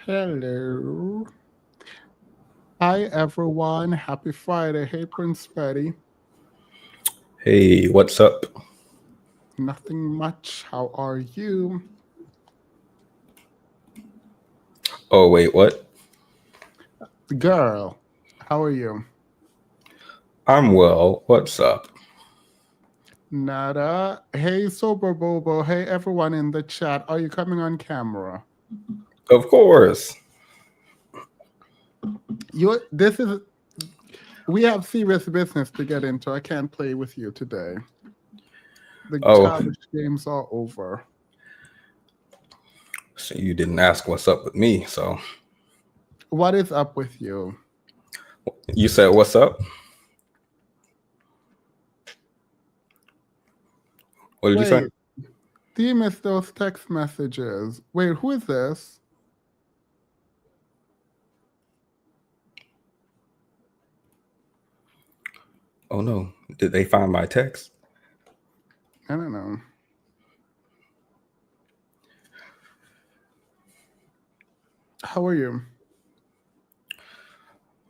Hello. Hi, everyone. Happy Friday. Hey, Prince Petty. Hey, what's up? Nothing much. How are you? Oh, wait, what? Girl, how are you? I'm well. What's up? Nada. Hey, Sober Bobo. Hey, everyone in the chat. Are you coming on camera? Of course. This is, we have serious business to get into. I can't play with you today. The Oh, childish games are over. so you didn't ask what's up with me. So What is up with you? you said, what's up? What did you say? Wait, do you miss those text messages? Wait, who is this? Oh, no. Did they find my text? I don't know. How are you?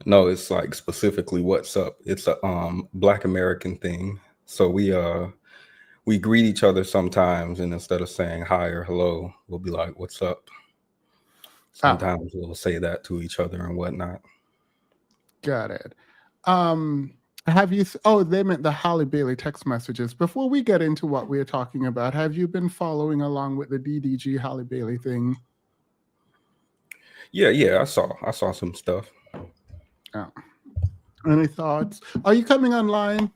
No, it's like specifically what's up. It's a Black American thing. So we greet each other sometimes, and instead of saying hi or hello, we'll be like, what's up? Oh, Sometimes we'll say that to each other and whatnot. got it. Um, have you? Oh, they meant the Halle Bailey text messages. Before we get into what we're talking about, have you been following along with the DDG Halle Bailey thing? Yeah, I saw some stuff. Oh. Any thoughts? Are you coming online?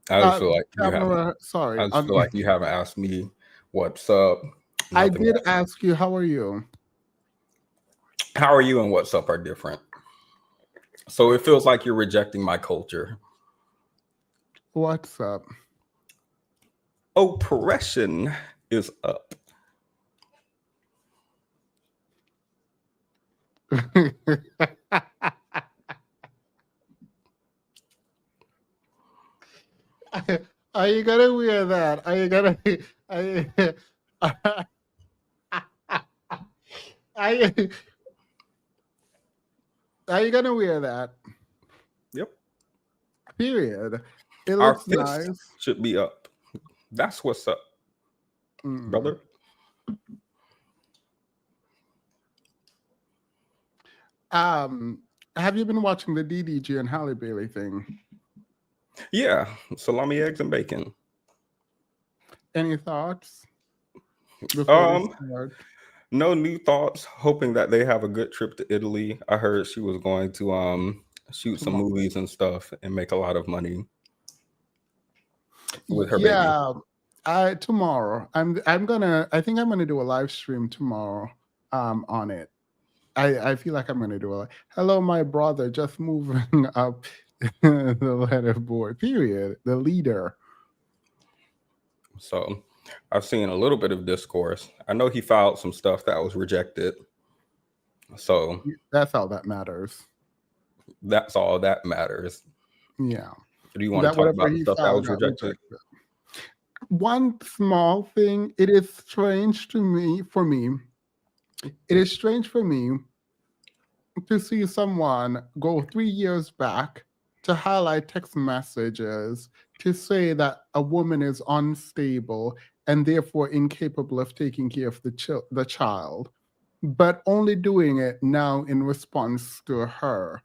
I just feel like you haven't. Camera. Sorry. I just feel like you haven't asked me what's up. I Nothing did else. ask you. How are you? How are you and what's up are different. So it feels like you're rejecting my culture. What's up? Oppression is up. Are you gonna wear that? Are you gonna? Are you, are you, are you gonna wear that? Yep. Period. It Our looks fist nice. should be up. That's what's up, Mm. brother. Um, have you been watching the DDG and Halle Bailey thing? Yeah. Salami, eggs, and bacon. Any thoughts before we Um, start? no new thoughts. Hoping that they have a good trip to Italy. I heard she was going to shoot some Tomorrow. movies and stuff and make a lot of money with her baby. Yeah, I tomorrow. I'm gonna. I think I'm gonna do a live stream tomorrow. On it. I feel like I'm gonna do a. Hello, my brother. Just moving up the letter board. Period. The leader. So I've seen a little bit of discourse. I know he filed some stuff that was rejected. So That's all that matters. that's all that matters. Yeah. Do you want That to talk whatever about the he stuff that filed was got rejected? rejected. One small thing. It is strange to me. For me, it is strange for me to see someone go 3 years back to highlight text messages to say that a woman is unstable and therefore incapable of taking care of the child, but only doing it now in response to her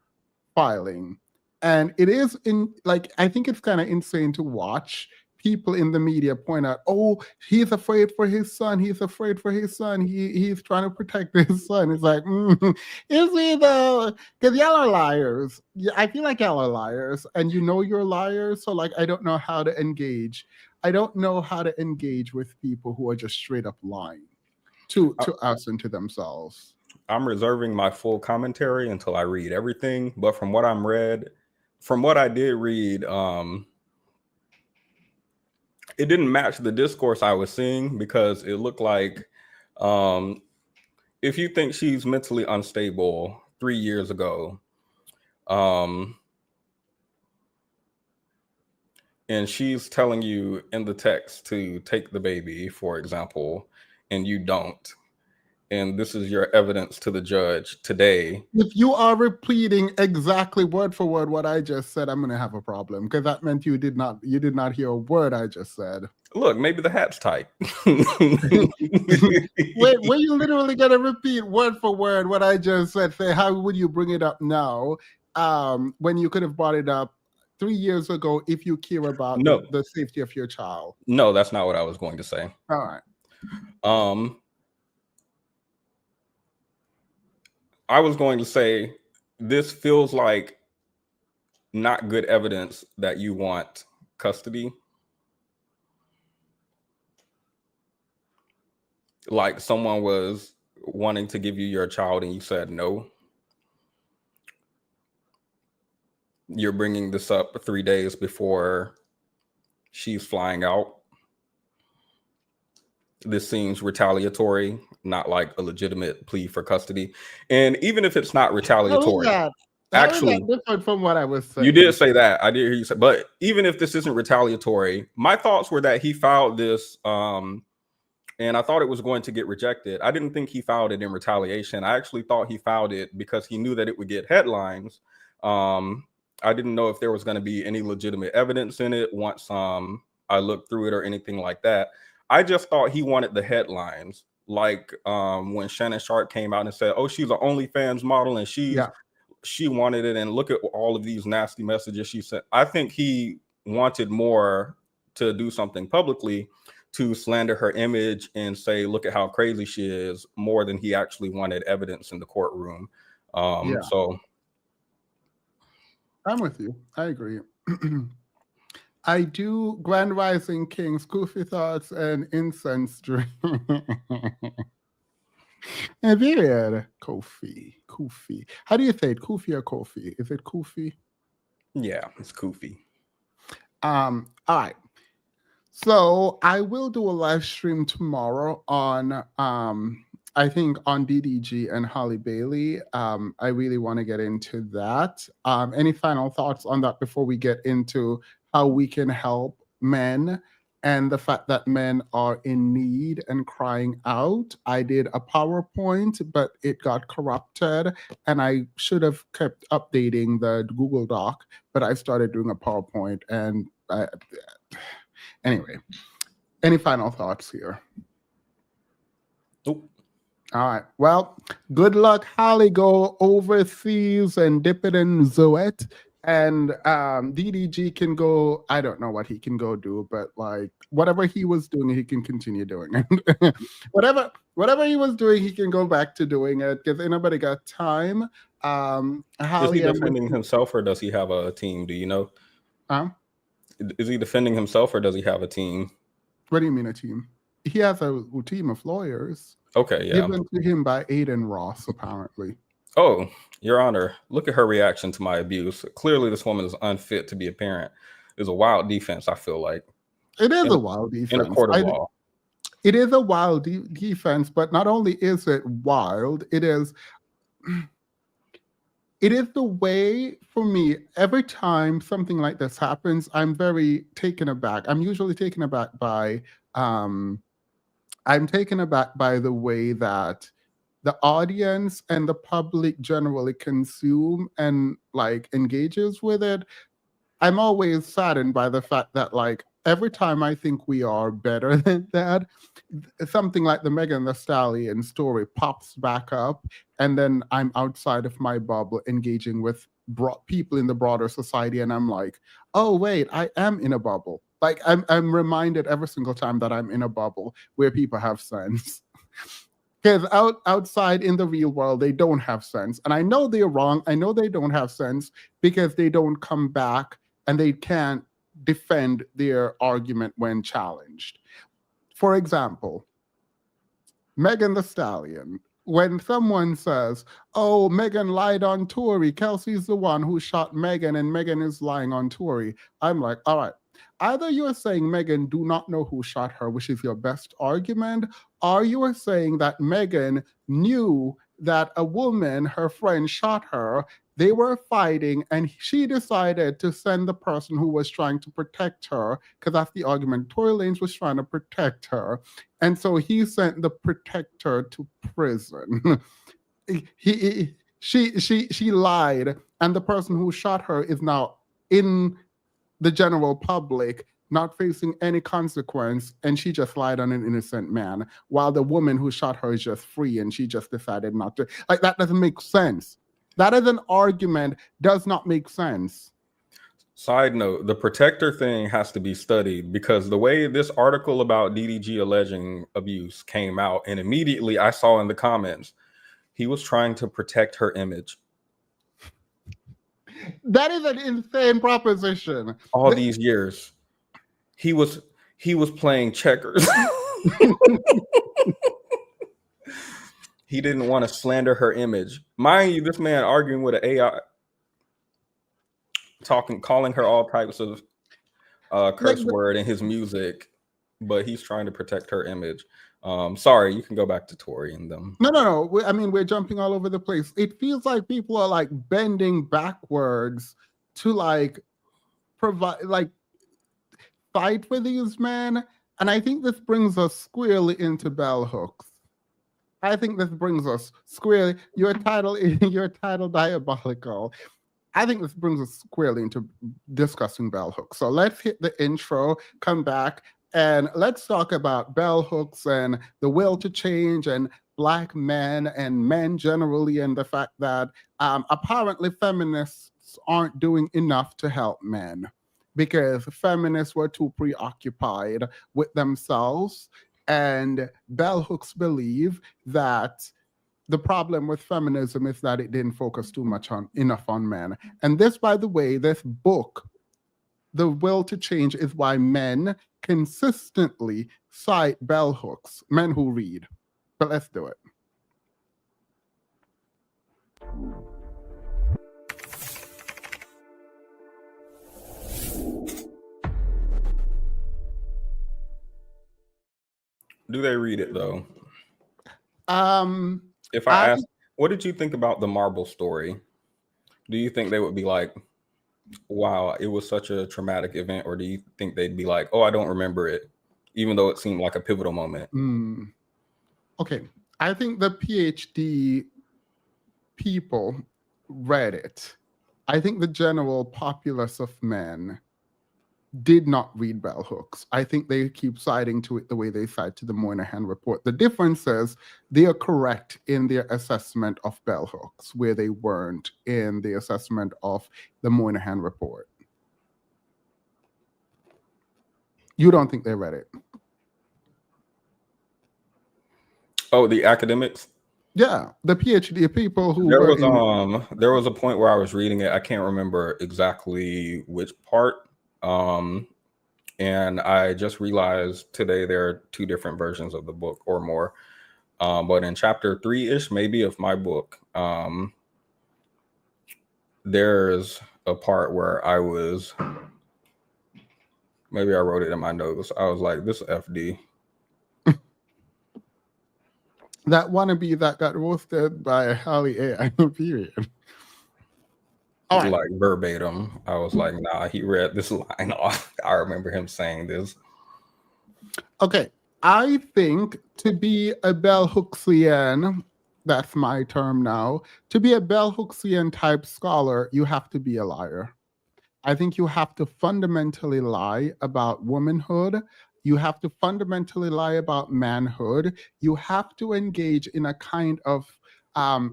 filing. And it is in like I think it's kind of insane to watch people in the media point out, oh, he's afraid for his son. He's afraid for his son. He's trying to protect his son. It's like, is he though? Because y'all are liars. Yeah, I feel like y'all are liars, and you know you're liars. So like, I don't know how to engage. I don't know how to engage with people who are just straight up lying to us and to themselves. I'm reserving my full commentary until I read everything. But from what I did read, it didn't match the discourse I was seeing because it looked like um, if you think she's mentally unstable 3 years ago, um, and she's telling you in the text to take the baby, for example, and you don't, and this is your evidence to the judge today. If you are repeating exactly word for word what I just said, I'm gonna have a problem because that meant you did not hear a word I just said. Look, maybe the hat's tight. Wait, were you literally gonna repeat word for word what I just said? Say, how would you bring it up now? When you could have brought it up 3 years ago if you care about No. the safety of your child. No, that's not what I was going to say. All right. I was going to say this feels like not good evidence that you want custody. Like someone was wanting to give you your child and you said no. You're bringing this up 3 days before she's flying out. This seems retaliatory, not like a legitimate plea for custody. And even if it's not retaliatory, actually, is that different from what I was saying? You did say that. I did hear you say, but even if this isn't retaliatory, my thoughts were that he filed this, and I thought it was going to get rejected. I didn't think he filed it in retaliation. I actually thought he filed it because he knew that it would get headlines. I didn't know if there was going to be any legitimate evidence in it once I looked through it or anything like that. I just thought he wanted the headlines, like when Shannon Sharp came out and said, "Oh, she's an OnlyFans model and she wanted it, and look at all of these nasty messages she sent." I think he wanted more to do something publicly to slander her image and say, "Look at how crazy she is," more than he actually wanted evidence in the courtroom. So I'm with you. I agree. I do Grand Rising Kings, Kofi Thoughts, and Incense Dream. And period. Kofi. How do you say it? Kofi or Kofi? Is it Kofi? Yeah, it's Kofi. All right. So I will do a live stream tomorrow on I think on DDG and Holly Bailey. I really want to get into that. Any final thoughts on that before we get into how we can help men and the fact that men are in need and crying out? I did a PowerPoint, but it got corrupted, and I should have kept updating the Google Doc, but I started doing a PowerPoint, and anyway, any final thoughts here? Nope. All right. Well, good luck, Holly. Go overseas and dip it in Zoet. And DDG can go, I don't know what he can go do, but like whatever he was doing, he can continue doing it. whatever he was doing, he can go back to doing it because anybody got time. Is he defending himself or does he have a team? Do you know? Is he defending himself or does he have a team? What do you mean a team? He has a team of lawyers. Okay, yeah. Given to him by Aiden Ross, apparently. Oh, Your Honor, look at her reaction to my abuse. Clearly, this woman is unfit to be a parent. It's a wild defense, I feel like. It is a wild defense. In a court of law. It is a wild defense, but not only is it wild, it is the way, for me, every time something like this happens, I'm very taken aback. I'm usually taken aback by the way that the audience and the public generally consume and like engages with it. I'm always saddened by the fact that like every time I think we are better than that, something like the Megan Thee Stallion story pops back up, and then I'm outside of my bubble engaging with people in the broader society, and I'm like, oh wait, I am in a bubble. Like I'm reminded every single time that I'm in a bubble where people have sense. Because outside in the real world, they don't have sense. And I know they're wrong. I know they don't have sense because they don't come back and they can't defend their argument when challenged. For example, Megan Thee Stallion. When someone says, oh, Megan lied on Tory, Kelsey's the one who shot Megan and Megan is lying on Tory, I'm like, all right, either you're saying Megan do not know who shot her, which is your best argument, or you are saying that Megan knew that a woman, her friend, shot her. They were fighting, and she decided to send the person who was trying to protect her, because that's the argument. Tory Lanez was trying to protect her, and so he sent the protector to prison. She lied, and the person who shot her is now in the general public, not facing any consequence, and she just lied on an innocent man, while the woman who shot her is just free, and she just decided not to. Like, that doesn't make sense. That is an argument, does not make sense. Side note, the protector thing has to be studied, because the way this article about DDG alleging abuse came out, and immediately I saw in the comments, he was trying to protect her image. That is an insane proposition. All these years, he was playing checkers. He didn't want to slander her image. Mind you, this man arguing with an AI, calling her all types of curse word in his music, but he's trying to protect her image. Sorry, you can go back to Tory and them. No. I mean, we're jumping all over the place. It feels like people are like bending backwards to like provide, like, fight for these men. And I think this brings us squarely into bell hooks. I think this brings us squarely. Your title diabolical. I think this brings us squarely into discussing bell hooks. So let's hit the intro, come back, and let's talk about bell hooks and the will to change and Black men and men generally, and the fact that apparently feminists aren't doing enough to help men, because feminists were too preoccupied with themselves. And bell hooks believe that the problem with feminism is that it didn't focus enough on men. And this, by the way, this book, The Will to Change, is why men consistently cite bell hooks, men who read. But let's do it. Do they read it though? If I ask, what did you think about the marble story? Do you think they would be like, wow, it was such a traumatic event? Or do you think they'd be like, oh, I don't remember it, even though it seemed like a pivotal moment? Okay. I think the PhD people read it. I think the general populace of men did not read bell hooks. I think they keep citing to it the way they cite to the Moynihan report. The difference is they are correct in their assessment of bell hooks, where they weren't in the assessment of the Moynihan report. You don't think they read it? Oh, the academics? Yeah, the PhD people who there was a point where I was reading it. I can't remember exactly which part. And I just realized today there are two different versions of the book or more. But in chapter 3-ish, maybe, of my book, there's a part where maybe I wrote it in my notes. I was like, this FD. That wannabe that got roasted by Holly A. period. All right. Like verbatim. I was like, nah, he read this line off. I remember him saying this. Okay. I think to be a bell hooksian, that's my term now, to be a bell hooksian type scholar, you have to be a liar. I think you have to fundamentally lie about womanhood. You have to fundamentally lie about manhood. You have to engage in a kind of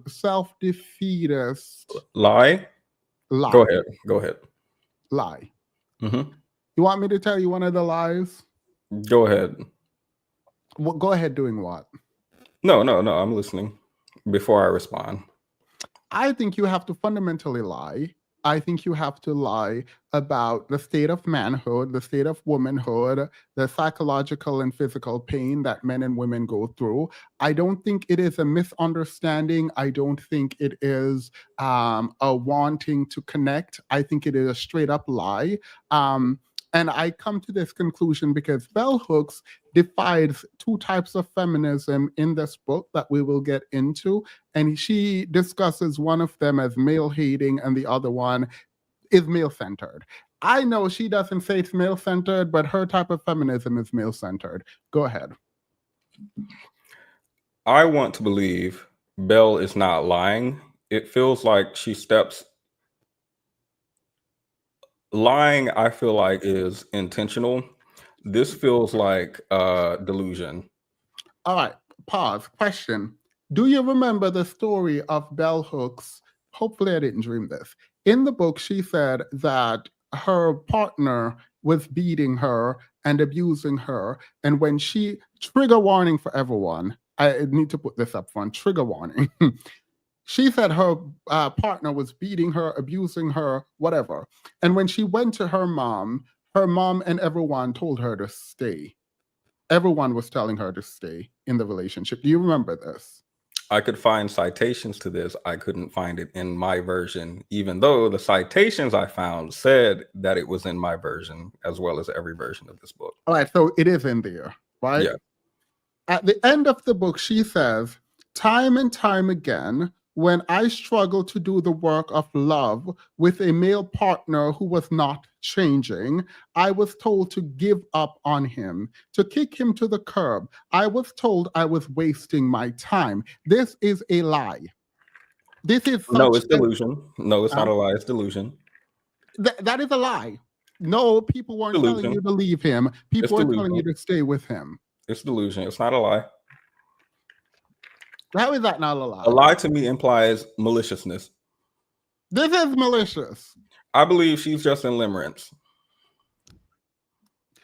self-defeatist lie. Go ahead. Lie. Mm-hmm. You want me to tell you one of the lies? Go ahead. Well, go ahead doing what? No, I'm listening before I respond. I think you have to fundamentally lie. I think you have to lie about the state of manhood, the state of womanhood, the psychological and physical pain that men and women go through. I don't think it is a misunderstanding. I don't think it is a wanting to connect. I think it is a straight up lie. And I come to this conclusion because Bell Hooks divides two types of feminism in this book that we will get into. And she discusses one of them as male hating and the other one is male centered. I know she doesn't say it's male centered, but her type of feminism is male centered. Go ahead. I want to believe Belle is not lying. It feels like she steps. Lying, I feel like, is intentional. This feels like delusion. All right, pause. Question. Do you remember the story of Bell Hooks? Hopefully, I didn't dream this. In the book, she said that her partner was beating her and abusing her. And when she, trigger warning for everyone, I need to put this up front, trigger warning. She said her partner was beating her, abusing her, whatever. And when she went to her mom and everyone told her to stay. Everyone was telling her to stay in the relationship. Do you remember this? I could find citations to this. I couldn't find it in my version, even though the citations I found said that it was in my version, as well as every version of this book. All right, so it is in there, right? Yeah. At the end of the book, she says, time and time again, when I struggled to do the work of love with a male partner who was not changing, I was told to give up on him, to kick him to the curb. I was told I was wasting my time. This is a lie. This is No, it's delusion. No, it's not a lie. It's delusion. That is a lie. No, people weren't telling you to leave him. People were telling you to stay with him. It's delusion. It's not a lie. How is that not a lie? A lie to me implies maliciousness. This is malicious. I believe she's just in limerence.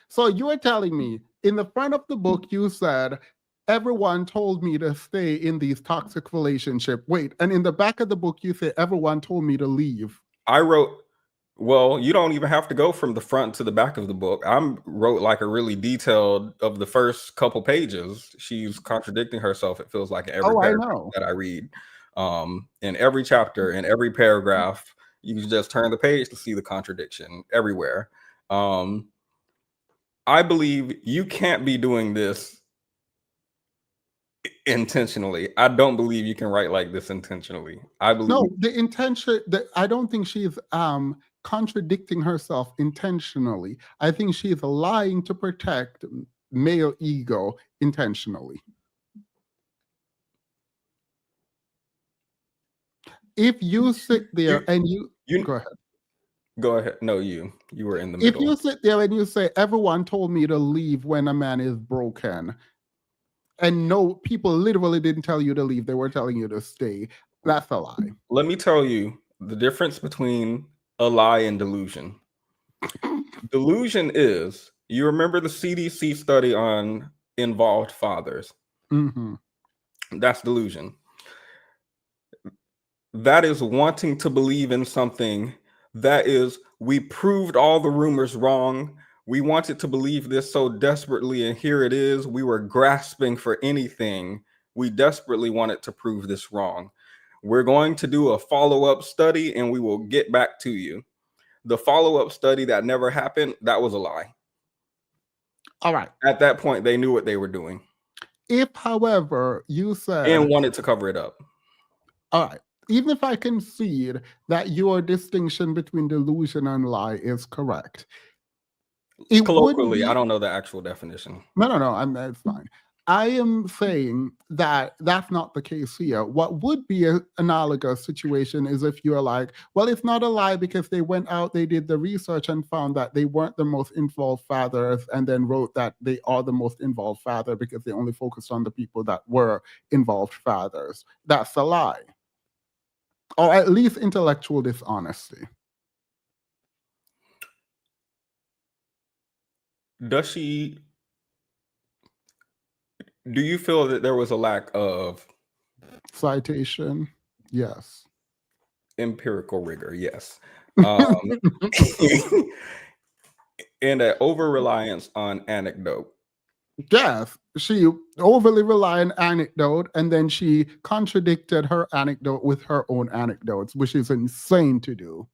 So you are telling me in the front of the book, you said, everyone told me to stay in these toxic relationships. Wait, and in the back of the book, you say, everyone told me to leave. I wrote, well, you don't even have to go from the front to the back of the book. I wrote like a really detailed of the first couple pages. She's contradicting herself. It feels like in every paragraph that I read. In every chapter, in every paragraph, you can just turn the page to see the contradiction everywhere. I believe you can't be doing this intentionally. I don't believe you can write like this intentionally. I believe no, the intention that I don't think she's contradicting herself intentionally. I think she's lying to protect male ego intentionally. If you sit there and you go ahead. Go ahead. No, you were in the middle. If you sit there and you say, everyone told me to leave when a man is broken, and no, people literally didn't tell you to leave, they were telling you to stay, that's a lie. Let me tell you the difference between a lie and delusion. Delusion is, you remember the CDC study on involved fathers? Mm-hmm. That's delusion. That is wanting to believe in something that is, we proved all the rumors wrong. We wanted to believe this so desperately, and here it is. We were grasping for anything. We desperately wanted to prove this wrong. We're going to do a follow-up study and we will get back to you. The follow-up study that never happened, that was a lie. All right. At that point, they knew what they were doing. If, however, you said... and wanted to cover it up. All right. Even if I concede that your distinction between delusion and lie is correct. Colloquially, I don't know the actual definition. No, it's fine. I am saying that that's not the case here. What would be an analogous situation is if you're like, well, it's not a lie because they went out, they did the research and found that they weren't the most involved fathers, and then wrote that they are the most involved father because they only focused on the people that were involved fathers. That's a lie. Or at least intellectual dishonesty. Do you feel that there was a lack of citation? Yes. Empirical rigor, yes. And an over-reliance on anecdote. Yes, she overly relied on anecdote, and then she contradicted her anecdote with her own anecdotes, which is insane to do.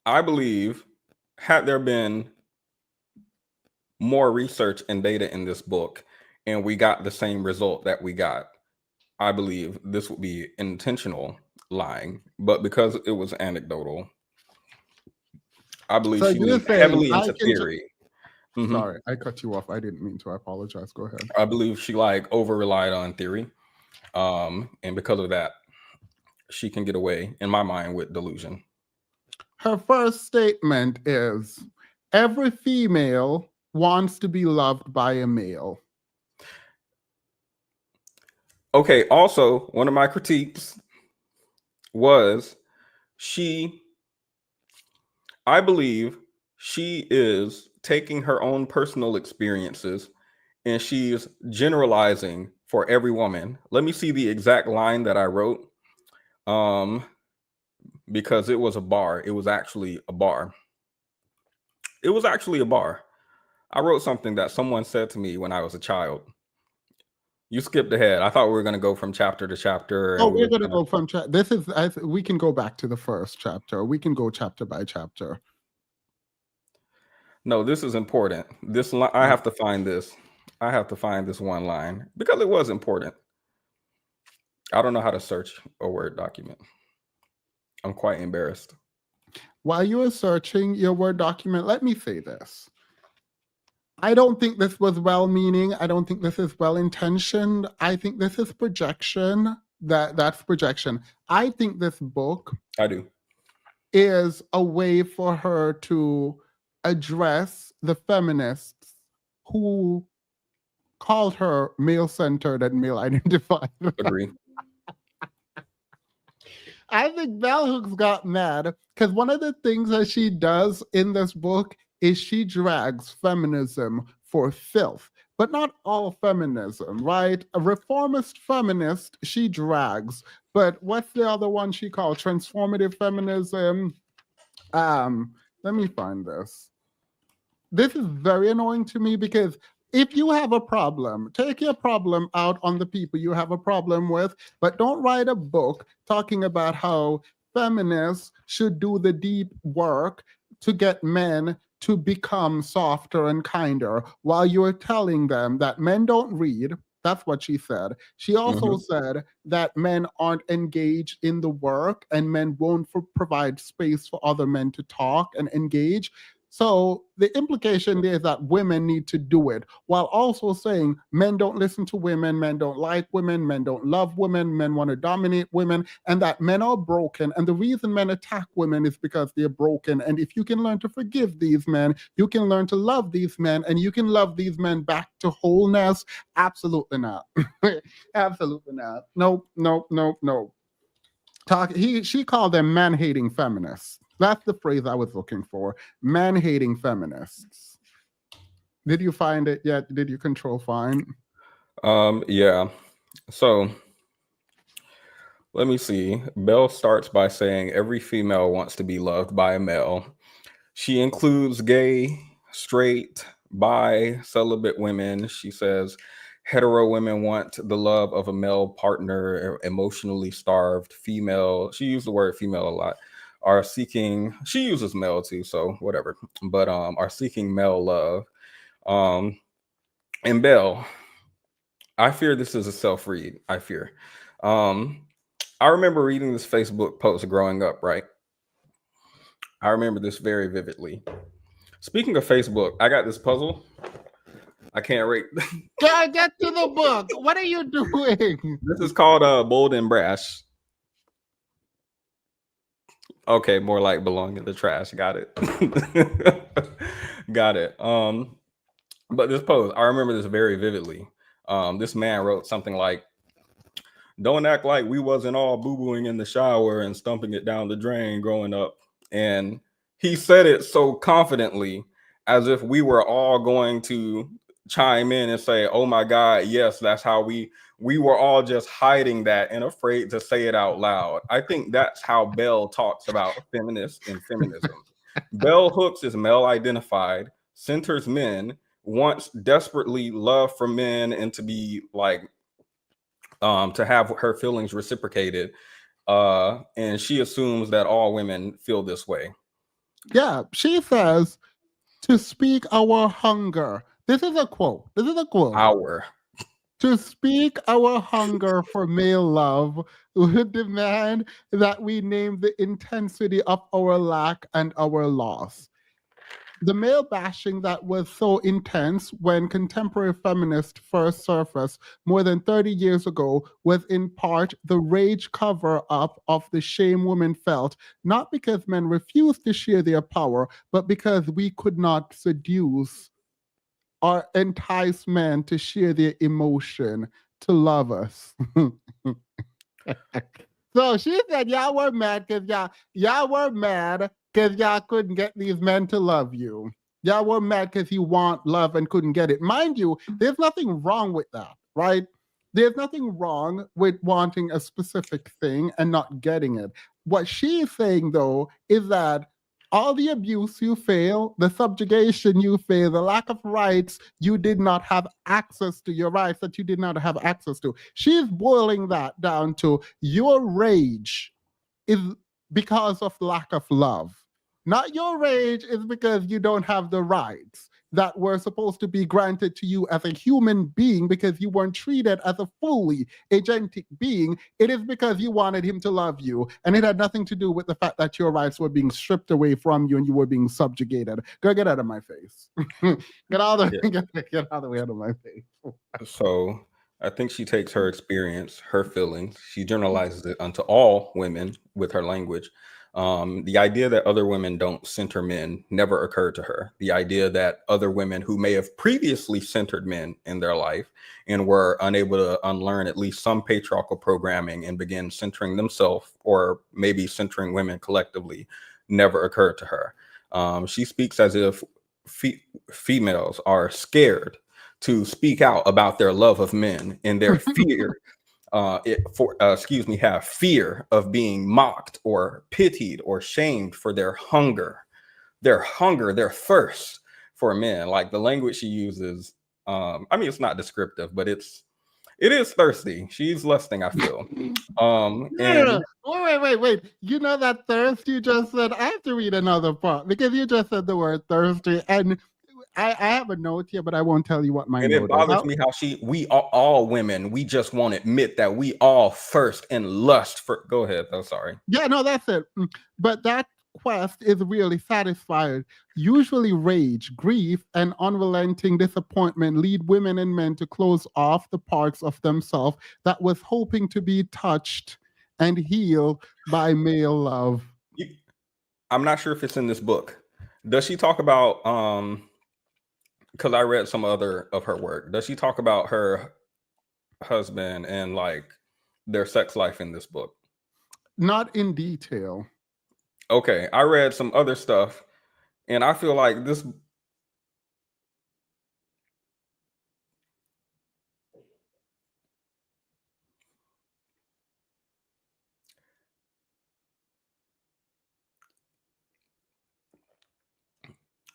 I believe, had there been more research and data in this book and we got the same result that we got, I believe this would be intentional lying. But because it was anecdotal, I believe So she you're leaned saying heavily I into can. theory. Mhm. Sorry, I cut you off. I didn't mean to. I apologize. Go ahead. I believe she like over relied on theory. And because of that, she can get away, in my mind, with delusion. Her first statement is every female wants to be loved by a male. Okay, also, one of my critiques was I believe she is taking her own personal experiences and she's generalizing for every woman. Let me see the exact line that I wrote. Because it was a bar. It was actually a bar. It was actually a bar. I wrote something that someone said to me when I was a child. You skipped ahead. I thought we were going to go from chapter to chapter. Oh, And we we're were going to gonna... go from this is we can go back to the first chapter. We can go chapter by chapter. No, this is important. I have to find this. I have to find this one line because it was important. I don't know how to search a Word document. I'm quite embarrassed. While you are searching your Word document, let me say this. I don't think this was well-meaning. I don't think this is well-intentioned. I think this is projection. That's projection. I think this book I do. is a way for her to address the feminists who called her male-centered and male-identified. Agree. I think Bell Hooks got mad because one of the things that she does in this book is she drags feminism for filth. But not all feminism, right? A reformist feminist, she drags. But what's the other one she called? Transformative feminism. Let me find this. This is very annoying to me because if you have a problem, take your problem out on the people you have a problem with, but don't write a book talking about how feminists should do the deep work to get men to become softer and kinder while you're telling them that men don't read. That's what she said. She also said that men aren't engaged in the work and men won't provide space for other men to talk and engage. So the implication there is that women need to do it, while also saying men don't listen to women, men don't like women, men don't love women, men want to dominate women, and that men are broken. And the reason men attack women is because they're broken. And if you can learn to forgive these men, you can learn to love these men, and you can love these men back to wholeness. Absolutely not. Absolutely not. Nope, nope, nope, nope. She called them man-hating feminists. That's the phrase I was looking for. Man-hating feminists. Did you find it yet? Did you control find? Yeah. So let me see. Belle starts by saying every female wants to be loved by a male. She includes gay, straight, bi, celibate women. She says hetero women want the love of a male partner, emotionally starved female. She used the word female a lot. Are seeking, she uses male too, so whatever. But are seeking male love. And Belle, I fear this is a self-read. I fear. I remember reading this Facebook post growing up, right? I remember this very vividly. Speaking of Facebook, I got this puzzle. I can't wait. Get to the book. What are you doing? This is called Bold and Brash. Okay, more like belong in the trash. Got it. Got it. But this post, I remember this very vividly. This man wrote something like, "Don't act like we wasn't all boo-booing in the shower and stumping it down the drain growing up." And he said it so confidently, as if we were all going to chime in and say, "Oh my God, yes, that's how we were all just hiding that and afraid to say it out loud." I think that's how Belle talks about feminists and feminism. Bell Hooks is male identified, centers men, wants desperately love for men and to be like to have her feelings reciprocated, and she assumes that all women feel this way. Yeah, she says to speak our hunger. This is a quote. This is a quote. Our. To speak our hunger for male love would demand that we name the intensity of our lack and our loss. The male bashing that was so intense when contemporary feminists first surfaced more than 30 years ago was in part the rage cover up of the shame women felt, not because men refused to share their power, but because we could not seduce or entice men to share their emotion, to love us. So she said, y'all were mad because y'all were mad because y'all couldn't get these men to love you. Y'all were mad because you want love and couldn't get it. Mind you, there's nothing wrong with that, right? There's nothing wrong with wanting a specific thing and not getting it. What she's saying, though, is that all the abuse you feel, the subjugation you feel, the lack of rights, you did not have access to your rights that you did not have access to. She's boiling that down to your rage is because of lack of love. Not your rage is because you don't have the rights that were supposed to be granted to you as a human being because you weren't treated as a fully agentic being. It is because you wanted him to love you. And it had nothing to do with the fact that your rights were being stripped away from you and you were being subjugated. Girl, get out of my face. Get out of get out of the way out of my face. So I think she takes her experience, her feelings, she generalizes it unto all women with her language. The idea that other women don't center men never occurred to her. The idea that other women who may have previously centered men in their life and were unable to unlearn at least some patriarchal programming and begin centering themselves or maybe centering women collectively never occurred to her. She speaks as if females are scared to speak out about their love of men and their fear have fear of being mocked or pitied or shamed for their their thirst for men. Like the language she uses, I mean, it's not descriptive, but it is thirsty. She's lusting, I feel. And Wait. You know that thirst you just said? I have to read another part because you just said the word thirsty. And I have a note here, but I won't tell you what my and note it bothers is. me how we are all women. We just won't admit that we all thirst and lust for. Go ahead. Oh, sorry. Yeah, no, that's it. But that quest is really satisfied. Usually, rage, grief, and unrelenting disappointment lead women and men to close off the parts of themselves that was hoping to be touched and healed by male love. I'm not sure if it's in this book. Does she talk about because I read some other of her work. Does she talk about her husband and like their sex life in this book? Not in detail. Okay, I read some other stuff and I feel like this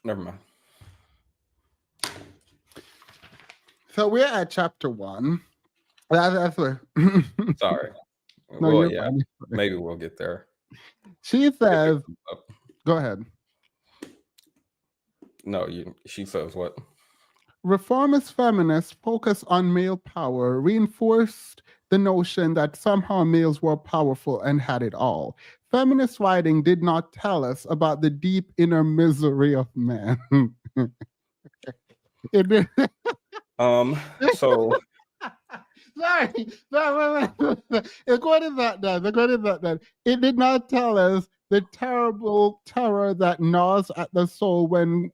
never mind. So we're at chapter 1. That's where. Sorry. No, Well, you're yeah, fine. maybe we'll get there. She says, go ahead. No, she says what? Reformist feminists focus on male power, reinforced the notion that somehow males were powerful and had it all. Feminist writing did not tell us about the deep inner misery of man. It did. So Sorry. Wait. According to that, it did not tell us the terrible terror that gnaws at the soul when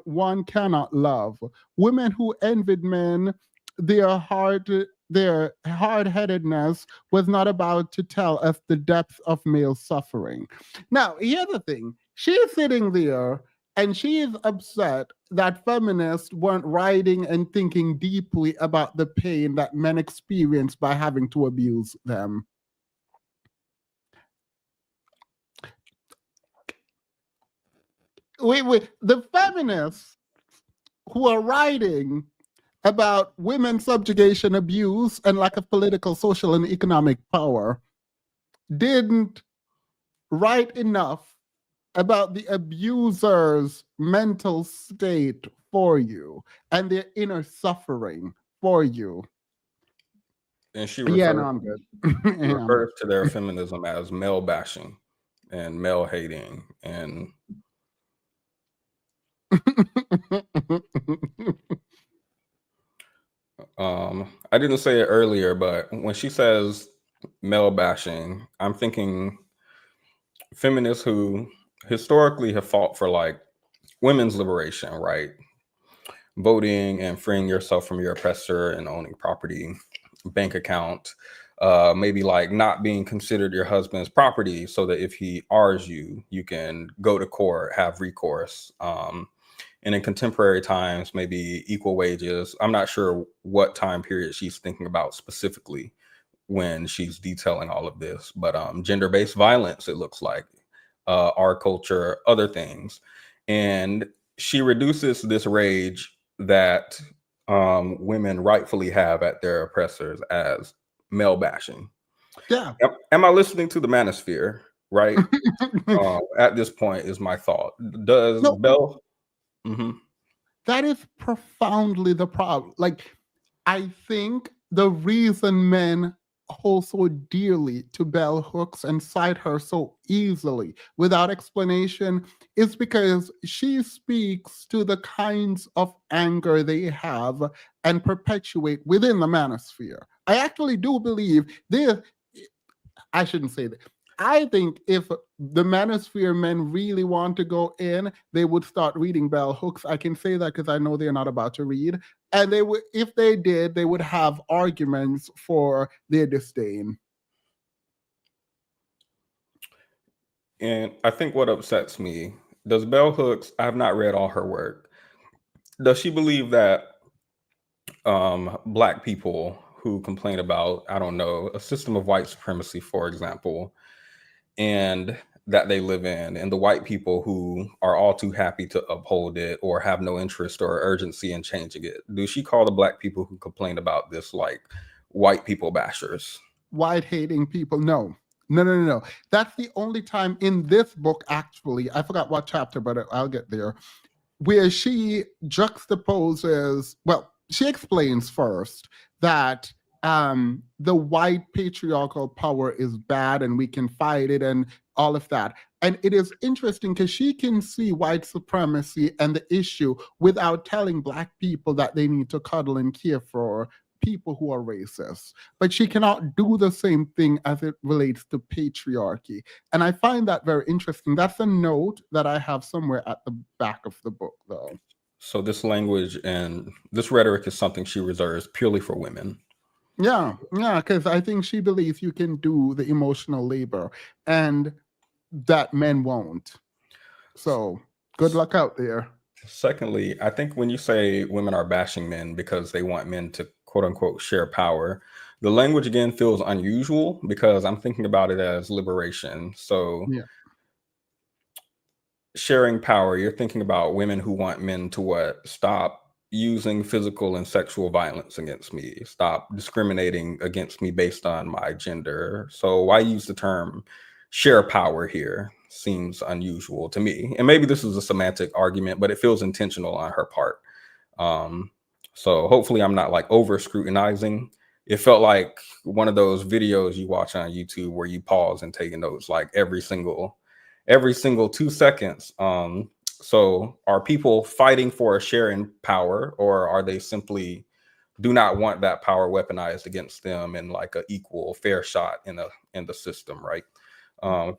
one cannot love. Women who envied men, their hard-headedness was not about to tell us the depth of male suffering. Now, here's the thing. She's sitting there and she is upset that feminists weren't writing and thinking deeply about the pain that men experience by having to abuse them. The feminists who are writing about women's subjugation, abuse, and lack of political, social, and economic power didn't write enough about the abuser's mental state for you and their inner suffering for you. And she Yeah, no, refers I'm good. Yeah, I'm good. to their feminism as male bashing and male hating. And I didn't say it earlier, but when she says male bashing, I'm thinking feminists who historically have fought for like women's liberation, right? Voting and freeing yourself from your oppressor and owning property, bank account, maybe like not being considered your husband's property so that if he R's you, you can go to court, have recourse. And in contemporary times, maybe equal wages. I'm not sure what time period she's thinking about specifically when she's detailing all of this, but gender-based violence, it looks like, our culture, other things. And she reduces this rage that women rightfully have at their oppressors as male bashing. Yeah. Am I listening to the manosphere? Right. At this point is my thought. Does No, Bell? Mhm. that is profoundly the problem. Like, I think the reason men hold so dearly to bell hooks and cite her so easily without explanation is because she speaks to the kinds of anger they have and perpetuate within the manosphere. I actually do believe there, I shouldn't say that. I think if the manosphere men really want to go in, they would start reading bell hooks. I can say that because I know they're not about to read. And they would, if they did, they would have arguments for their disdain. And I think what upsets me, does Bell Hooks, I have not read all her work. Does she believe that Black people who complain about, I don't know, a system of white supremacy, for example, and that they live in, and the white people who are all too happy to uphold it or have no interest or urgency in changing it, do she call the Black people who complain about this like white people bashers? White hating people. No. No, no, no, no. That's the only time in this book, actually, I forgot what chapter, but I'll get there, where she juxtaposes, well, she explains first that the white patriarchal power is bad and we can fight it and all of that. And it is interesting because she can see white supremacy and the issue without telling Black people that they need to cuddle and care for people who are racist. But she cannot do the same thing as it relates to patriarchy. And I find that very interesting. That's a note that I have somewhere at the back of the book, though. So this language and this rhetoric is something she reserves purely for women. Yeah, yeah, because I think she believes you can do the emotional labor and that men won't. So good luck out there. Secondly, I think when you say women are bashing men because they want men to quote unquote share power, the language again feels unusual because I'm thinking about it as liberation. So Yeah. sharing power, you're thinking about women who want men to what? Stop using physical and sexual violence against me. Stop discriminating against me based on my gender. So why use the term share power here? Seems unusual to me. And maybe this is a semantic argument, but it feels intentional on her part. So hopefully I'm not like over scrutinizing. It felt like one of those videos you watch on YouTube where you pause and take notes like every single 2 seconds. So are people fighting for a share in power, or are they simply do not want that power weaponized against them in like a equal fair shot in the system, right?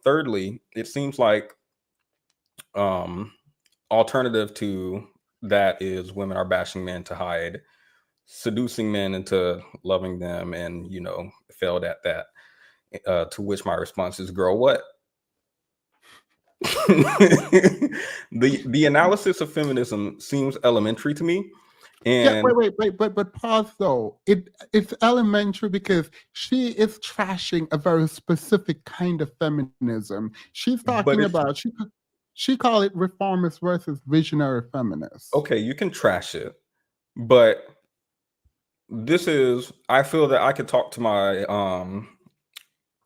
Thirdly, it seems like alternative to that is women are bashing men to hide, seducing men into loving them, and failed at that. To which my response is, girl, what? The analysis of feminism seems elementary to me. Yeah, And wait, but pause though. It's elementary because she is trashing a very specific kind of feminism. She's but talking it's about she call it reformist versus visionary feminists. okay, you can trash it, but this is I feel that I could talk to my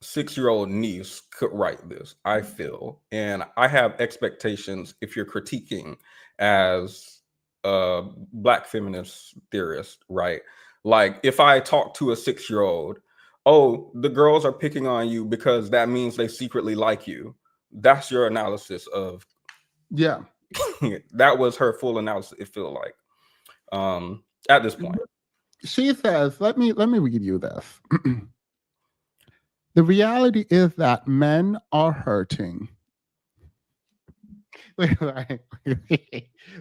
6-year-old niece could write this, I feel. And I have expectations if you're critiquing as a Black feminist theorist, right? Like if I talk to a 6-year-old, oh, the girls are picking on you because that means they secretly like you. That's your analysis of Yeah. that was her full analysis, it feel like. At this point. She says, let me read you this. The reality is that men are hurting.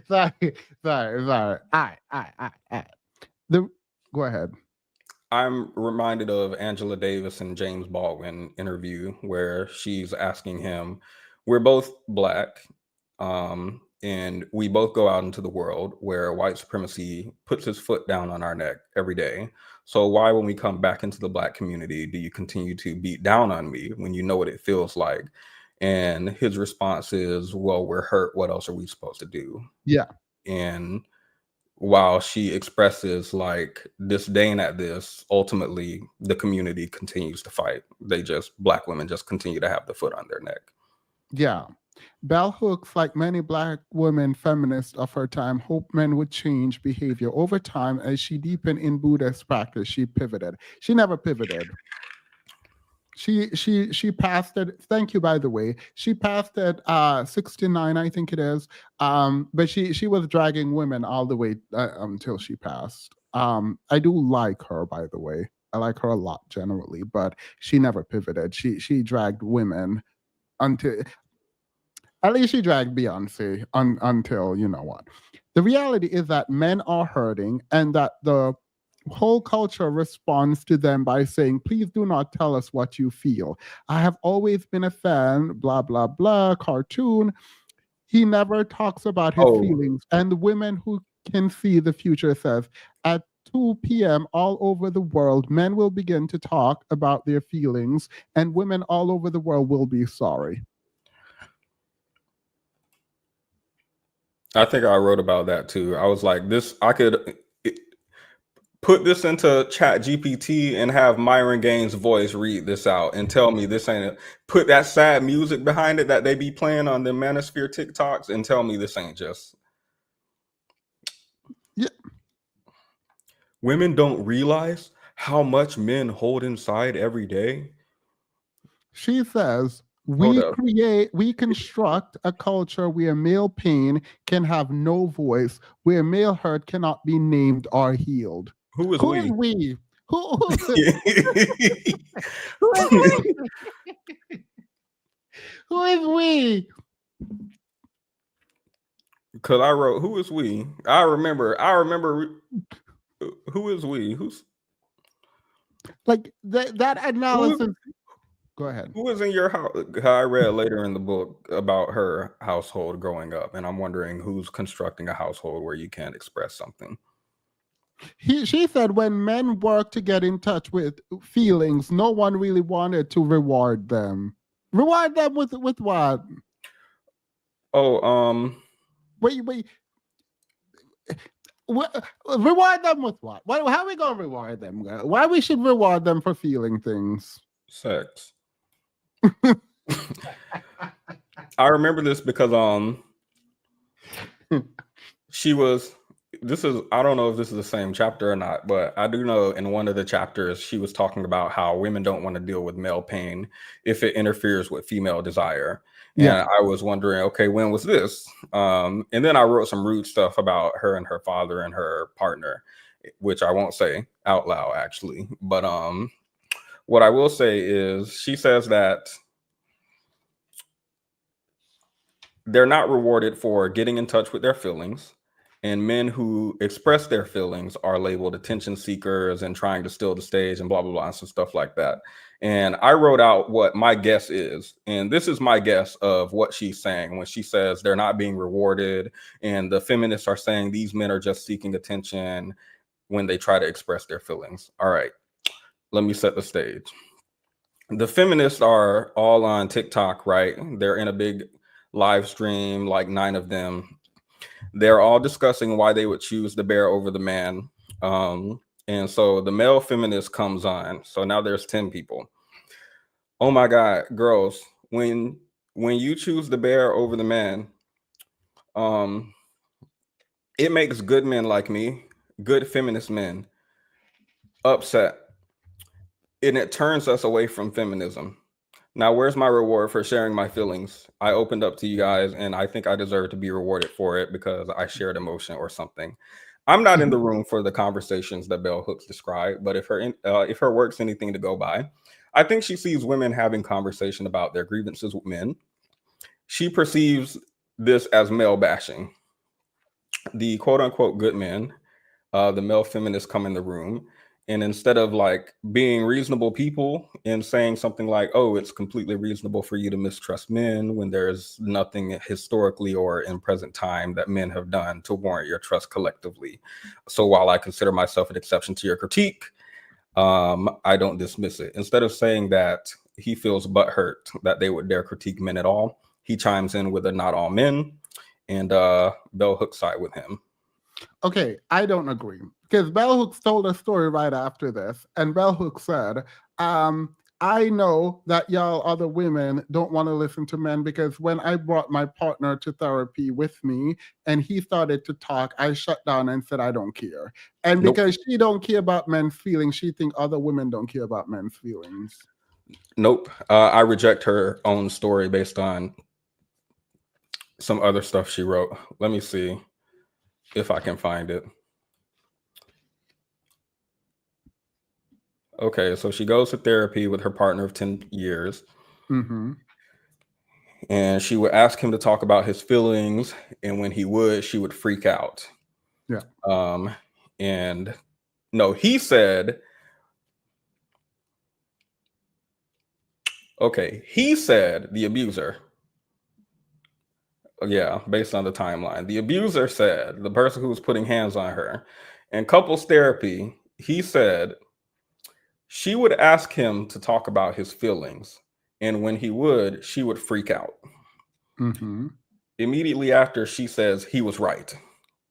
sorry, sorry. All right. Go ahead. I'm reminded of Angela Davis and James Baldwin interview where she's asking him, we're both Black, and we both go out into the world where white supremacy puts his foot down on our neck every day. So why, when we come back into the Black community, do you continue to beat down on me when you know what it feels like? And his response is, well, we're hurt. What else are we supposed to do? Yeah. And while she expresses like disdain at this, ultimately the community continues to fight. Black women just continue to have the foot on their neck. Yeah. Bell Hooks, like many Black women feminists of her time, hoped men would change behavior over time. As she deepened in Buddhist practice, she pivoted. She never pivoted. She passed it. Thank you, by the way. She passed it 69, I think it is. But she was dragging women all the way until she passed. I do like her, by the way. I like her a lot generally, but she never pivoted. She dragged women until, at least she dragged Beyonce until, you know what. The reality is that men are hurting, and that the whole culture responds to them by saying, please do not tell us what you feel. I have always been a fan, blah, blah, blah, cartoon. He never talks about his feelings. And the women who can see the future says, at 2 p.m. all over the world, men will begin to talk about their feelings, and women all over the world will be sorry. I think I wrote about that too. I was like, I could put this into Chat GPT and have Myron Gaines' voice read this out and tell me this ain't it. Put that sad music behind it that they be playing on the Manosphere TikToks and tell me this ain't just. Yeah. Women don't realize how much men hold inside every day. She says, we construct a culture where male pain can have no voice, where male hurt cannot be named or healed. Who is Who we? is we? Who is we? Who is we? Because I wrote, who is we? I remember, who is we? Who's like that analysis? Go ahead. Who was in your house? I read later in the book about her household growing up, and I'm wondering who's constructing a household where you can't express something. She said when men work to get in touch with feelings, no one really wanted to reward them. Reward them with what? Oh, wait. Reward them with what? How are we gonna reward them? Why we should reward them for feeling things? Sex. I remember this because she was. I don't know if this is the same chapter or not, but I do know in one of the chapters she was talking about how women don't want to deal with male pain if it interferes with female desire. Yeah. And I was wondering, okay, when was this? And then I wrote some rude stuff about her and her father and her partner, which I won't say out loud actually. But what I will say is she says that they're not rewarded for getting in touch with their feelings. And men who express their feelings are labeled attention seekers and trying to steal the stage and blah, blah, blah, and some stuff like that. And I wrote out what my guess is. And this is my guess of what she's saying when she says they're not being rewarded. And the feminists are saying these men are just seeking attention when they try to express their feelings. All right, let me set the stage. The feminists are all on TikTok, right? They're in a big live stream, like 9 of them. They're all discussing why they would choose the bear over the man. And so the male feminist comes on. So now there's 10 people. Oh my God, girls, when you choose the bear over the man, um, it makes good men like me, good feminist men, upset, and it turns us away from feminism. Now, where's my reward for sharing my feelings? I opened up to you guys, and I think I deserve to be rewarded for it because I shared emotion or something. I'm not in the room for the conversations that Bell Hooks described, but if her work's anything to go by, I think she sees women having conversation about their grievances with men. She perceives this as male bashing. The quote unquote good men, the male feminists come in the room, and instead of like being reasonable people and saying something like, oh, it's completely reasonable for you to mistrust men when there's nothing historically or in present time that men have done to warrant your trust collectively. So while I consider myself an exception to your critique, I don't dismiss it. Instead of saying that he feels butthurt that they would dare critique men at all, he chimes in with a not all men, and Bell Hooks side with him. Okay, I don't agree because Bell Hooks told a story right after this, and Bell Hooks said, I know that y'all other women don't want to listen to men because when I brought my partner to therapy with me and he started to talk, I shut down and said, I don't care. And Nope. because she don't care about men's feelings, she think other women don't care about men's feelings. Nope. I reject her own story based on some other stuff she wrote. Let me see if I can find it. Okay, so she goes to therapy with her partner of 10 years. Mm-hmm. And she would ask him to talk about his feelings. And when he would, she would freak out. Yeah. And no, he said, okay, he said, the abuser. Yeah, based on the timeline. The abuser said, the person who was putting hands on her, in couples therapy, he said she would ask him to talk about his feelings. And when he would, she would freak out. Mm-hmm. Immediately after, she says he was right.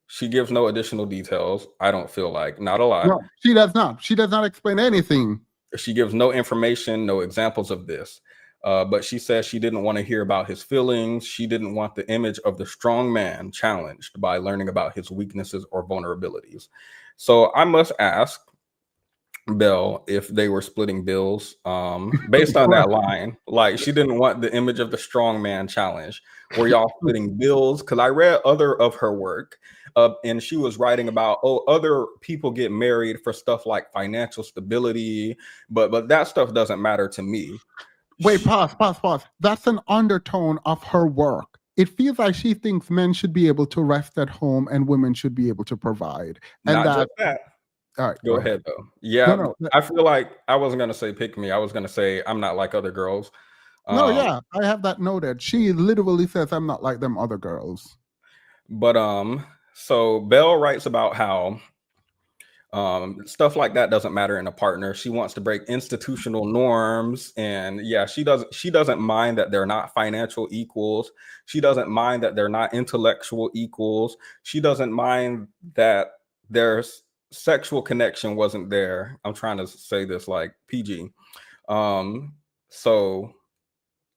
She gives no additional details. I don't feel like, not a lot. No, she does not. She does not explain anything. She gives no information, no examples of this. But she says she didn't want to hear about his feelings. She didn't want the image of the strong man challenged by learning about his weaknesses or vulnerabilities. So I must ask Bell if they were splitting bills based on that line. Like, she didn't want the image of the strong man challenge. Were y'all splitting bills? Because I read other of her work and she was writing about, oh, other people get married for stuff like financial stability, but that stuff doesn't matter to me. Wait, pause. That's an undertone of her work. It feels like she thinks men should be able to rest at home and women should be able to provide. And Not just that. All right, Go ahead though. Yeah, No. I feel like I wasn't gonna say pick me. I was gonna say I'm not like other girls. No, yeah, I have that noted. She literally says I'm not like them other girls. But so Belle writes about how stuff like that doesn't matter in a partner. She wants to break institutional norms, and yeah, she doesn't mind that they're not financial equals. She doesn't mind that they're not intellectual equals. She doesn't mind that there's sexual connection wasn't there. I'm trying to say this like PG. So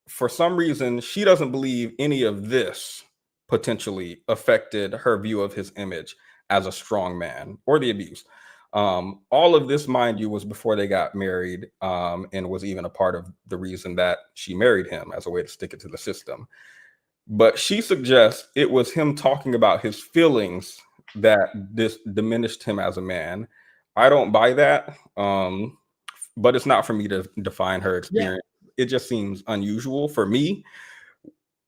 for some reason, she doesn't believe any of this potentially affected her view of his image as a strong man or the abuse. All of this, mind you, was before they got married, and was even a part of the reason that she married him as a way to stick it to the system. But she suggests it was him talking about his feelings that this diminished him as a man. I don't buy that, but it's not for me to define her experience. Yeah. It just seems unusual for me.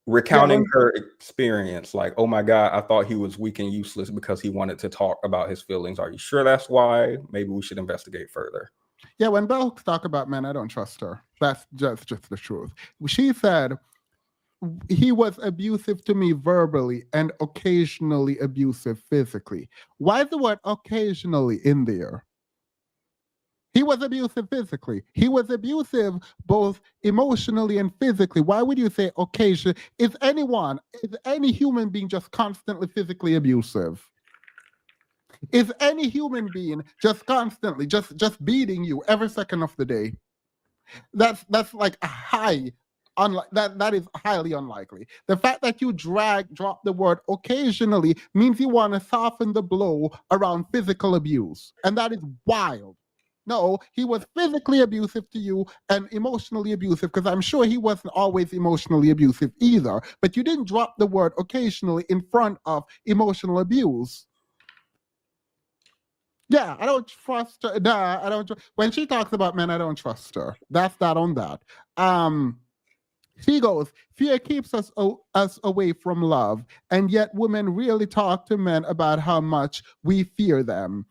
Recounting her experience, like, oh my God, I thought he was weak and useless because he wanted to talk about his feelings. Are you sure that's why? Maybe we should investigate further. Yeah, when Belle talk about men, I don't trust her. That's just the truth. She said he was abusive to me verbally and occasionally abusive physically. Why is the word occasionally in there? He was abusive physically. He was abusive both emotionally and physically. Why would you say occasion? Is any human being just constantly physically abusive? Is any human being just constantly just beating you every second of the day? That's like a high. That is highly unlikely. The fact that you drop the word occasionally means you want to soften the blow around physical abuse, and that is wild. No, he was physically abusive to you and emotionally abusive, because I'm sure he wasn't always emotionally abusive either. But you didn't drop the word occasionally in front of emotional abuse. Yeah, I don't trust her. Nah, I don't. When she talks about men, I don't trust her. That's that on that. She goes, fear keeps us away from love, and yet women really talk to men about how much we fear them.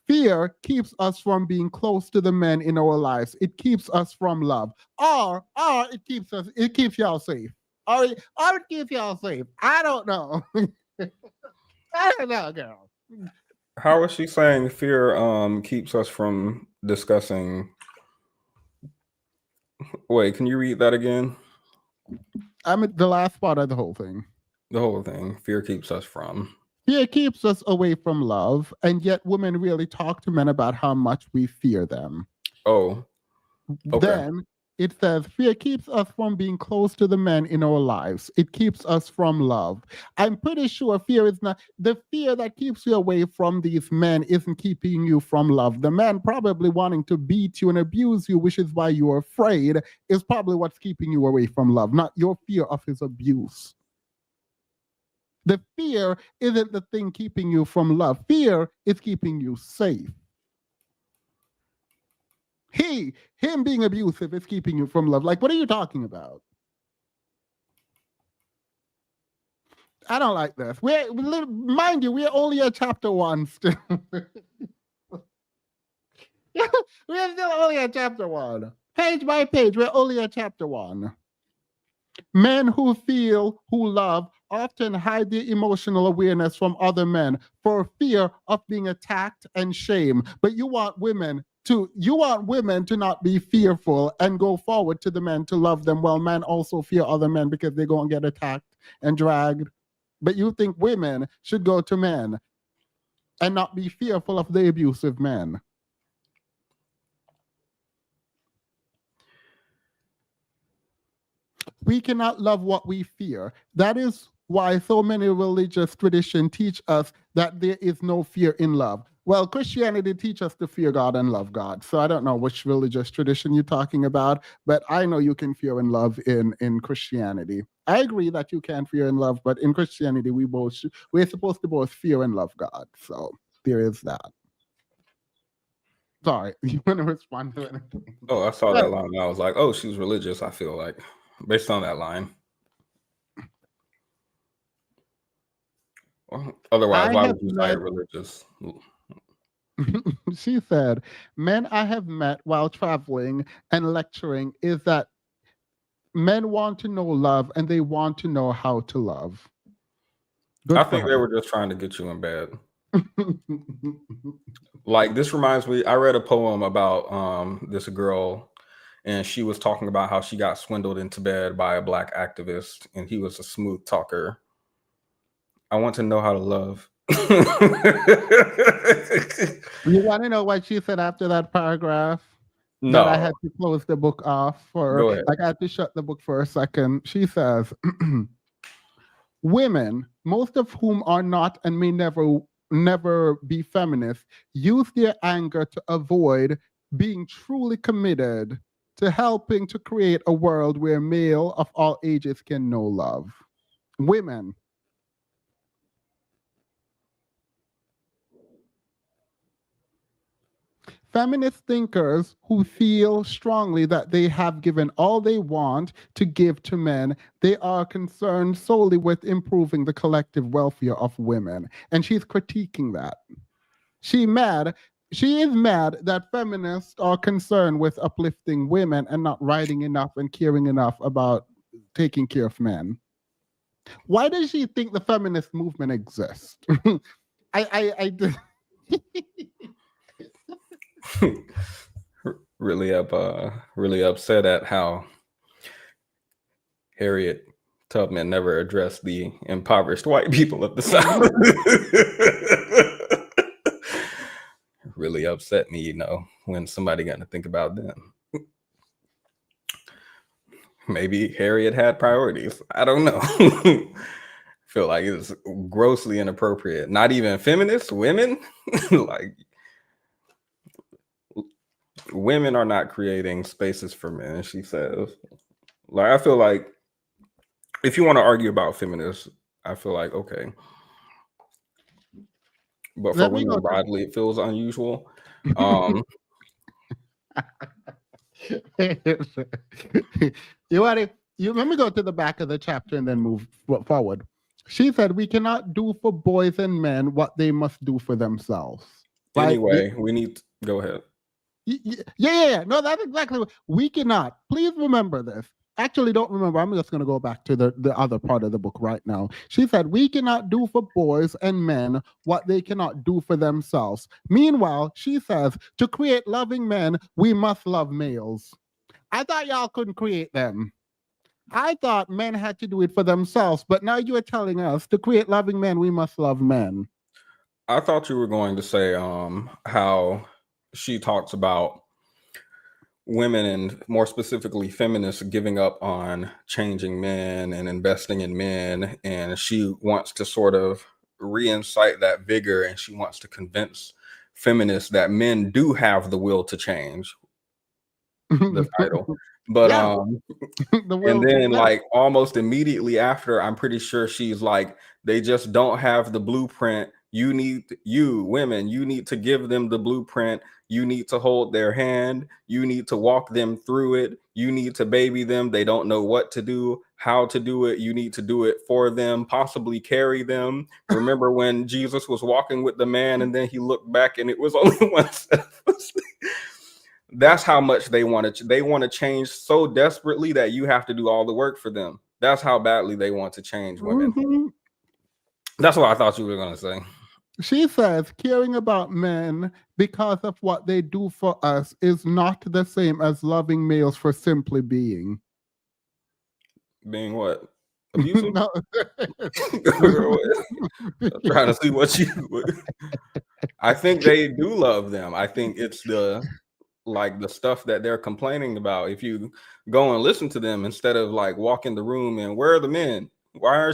Fear keeps us from being close to the men in our lives. It keeps us from love. Or it keeps y'all safe. Or it keeps y'all safe. I don't know. I don't know, girl. How is she saying fear keeps us from discussing? Wait, can you read that again? I'm at the last part of the whole thing. The whole thing. Fear keeps us from. Fear keeps us away from love, and yet women really talk to men about how much we fear them. Oh, okay. Then it says, fear keeps us from being close to the men in our lives. It keeps us from love. I'm pretty sure fear is not the fear that keeps you away from these men isn't keeping you from love. The man probably wanting to beat you and abuse you, which is why you're afraid, is probably what's keeping you away from love, not your fear of his abuse. The fear isn't the thing keeping you from love. Fear is keeping you safe. Him being abusive is keeping you from love. Like, what are you talking about? I don't like this. Mind you, we're only at chapter 1 still. We're still only at chapter 1. Page by page, we're only at chapter 1. Men who love, often hide their emotional awareness from other men for fear of being attacked and shame. But you want women to not be fearful and go forward to the men to love them, while men also fear other men because they're going to get attacked and dragged. But you think women should go to men and not be fearful of the abusive men. We cannot love what we fear. That is why so many religious traditions teach us that there is no fear in love. Well, Christianity teaches us to fear God and love God. So I don't know which religious tradition you're talking about, but I know you can fear and love in Christianity. I agree that you can fear and love, but in Christianity, we're supposed to both fear and love God. So there is that. Sorry, you want to respond to anything? Oh, I saw that line and I was like, oh, she's religious, I feel like, based on that line. Well, otherwise, why would you say religious? She said, men I have met while traveling and lecturing is that men want to know love and they want to know how to love. I think they were just trying to get you in bed. Like, this reminds me, I read a poem about this girl, and she was talking about how she got swindled into bed by a Black activist, and he was a smooth talker. I want to know how to love. You want to know what she said after that paragraph? No. That I had to close the book off for. Go ahead. Like, I had to shut the book for a second. She says, women, most of whom are not and may never be feminists, use their anger to avoid being truly committed to helping to create a world where male of all ages can know love. Women. Feminist thinkers who feel strongly that they have given all they want to give to men, they are concerned solely with improving the collective welfare of women. And she's critiquing that. She is mad that feminists are concerned with uplifting women and not writing enough and caring enough about taking care of men. Why does she think the feminist movement exists? I really upset at how Harriet Tubman never addressed the impoverished white people of the South. Really upset me, when somebody got to think about them. Maybe Harriet had priorities. I don't know. Feel like it's grossly inappropriate. Not even feminist women. Like, women are not creating spaces for men, she says. Like, I feel like if you want to argue about feminists, I feel like, okay. But for women broadly, it feels unusual. Let me go to the back of the chapter and then move forward. She said, we cannot do for boys and men what they must do for themselves. Right? Anyway, we need to go ahead. Yeah. No, that's exactly what we cannot. Please remember this. Actually, don't remember. I'm just going to go back to the other part of the book right now. She said, we cannot do for boys and men what they cannot do for themselves. Meanwhile, she says, to create loving men, we must love males. I thought y'all couldn't create them. I thought men had to do it for themselves, but now you are telling us to create loving men, we must love men. I thought you were going to say how she talks about women, and more specifically feminists, giving up on changing men and investing in men, and she wants to sort of reincite that vigor, and she wants to convince feminists that men do have the will to change. The title. But and then like almost immediately after, I'm pretty sure she's like, they just don't have the blueprint. Women, you need to give them the blueprint. You need to hold their hand. You need to walk them through it. You need to baby them. They don't know what to do, how to do it. You need to do it for them, possibly carry them. Remember when Jesus was walking with the man and then he looked back and it was only one step. That's how much they want to change so desperately that you have to do all the work for them. That's how badly they want to change women. Mm-hmm. That's what I thought you were going to say. She says caring about men because of what they do for us is not the same as loving males for simply being. Being what? Abusive? No. I'm trying to see what you... I think they do love them. I think it's the stuff that they're complaining about. If you go and listen to them instead of like walk in the room and where are the men? Why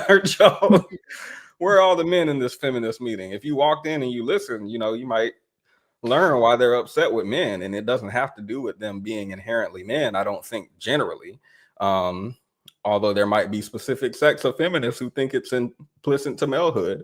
aren't y'all? Where are all the men in this feminist meeting? If you walked in and you listen, you might learn why they're upset with men, and it doesn't have to do with them being inherently men. I don't think generally, although there might be specific sects of feminists who think it's implicit to malehood.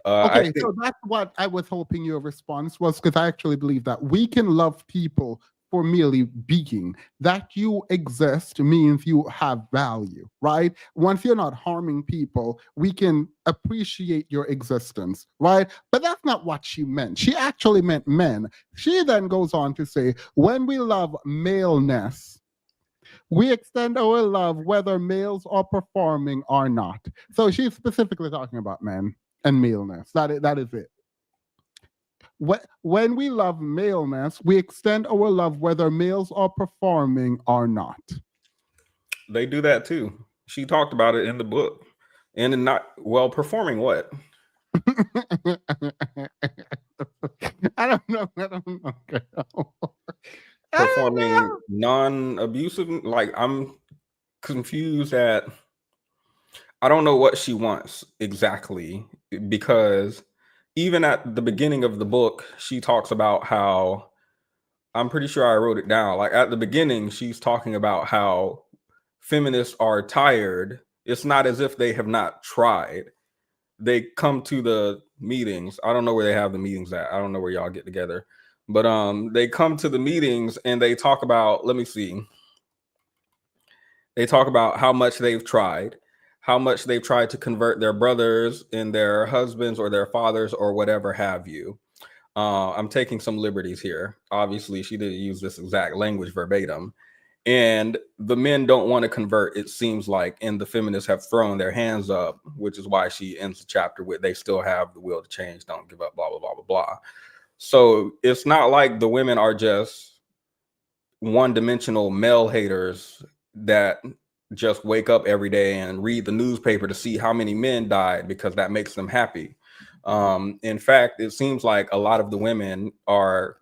Okay, so that's what I was hoping your response was, because I actually believe that we can love people for merely being. That you exist means you have value, right? Once you're not harming people, we can appreciate your existence, right? But that's not what she meant. She actually meant men. She then goes on to say, when we love maleness, we extend our love whether males are performing or not. So she's specifically talking about men and maleness. That is it. When we love maleness, we extend our love whether males are performing or not. They do that too. She talked about it in the book. And performing what? I don't know. Performing non-abusive. Like, I'm confused at... I don't know what she wants exactly, because even at the beginning of the book, she talks about how... I'm pretty sure I wrote it down. Like at the beginning, she's talking about how feminists are tired. It's not as if they have not tried. They come to the meetings. I don't know where they have the meetings at. I don't know where y'all get together. But they come to the meetings and they talk about, let me see. They talk about how much they've tried, how much they've tried to convert their brothers and their husbands or their fathers or whatever have you. I'm taking some liberties here. Obviously, she didn't use this exact language verbatim. And the men don't want to convert, it seems like, and the feminists have thrown their hands up, which is why she ends the chapter with, they still have the will to change, don't give up, blah, blah, blah, blah, blah. So it's not like the women are just one-dimensional male haters that just wake up every day and read the newspaper to see how many men died because that makes them happy. In fact, it seems like a lot of the women are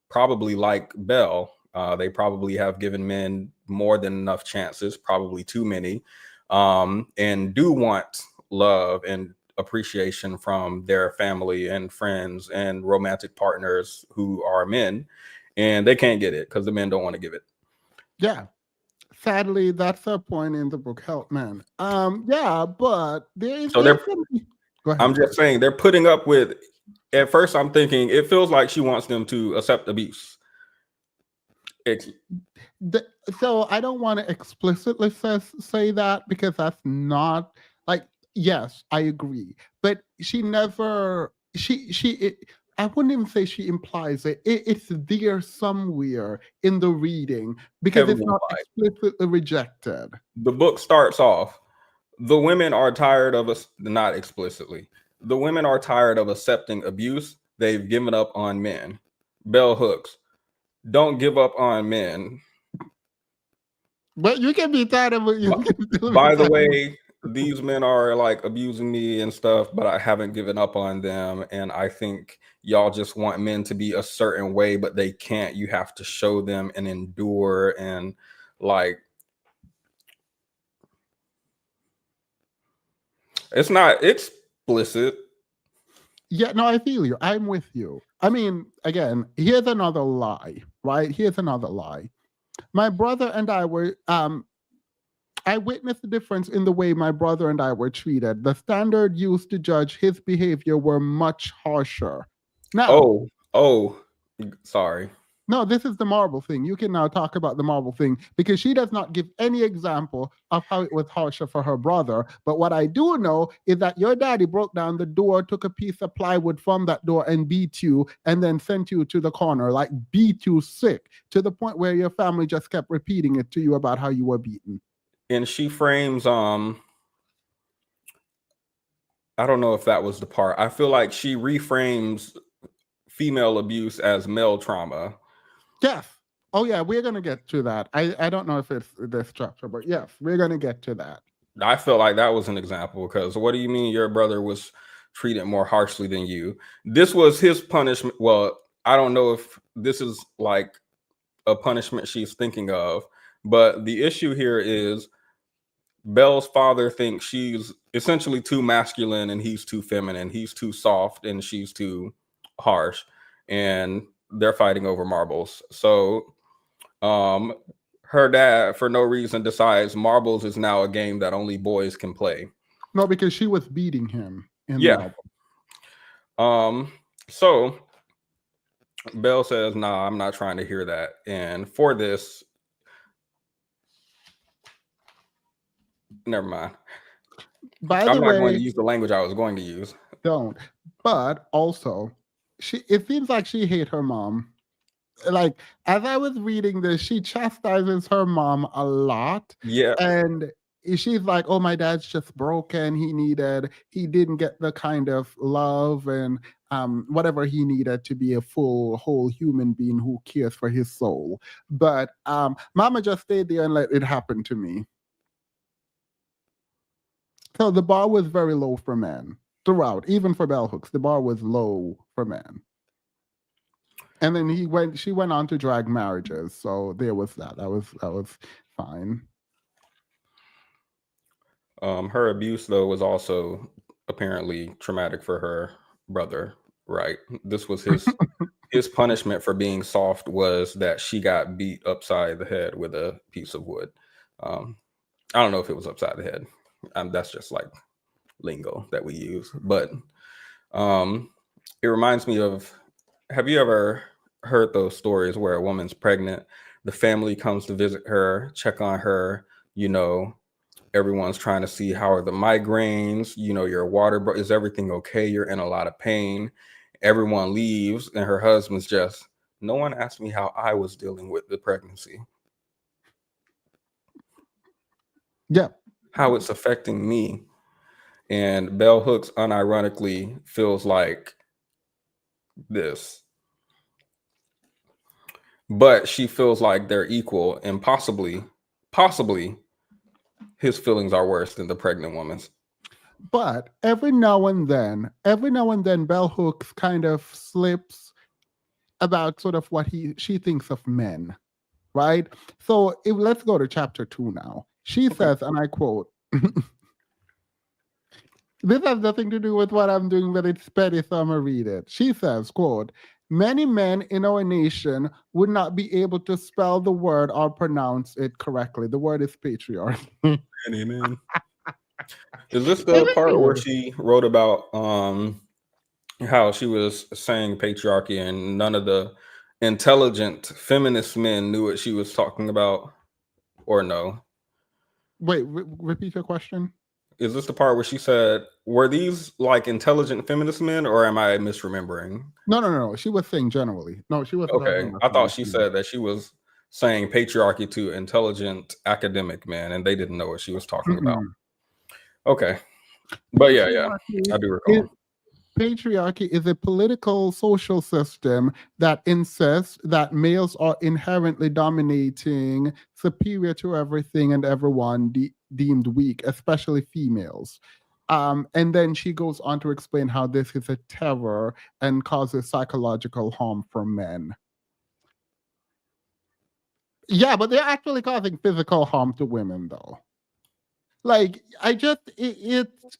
probably like Belle. They probably have given men more than enough chances, probably too many, and do want love and appreciation from their family and friends and romantic partners who are men, and they can't get it because the men don't want to give it. Yeah. Sadly, that's a point in the book, Help Man. Yeah, but So there's some. Go ahead. I'm just saying they're putting up with. At first, I'm thinking it feels like she wants them to accept abuse. So I don't want to explicitly say that, because that's not like, yes, I agree, but she never I wouldn't even say she implies it. It's there somewhere in the reading, because it's Heavily not implied. explicitly rejected. The book starts off, the women are tired of us, not explicitly. The women are tired of accepting abuse. They've given up on men. Bell hooks. Don't give up on men. But you can be tired of it. You can still be By the tired of it. way, these men are like abusing me and stuff, but I haven't given up on them. And I think y'all just want men to be a certain way, but they can't. You have to show them and endure and like, it's not explicit. Yeah, no, I feel you. I'm with you. I mean, again, here's another lie, right? Here's another lie. My brother and I were I witnessed the difference in the way my brother and I were treated. The standard used to judge his behavior were much harsher. Now, Oh, sorry. no, this is the marble thing. You can now talk about the marble thing, because she does not give any example of how it was harsher for her brother. But what I do know is that your daddy broke down the door, took a piece of plywood from that door and beat you, and then sent you to the corner, like beat you sick, to the point where your family just kept repeating it to you about how you were beaten. And she frames I don't know if that was the part. I feel like she reframes female abuse as male trauma. Yes. Oh yeah, we're gonna get to that. I don't know if it's the structure, but yes, we're gonna get to that. I feel like that was an example, because what do you mean your brother was treated more harshly than you? This was his punishment. Well, I don't know if this is like a punishment she's thinking of, but the issue here is Belle's father thinks she's essentially too masculine and he's too feminine. He's too soft and she's too harsh, and they're fighting over marbles. So her dad, for no reason, decides marbles is now a game that only boys can play. No, because she was beating him in the Yeah. album. So Belle says, "Nah, I'm not trying to hear that." And for this, never mind. By I'm the not going to way, use the language I was going to use. don't. But also, it seems like she hates her mom. Like, as I was reading this, she chastises her mom a lot. Yeah. And she's like, oh, my dad's just broken. He didn't get the kind of love and whatever he needed to be a full, whole human being who cares for his soul. But mama just stayed there and let it happen to me. So the bar was very low for men throughout, even for bell hooks. The bar was low for men. And then she went on to drag marriages. So there was that. That was fine. Her abuse, though, was also apparently traumatic for her brother, right? This was his punishment for being soft, was that she got beat upside the head with a piece of wood. I don't know if it was upside the head. That's just like lingo that we use. But it reminds me of, have you ever heard those stories where a woman's pregnant, the family comes to visit her, check on her, everyone's trying to see how are the migraines, your water, is everything okay? You're in a lot of pain. Everyone leaves, and her husband's just, no one asked me how I was dealing with the pregnancy. Yeah. How it's affecting me. And Bell Hooks unironically feels like this. But she feels like they're equal, and possibly his feelings are worse than the pregnant woman's. But every now and then, Bell Hooks kind of slips about sort of what she thinks of men. right? So let's go to chapter 2 now. She says, and I quote, this has nothing to do with what I'm doing, but it's petty, so I'm going to read it. She says, quote, many men in our nation would not be able to spell the word or pronounce it correctly. The word is patriarchy. Amen. Is this the Isn't part where it? she wrote about how she was saying patriarchy and none of the intelligent feminist men knew what she was talking about? Or no? Wait, repeat your question. Is this the part where she said, were these like intelligent feminist men, or am I misremembering? No. She was saying generally. No, she wasn't talking Okay. about I thought feminist she men. said that she was saying patriarchy to intelligent academic men and they didn't know what she was talking about. Mm-mm. Okay. But yeah, Patriarchy I do is recall. Patriarchy is a political social system that insists that males are inherently dominating, superior to everything and everyone, deemed weak, especially females. And then she goes on to explain how this is a terror and causes psychological harm for men. Yeah, but they're actually causing physical harm to women, though. Like, it's.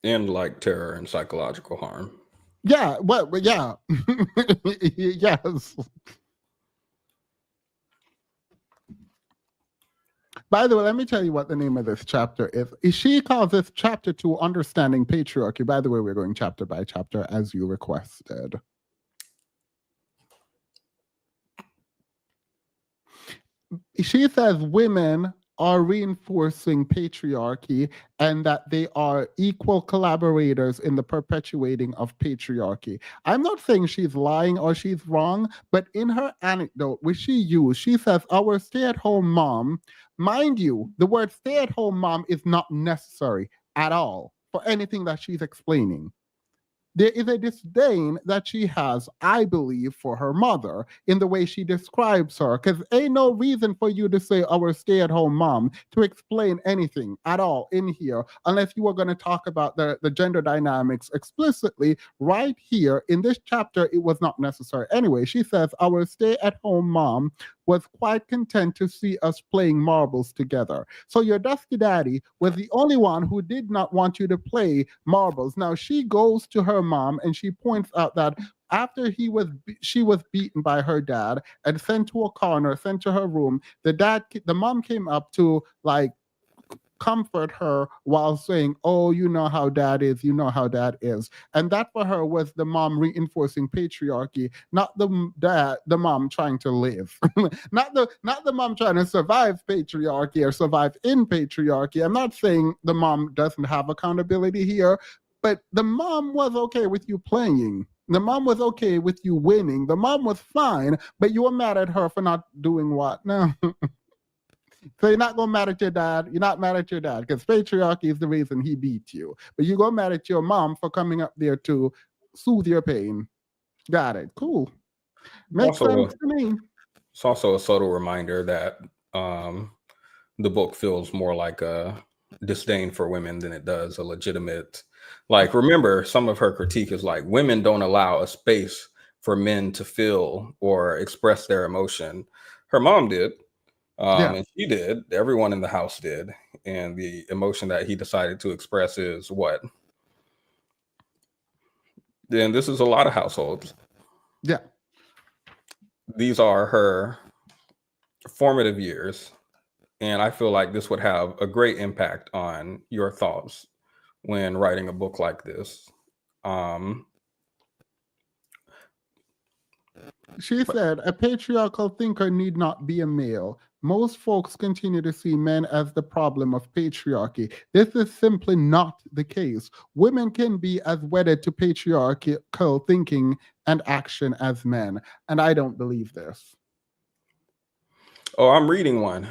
And like terror and psychological harm. Yeah, well, yeah. Yes. By the way, let me tell you what the name of this chapter is. She calls this chapter 2 Understanding Patriarchy. By the way, we're going chapter by chapter as you requested. She says women are reinforcing patriarchy and that they are equal collaborators in the perpetuating of patriarchy. I'm not saying she's lying or she's wrong, but in her anecdote, which she used, she says, our stay at home mom, mind you, the word stay at home mom is not necessary at all for anything that she's explaining. There is a disdain that she has, I believe, for her mother in the way she describes her. Because ain't no reason for you to say our stay-at-home mom to explain anything at all in here, unless you are going to talk about the gender dynamics explicitly right here in this chapter. It was not necessary. Anyway, she says our stay-at-home mom was quite content to see us playing marbles together. So your dusty daddy was the only one who did not want you to play marbles. Now she goes to her mom and she points out that after she was beaten by her dad and sent to a corner, sent to her room, the mom came up to like comfort her while saying, oh, you know how dad is, you know how dad is. And that for her was the mom reinforcing patriarchy, not the mom trying to live. not the mom trying to survive patriarchy or survive in patriarchy. I'm not saying the mom doesn't have accountability here, but the mom was okay with you playing. The mom was okay with you winning. The mom was fine, but you were mad at her for not doing what? No. So you're not gonna mad at your dad. You're not mad at your dad because patriarchy is the reason he beat you. But you go mad at your mom for coming up there to soothe your pain. Got it. Cool. Makes sense to me. It's also a subtle reminder that the book feels more like a disdain for women than it does a legitimate. Like, remember, some of her critique is like women don't allow a space for men to feel or express their emotion. Her mom did. And she did. Everyone in the house did. And the emotion that he decided to express is what? Then this is a lot of households. Yeah. These are her formative years. And I feel like this would have a great impact on your thoughts when writing a book like this. She said, a patriarchal thinker need not be a male. Most folks continue to see men as the problem of patriarchy. This is simply not the case. Women can be as wedded to patriarchal thinking and action as men. And I don't believe this. Oh, I'm reading one.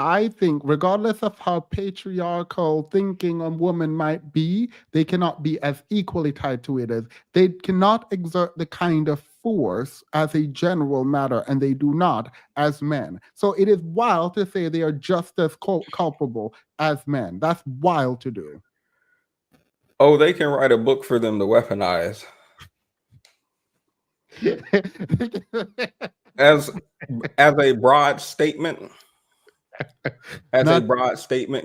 I think, regardless of how patriarchal thinking a woman might be, they cannot be as equally tied to it as they cannot exert the kind of force as a general matter, and they do not as men. So it is wild to say they are just as culpable as men. That's wild to do. Oh, they can write a book for them to weaponize. As a broad statement, Not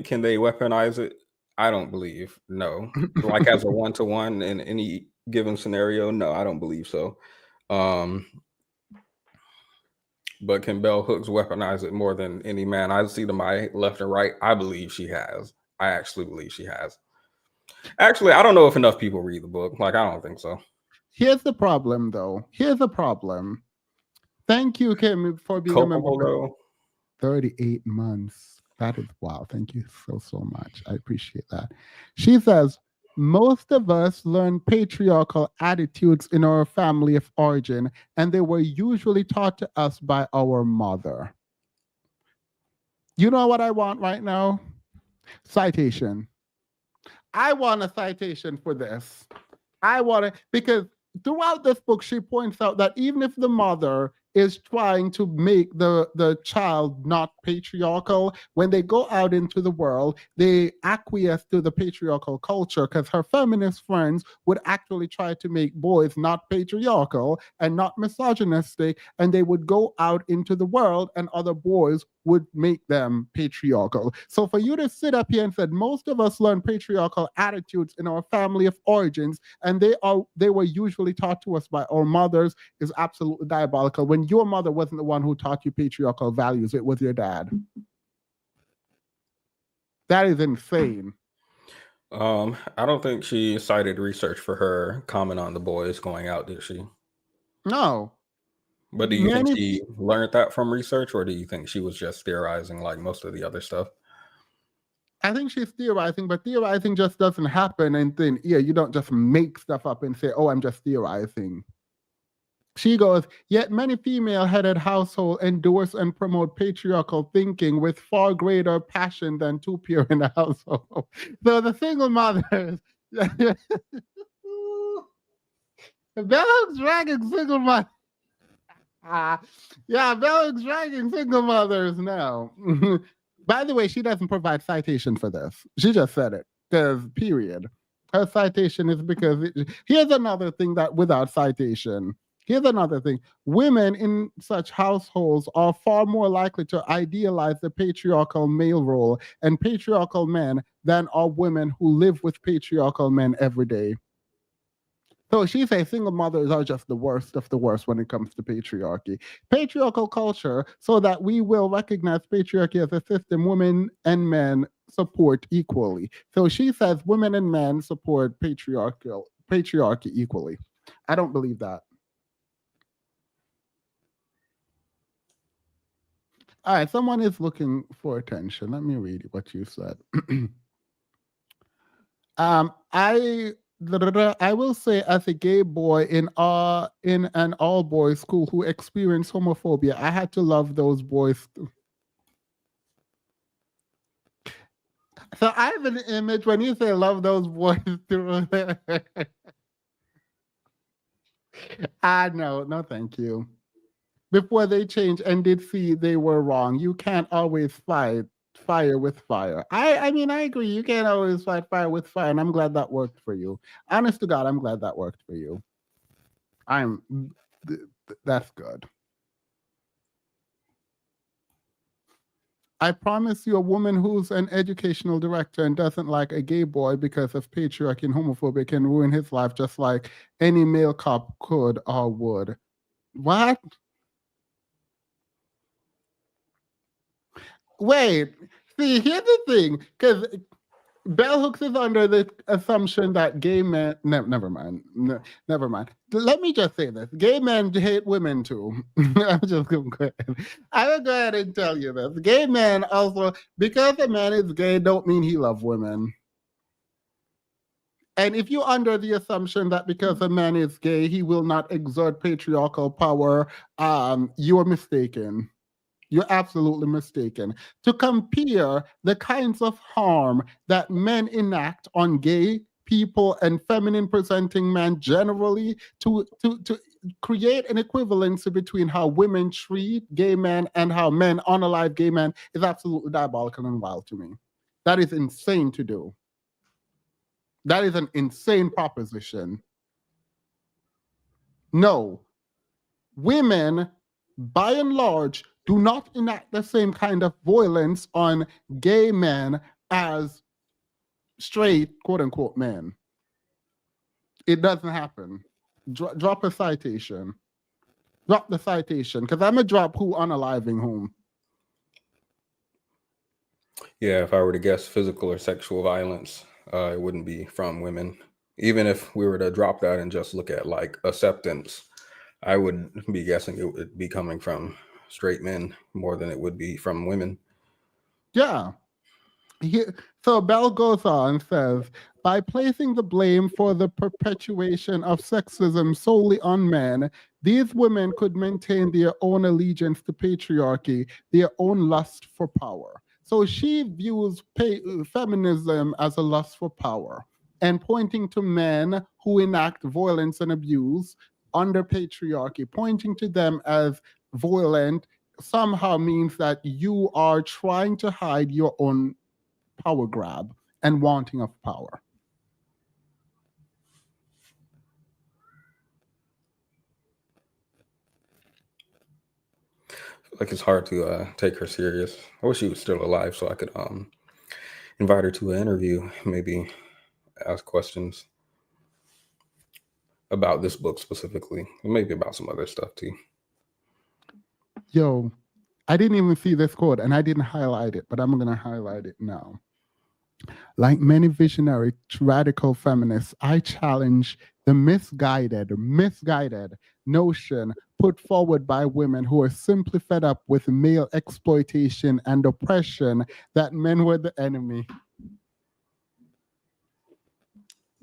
can they weaponize it? I don't believe. No. Like as a one-to-one in any given scenario, no, I don't believe so. But can Bell Hooks weaponize it more than any man I see to my left and right? I believe she has. I actually believe she has. Actually, I don't know if enough people read the book. Like, I don't think so. Here's the problem, though. Here's the problem. Thank you, Kim, for being a member Culpable, for though. 38 months. That is wow. Thank you so much. I appreciate that. She says, most of us learn patriarchal attitudes in our family of origin, and they were usually taught to us by our mother. You know what I want right now? Citation. I want a citation for this. I want it because throughout this book, she points out that even if the mother is trying to make the child not patriarchal, when they go out into the world, they acquiesce to the patriarchal culture because her feminist friends would actually try to make boys not patriarchal and not misogynistic, and they would go out into the world and other boys would make them patriarchal. So for you to sit up here and said most of us learn patriarchal attitudes in our family of origins, and they were usually taught to us by our mothers, is absolutely diabolical. When your mother wasn't the one who taught you patriarchal values, it was your dad. That is insane. I don't think she cited research for her comment on the boys going out, did she? No. But do you think she learned that from research, or do you think she was just theorizing like most of the other stuff? I think she's theorizing, but theorizing just doesn't happen in thin air. You don't just make stuff up and say, oh, I'm just theorizing. She goes, yet many female-headed households endorse and promote patriarchal thinking with far greater passion than two-parent household. So the single mothers, Bell's dragging single mothers. Yeah, Bell's dragging single mothers now. By the way, she doesn't provide citation for this. She just said it, because period. Her citation is because here's another thing that without citation. Here's another thing. Women in such households are far more likely to idealize the patriarchal male role and patriarchal men than are women who live with patriarchal men every day. So she says single mothers are just the worst of the worst when it comes to patriarchy. Patriarchal culture, so that we will recognize patriarchy as a system women and men support equally. So she says women and men support patriarchy equally. I don't believe that. All right, someone is looking for attention. Let me read what you said. I will say, as a gay boy in an all boys school who experienced homophobia, I had to love those boys. So I have an image when you say love those boys through. No, thank you. Before they changed and did see they were wrong, you can't always fight fire with fire. I mean, I agree. You can't always fight fire with fire, and I'm glad that worked for you. Honest to God, I'm glad that worked for you. That's good. I promise you, a woman who's an educational director and doesn't like a gay boy because of patriarchy and homophobia can ruin his life just like any male cop could or would. What? Wait. See, here's the thing, because Bell Hooks is under the assumption that gay men. Never mind. Never mind. Let me just say this: gay men hate women too. I'm just going to go ahead. I will go ahead and tell you this: gay men also, because a man is gay, don't mean he loves women. And if you're under the assumption that because a man is gay, he will not exert patriarchal power, you are mistaken. You're absolutely mistaken. To compare the kinds of harm that men enact on gay people and feminine presenting men generally to create an equivalency between how women treat gay men and how men unalive gay men is absolutely diabolical and wild to me. That is insane to do. That is an insane proposition. No, women, by and large, do not enact the same kind of violence on gay men as straight, quote unquote, men. It doesn't happen. Drop a citation. Drop the citation, because I'm a drop who unaliving whom. Yeah, if I were to guess physical or sexual violence, it wouldn't be from women. Even if we were to drop that and just look at like acceptance, I would be guessing it would be coming from straight men more than it would be from women. Yeah. So Bell goes on and says, by placing the blame for the perpetuation of sexism solely on men, these women could maintain their own allegiance to patriarchy, their own lust for power. So she views feminism as a lust for power and pointing to men who enact violence and abuse under patriarchy, pointing to them as violent somehow means that you are trying to hide your own power grab and wanting of power. Like it's hard to take her serious. I wish she was still alive so I could invite her to an interview, maybe ask questions about this book specifically, and maybe about some other stuff too. Yo, I didn't even see this quote and I didn't highlight it, but I'm going to highlight it now. Like many visionary radical feminists, I challenge the misguided notion put forward by women who are simply fed up with male exploitation and oppression that men were the enemy.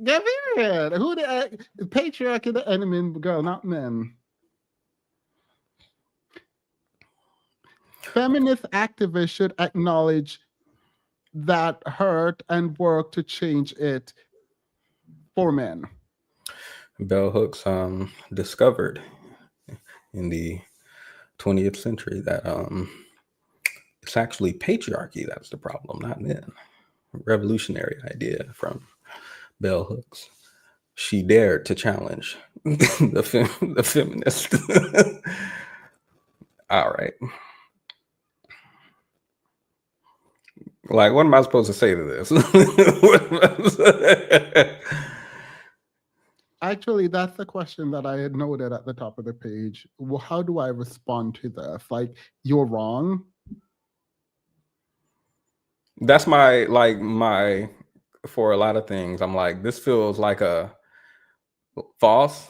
Get it? Who the patriarchy the enemy, girl, not men. Feminist activists should acknowledge that hurt and work to change it for men. Bell Hooks discovered in the 20th century that it's actually patriarchy that's the problem, not men. Revolutionary idea from Bell Hooks. She dared to challenge the feminist. All right. Like, what am I supposed to say to this? Actually, that's the question that I had noted at the top of the page. Well, how do I respond to this? Like, you're wrong. That's my for a lot of things. I'm like, this feels like a false.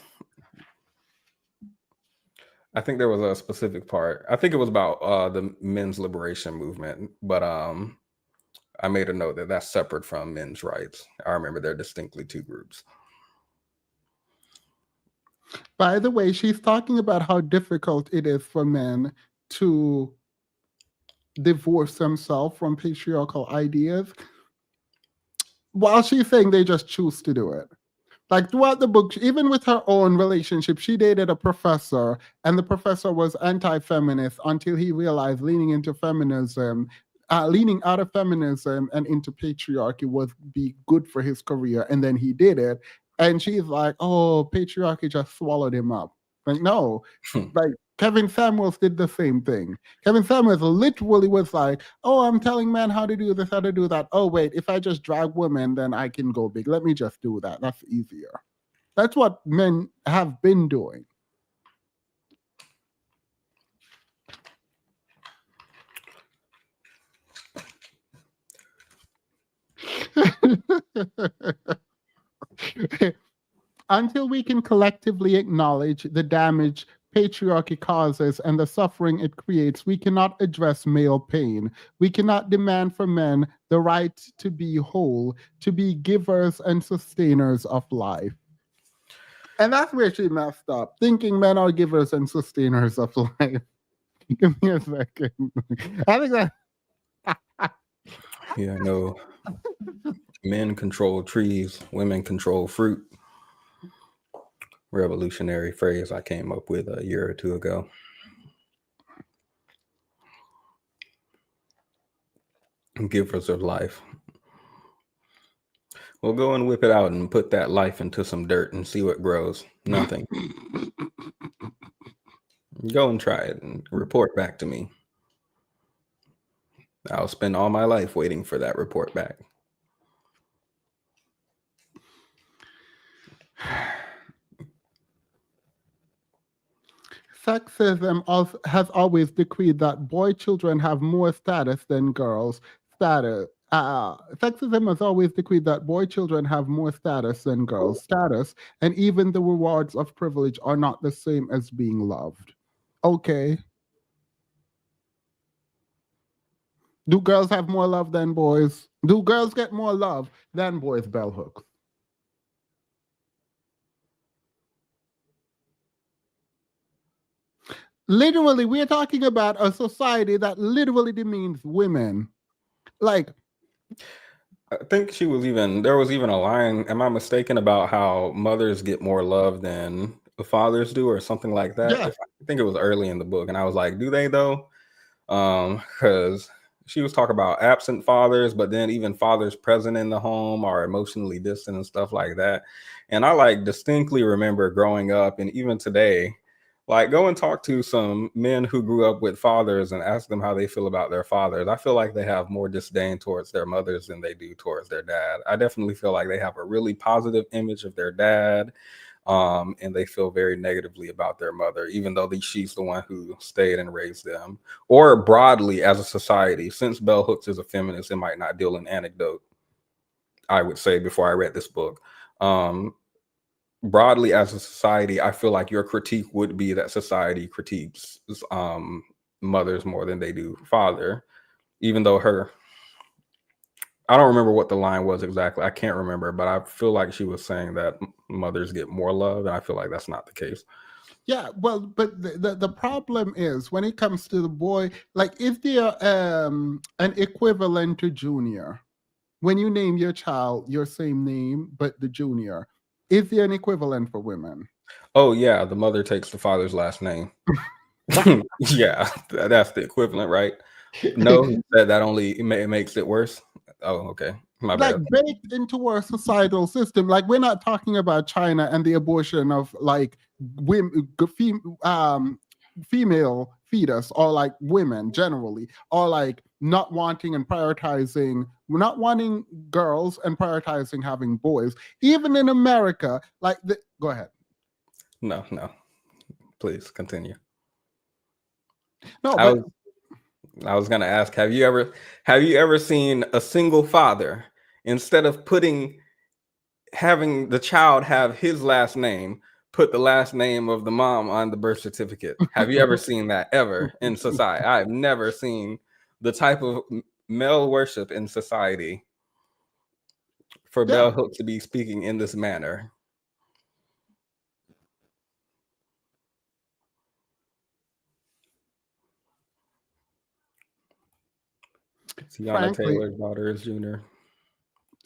I think there was a specific part. I think it was about the men's liberation movement, but I made a note that that's separate from men's rights. I remember they're distinctly two groups. By the way, she's talking about how difficult it is for men to divorce themselves from patriarchal ideas, while she's saying they just choose to do it. Like throughout the book, even with her own relationship, she dated a professor, and the professor was anti-feminist until he realized leaning out of feminism and into patriarchy would be good for his career, and then he did it. And she's like, "Oh, patriarchy just swallowed him up." Like, no, like Kevin Samuels did the same thing. Kevin Samuels literally was like, "Oh, I'm telling men how to do this, how to do that. Oh, wait, if I just drag women, then I can go big. Let me just do that. That's easier." That's what men have been doing. Until we can collectively acknowledge the damage patriarchy causes and the suffering it creates, we cannot address male pain. We cannot demand for men the right to be whole, to be givers and sustainers of life. And that's where she messed up, thinking men are givers and sustainers of life. Give me a second. I think that. Yeah, no. Men control trees, women control fruit. Revolutionary phrase I came up with a year or two ago. Givers of life. We'll go and whip it out and put that life into some dirt and see what grows. Nothing. Go and try it and report back to me. I'll spend all my life waiting for that report back. Sexism has always decreed that boy children have more status than girls. Sexism has always decreed that boy children have more status than girls' status, and even the rewards of privilege are not the same as being loved. Okay. Do girls have more love than boys? Do girls get more love than boys, bell hooks? Literally, we're talking about a society that literally demeans women. Like, I think there was even a line, am I mistaken, about how mothers get more love than fathers do or something like that? yeah, I think it was early in the book. And I was like, do they though? Because she was talking about absent fathers, but then even fathers present in the home are emotionally distant and stuff like that. And I like distinctly remember growing up and even today, like go and talk to some men who grew up with fathers and ask them how they feel about their fathers. I feel like they have more disdain towards their mothers than they do towards their dad. I definitely feel like they have a really positive image of their dad. And they feel very negatively about their mother, even though she's the one who stayed and raised them. Or broadly as a society, since Bell Hooks is a feminist, it might not deal in anecdote, I would say, before I read this book. Broadly as a society, I feel like your critique would be that society critiques mothers more than they do father, even though I don't remember what the line was exactly. I can't remember, but I feel like she was saying that mothers get more love, and I feel like that's not the case. yeah. Well, but the problem is when it comes to the boy, like if they're an equivalent to junior, when you name your child your same name, but the junior, is there an equivalent for women? Oh yeah, the mother takes the father's last name. Yeah, that's the equivalent, right? No, he said that only makes it worse. Oh, okay. My Like bad. baked into our societal system. Like we're not talking about China and the abortion of like women, female fetus, or like women generally, or like not wanting and prioritizing, not wanting girls and prioritizing having boys. Even in America, like go ahead. No, please continue. No, I but was I was gonna ask, have you ever seen a single father, instead of having the child have his last name, put the last name of the mom on the birth certificate? Have you ever seen that ever in society? I've never seen the type of male worship in society for yeah, Bell Hooks to be speaking in this manner. Tiana frankly, Taylor's daughter is Junior.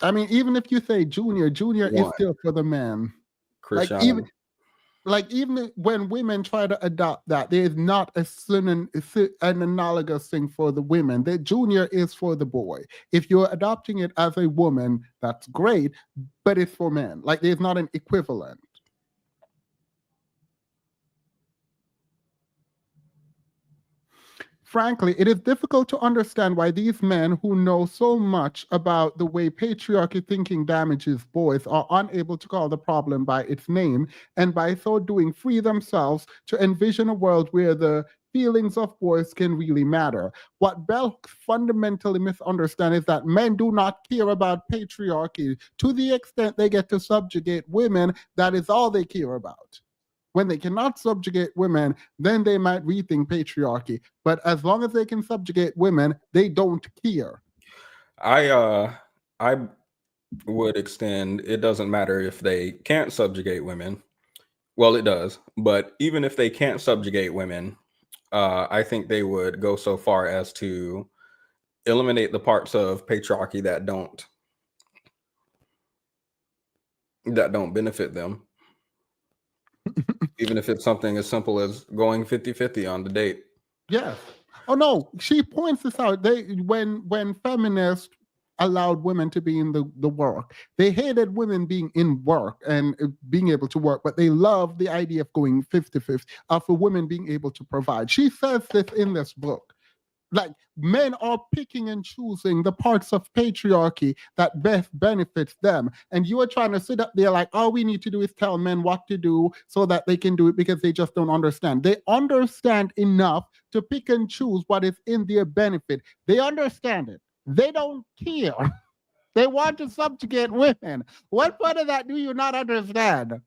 I mean, even if you say junior, junior is One, still for the man. Like Christian. even when women try to adopt that, there is not an analogous thing for the women. The junior is for the boy. If you're adopting it as a woman, that's great, but it's for men. Like there's not an equivalent. Frankly, it is difficult to understand why these men who know so much about the way patriarchy thinking damages boys are unable to call the problem by its name, and by so doing free themselves to envision a world where the feelings of boys can really matter. What Bell fundamentally misunderstands is that men do not care about patriarchy. To the extent they get to subjugate women, that is all they care about. When they cannot subjugate women, then they might rethink patriarchy. But as long as they can subjugate women, they don't care. I would extend, it doesn't matter if they can't subjugate women. Well, it does, but even if they can't subjugate women, I think they would go so far as to eliminate the parts of patriarchy that don't benefit them. Even if it's something as simple as going 50-50 on the date. Yes. Oh no, she points this out. When feminists allowed women to be in the work. They hated women being in work and being able to work, but they loved the idea of going 50-50, for women being able to provide. She says this in this book. Like, men are picking and choosing the parts of patriarchy that best benefits them. And you are trying to sit up there like, all we need to do is tell men what to do so that they can do it, because they just don't understand. They understand enough to pick and choose what is in their benefit. They understand it. They don't care. They want to subjugate women. What part of that do you not understand?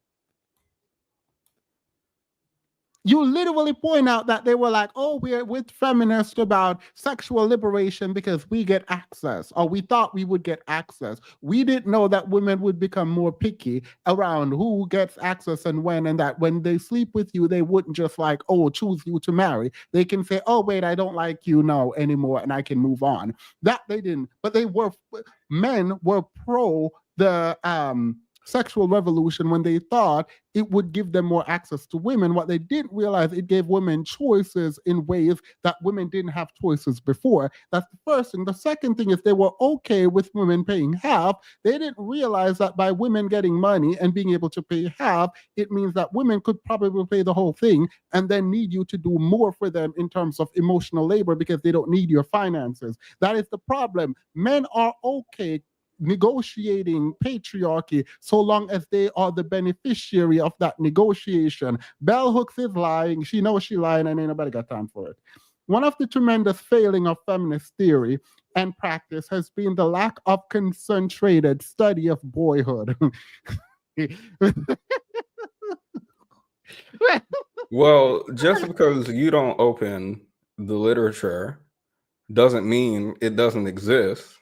You literally point out that they were like, oh, we're with feminists about sexual liberation because we get access, or we thought we would get access. We didn't know that women would become more picky around who gets access and when, and that when they sleep with you, they wouldn't just like, oh, choose you to marry. They can say, oh, wait, I don't like you now anymore, and I can move on. That they didn't, but men were pro the sexual revolution when they thought it would give them more access to women. What they didn't realize, it gave women choices in ways that women didn't have choices before. That's the first thing. The second thing is they were okay with women paying half. They didn't realize that by women getting money and being able to pay half, it means that women could probably pay the whole thing and then need you to do more for them in terms of emotional labor because they don't need your finances. That is the problem. Men are okay negotiating patriarchy so long as they are the beneficiary of that negotiation. Bell Hooks is lying. She knows she's lying, and ain't nobody got time for it. One of the tremendous failing of feminist theory and practice has been the lack of concentrated study of boyhood. Well, just because you don't open the literature doesn't mean it doesn't exist.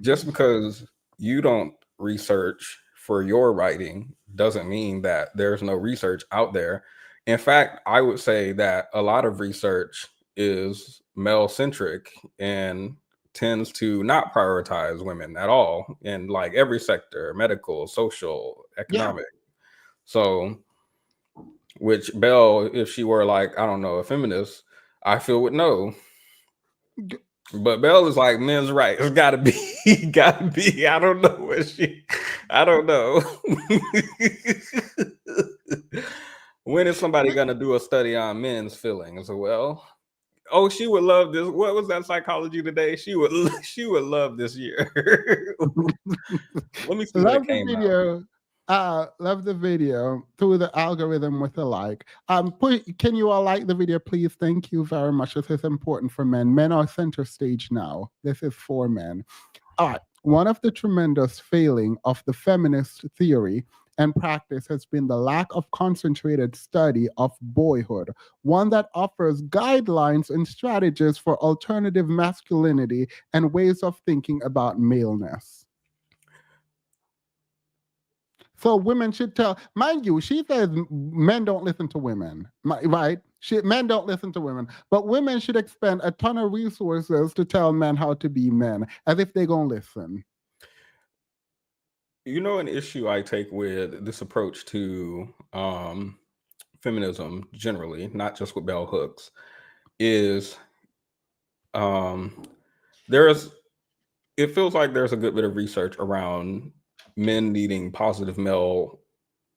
Just because you don't research for your writing doesn't mean that there's no research out there. In fact, I would say that a lot of research is male centric and tends to not prioritize women at all in like every sector, medical, social, economic. Yeah. So, which Belle, if she were like, I don't know, a feminist, I feel would know. But Belle is like, men's rights. It's gotta be. I don't know what I don't know. When is somebody gonna do a study on men's feelings? Well, oh, she would love this. What was that Psychology Today? She would love this year. Let me see what came out. Love the video through the algorithm with a like. Can you all like the video, please? Thank you very much. This is important for men. Men are center stage now. This is for men. All right. One of the tremendous failing of the feminist theory and practice has been the lack of concentrated study of boyhood, one that offers guidelines and strategies for alternative masculinity and ways of thinking about maleness. So women should tell, mind you, she says men don't listen to women, right? Men don't listen to women, but women should expend a ton of resources to tell men how to be men, as if they're going to listen. You know, an issue I take with this approach to feminism generally, not just with bell hooks, is it feels like there's a good bit of research around men needing positive male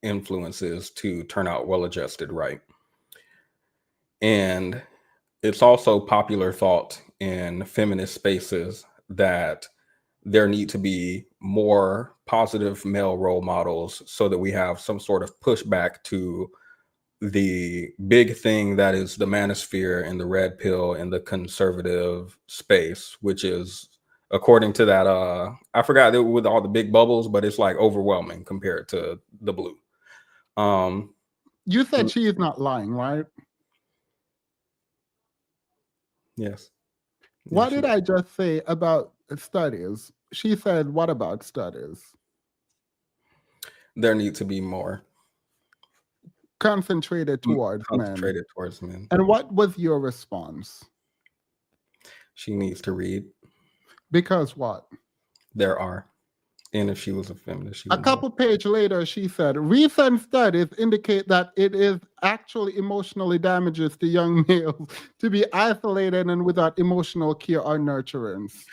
influences to turn out well-adjusted, right? And it's also popular thought in feminist spaces that there need to be more positive male role models so that we have some sort of pushback to the big thing that is the manosphere and the red pill in the conservative space, which is, according to that, I forgot it with all the big bubbles, but it's like overwhelming compared to the blue. You said she is not lying, right? Yes. What did I just say about studies? She said, what about studies? There need to be more. Concentrated towards men. And what was your response? She needs to read. Because what? There are. And if she was a feminist, a couple pages later, she said, recent studies indicate that it is actually emotionally damages to young males to be isolated and without emotional care or nurturance.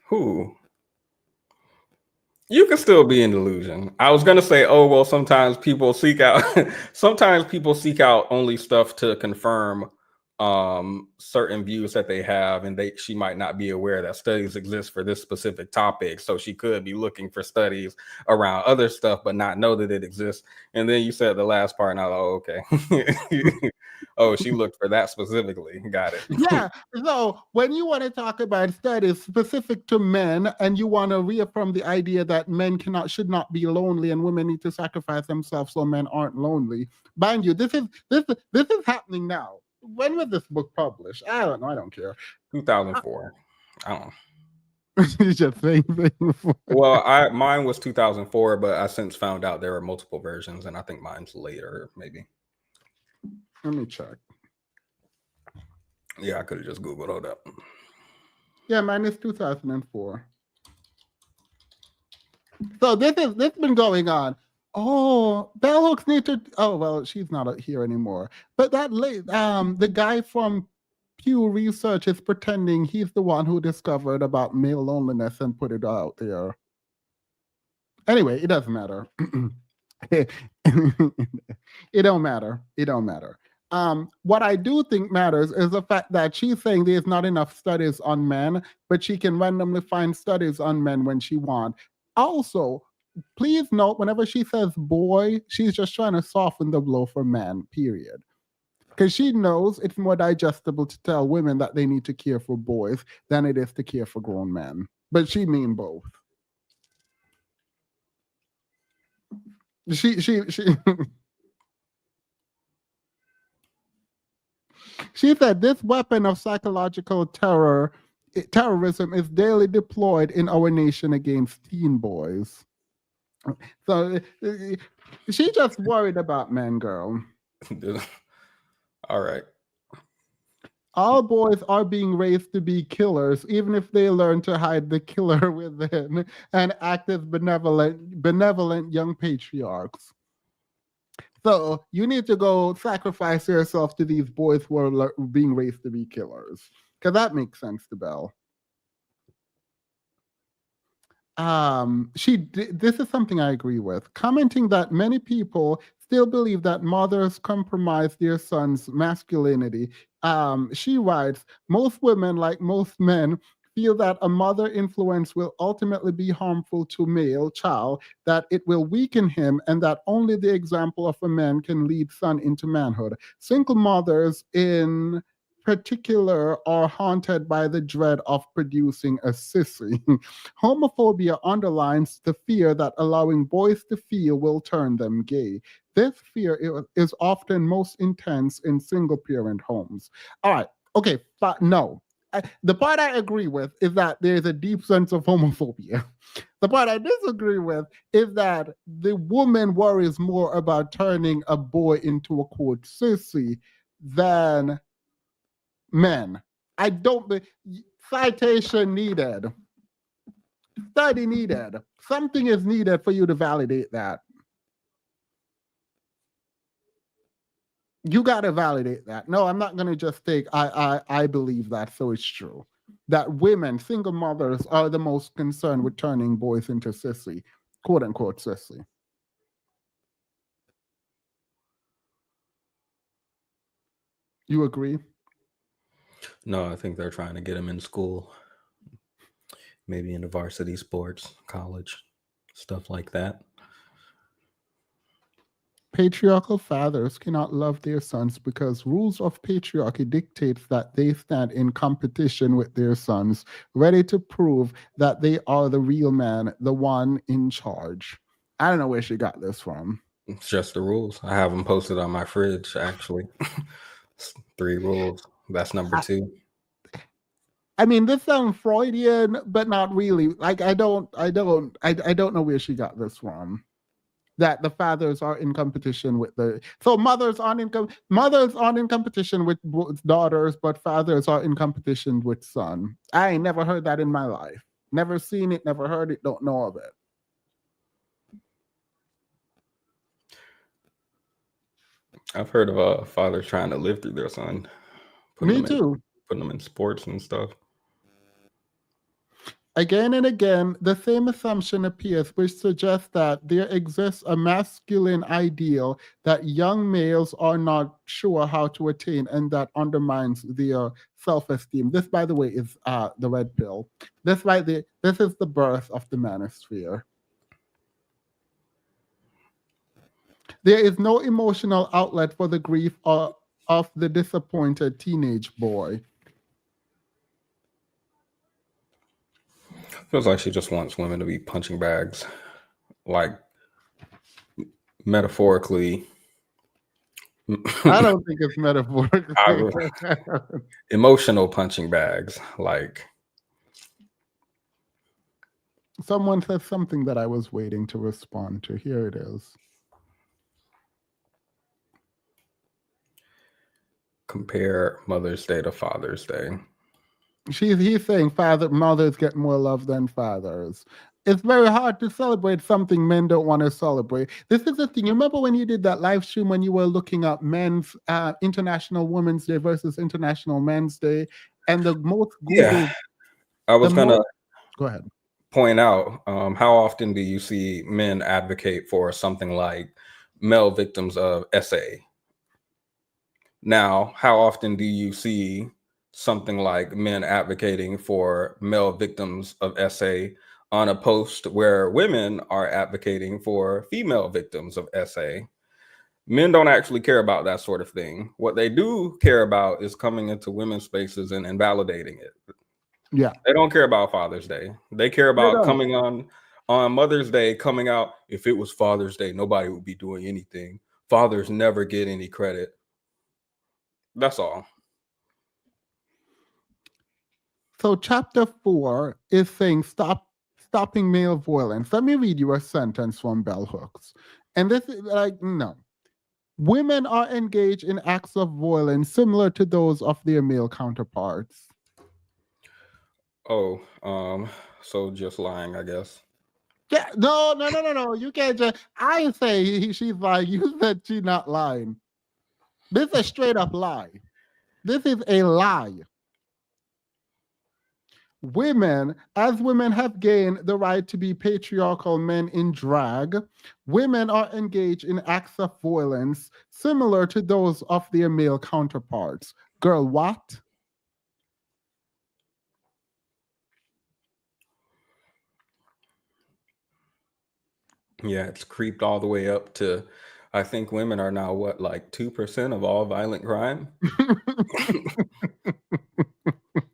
Who? You can still be in delusion. I was gonna say, oh well, sometimes people seek out only stuff to confirm certain views that they have, and she might not be aware that studies exist for this specific topic. So she could be looking for studies around other stuff, but not know that it exists. And then you said the last part, and I was like, oh, okay. Oh, she looked for that specifically. Got it. Yeah. So when you want to talk about studies specific to men, and you want to reaffirm the idea that men should not be lonely, and women need to sacrifice themselves so men aren't lonely. Mind you, this is happening now. When was this book published? I don't know. I don't care. 2004. I don't know. You just saying things. Well, mine was 2004, but I since found out there are multiple versions, and I think mine's later, maybe. Let me check. Yeah, I could have just Googled all that. Yeah, mine is 2004. So this been going on. Oh, bell hooks need to. Oh well, she's not here anymore. But the guy from Pew Research is pretending he's the one who discovered about male loneliness and put it out there. Anyway, it doesn't matter. It don't matter. It don't matter. What I do think matters is the fact that she's saying there's not enough studies on men, but she can randomly find studies on men when she wants. Also, please note, whenever she says boy, she's just trying to soften the blow for men, period. Because she knows it's more digestible to tell women that they need to care for boys than it is to care for grown men. But she mean both. She She said this weapon of psychological terrorism is daily deployed in our nation against teen boys. So she just worried about men, girl. All right. All boys are being raised to be killers, even if they learn to hide the killer within and act as benevolent young patriarchs. So you need to go sacrifice yourself to these boys who are being raised to be killers. Because that makes sense to Belle. This is something I agree with. Commenting that many people still believe that mothers compromise their sons' masculinity. She writes, most women, like most men, feel that a mother influence will ultimately be harmful to male child, that it will weaken him, and that only the example of a man can lead son into manhood. Single mothers in particular are haunted by the dread of producing a sissy. Homophobia underlines the fear that allowing boys to feel will turn them gay. This fear is often most intense in single parent homes. All right, okay, but no. The part I agree with is that there's a deep sense of homophobia. The part I disagree with is that the woman worries more about turning a boy into a quote sissy than men. I don't. Citation needed. Study needed. Something is needed for you to validate that. You got to validate that. No, I'm not going to just take, I believe that, so it's true. That women, single mothers, are the most concerned with turning boys into sissy, quote unquote sissy. You agree? No, I think they're trying to get him in school. Maybe into varsity sports, college, stuff like that. Patriarchal fathers cannot love their sons because rules of patriarchy dictates that they stand in competition with their sons, ready to prove that they are the real man, the one in charge. I don't know where she got this from. It's just the rules. I have them posted on my fridge, actually. 3 rules. That's number 2. I mean, this sounds Freudian, but not really. Like, I don't know where she got this from. That the fathers are in competition with mothers aren't in competition with daughters, but fathers are in competition with son. I ain't never heard that in my life. Never seen it, never heard it, don't know of it. I've heard of a father trying to live through their son. Me too. Putting them in sports and stuff. Again and again, the same assumption appears, which suggests that there exists a masculine ideal that young males are not sure how to attain, and that undermines their self-esteem. This, by the way, is the red pill. This is the birth of the manosphere. There is no emotional outlet for the grief of the disappointed teenage boy. Feels like she just wants women to be punching bags, like metaphorically. I don't think it's metaphorical. Emotional punching bags, like. Someone said something that I was waiting to respond to. Here it is. Compare Mother's Day to Father's Day. He's saying mothers get more love than fathers. It's very hard to celebrate something men don't want to celebrate. This is the thing. You remember when you did that live stream when you were looking up men's International Women's Day versus International Men's Day, and the most Googled. Yeah, I was gonna go ahead. Point out how often do you see men advocate for something like male victims of SA? Now, how often do you see something like men advocating for male victims of SA on a post where women are advocating for female victims of SA? Men don't actually care about that sort of thing. What they do care about is coming into women's spaces and invalidating it. Yeah. They don't care about Father's Day. They care about coming on Mother's Day, coming out. If it was Father's Day, nobody would be doing anything. Fathers never get any credit. That's all. So chapter 4 is saying stopping male violence. Let me read you a sentence from Bell Hooks. And this is like, no. Women are engaged in acts of violence similar to those of their male counterparts. Oh, so just lying, I guess. Yeah, no. You can't just. I say she's lying. You said she's not lying. This is a straight up lie. This is a lie. As women have gained the right to be patriarchal men in drag, women are engaged in acts of violence similar to those of their male counterparts. Girl, what? Yeah, it's creeped all the way up to, I think women are now what, like 2% of all violent crime?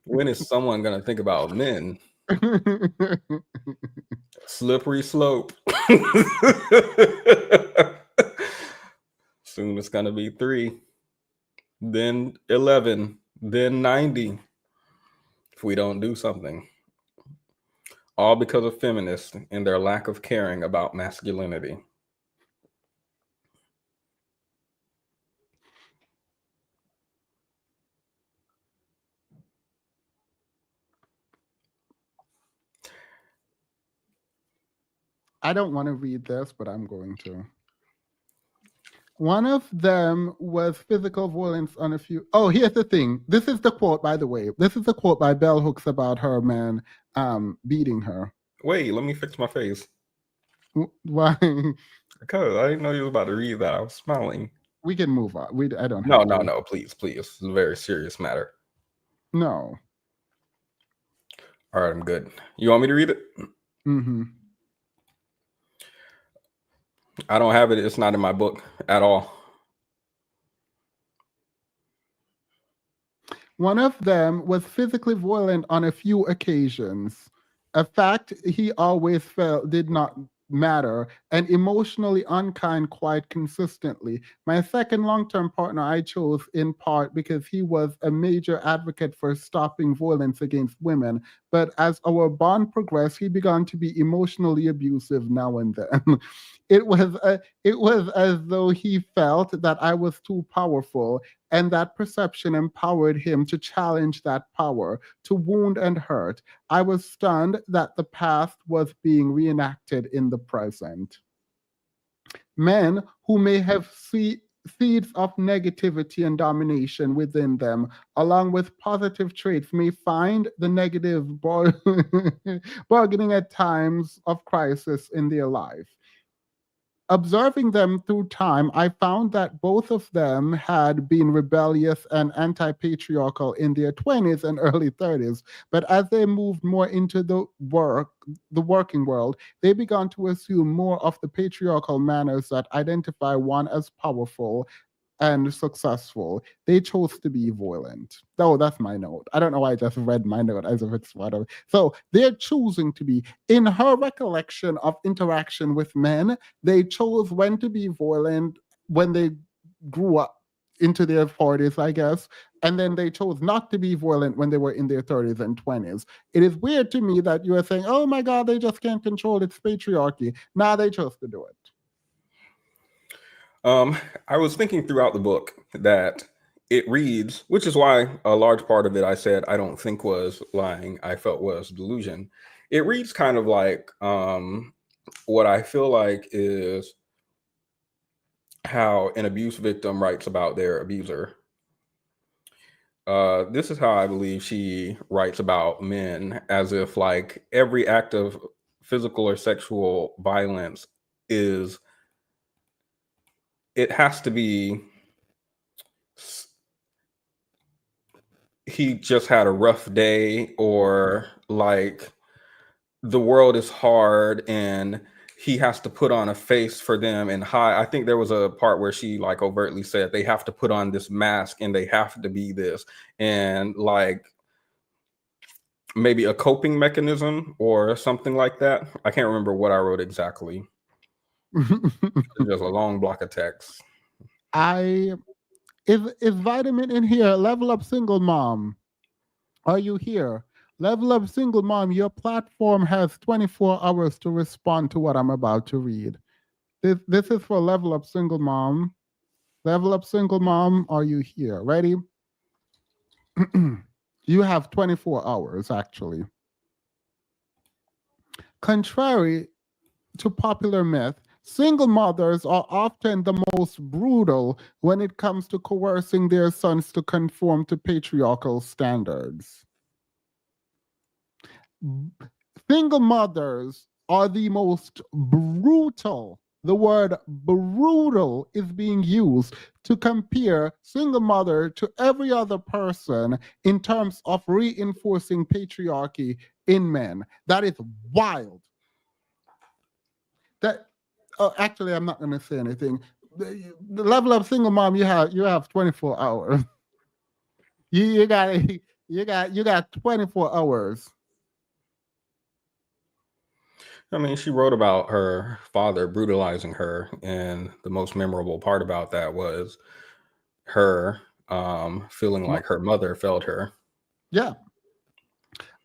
When is someone going to think about men? Slippery slope. Soon it's going to be 3, then 11, then 90 if we don't do something. All because of feminists and their lack of caring about masculinity. I don't want to read this, but I'm going to. One of them was physical violence on a few. Oh, here's the thing. This is the quote, by the way. This is the quote by Bell Hooks about her man beating her. Wait, let me fix my face. Why? Because I didn't know you was about to read that. I was smiling. We can move on. I don't. No. Please. It's a very serious matter. No. All right, I'm good. You want me to read it? Mm-hmm. I don't have it. It's not in my book at all. One of them was physically violent on a few occasions, a fact he always felt did not matter, and emotionally unkind quite consistently. My second long-term partner I chose in part because he was a major advocate for stopping violence against women, but as our bond progressed, he began to be emotionally abusive now and then. It was as though he felt that I was too powerful, and that perception empowered him to challenge that power, to wound and hurt. I was stunned that the past was being reenacted in the present. Men who may have seeds of negativity and domination within them, along with positive traits, may find the negative bargaining at times of crisis in their life. Observing them through time, I found that both of them had been rebellious and anti patriarchal in their 20s and early 30s. But as they moved more into the working world, they began to assume more of the patriarchal manners that identify one as powerful and successful. They chose to be violent. Oh, that's my note. I don't know why I just read my note as if it's whatever. So they're choosing to be, in her recollection of interaction with men, they chose when to be violent when they grew up into their 40s, I guess. And then they chose not to be violent when they were in their 30s and 20s. It is weird to me that you are saying, oh my God, they just can't control it. It's patriarchy. Nah, they chose to do it. I was thinking throughout the book that it reads, which is why a large part of it I said I don't think was lying, I felt was delusion. It reads kind of like what I feel like is how an abuse victim writes about their abuser. This is how I believe she writes about men, as if like every act of physical or sexual violence is, it has to be, he just had a rough day, or like the world is hard and he has to put on a face for them and hide. I think there was a part where she like overtly said they have to put on this mask and they have to be this, and like maybe a coping mechanism or something like that. I can't remember what I wrote exactly. Just a long block of text. Is Vitamin in here? Level Up Single Mom. Are you here? Level Up Single Mom, your platform has 24 hours to respond to what I'm about to read. This is for Level Up Single Mom. Level Up Single Mom, are you here? Ready? You have 24 hours, actually. Contrary to popular myth, single mothers are often the most brutal when it comes to coercing their sons to conform to patriarchal standards. Single mothers are the most brutal. The word brutal is being used to compare single mother to every other person in terms of reinforcing patriarchy in men. That is wild. That actually, I'm not going to say anything. The level of single mom you have 24 hours. You got 24 hours. I mean, she wrote about her father brutalizing her, and the most memorable part about that was her feeling like her mother failed her. Yeah.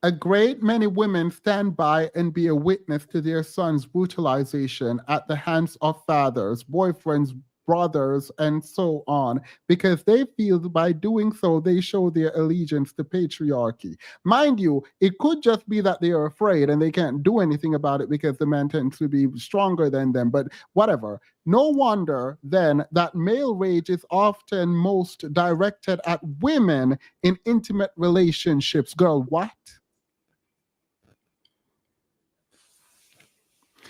A great many women stand by and be a witness to their sons' brutalization at the hands of fathers, boyfriends, brothers, and so on, because they feel by doing so they show their allegiance to patriarchy. Mind you, it could just be that they are afraid and they can't do anything about it because the man tends to be stronger than them, but whatever. No wonder then that male rage is often most directed at women in intimate relationships. Girl, what?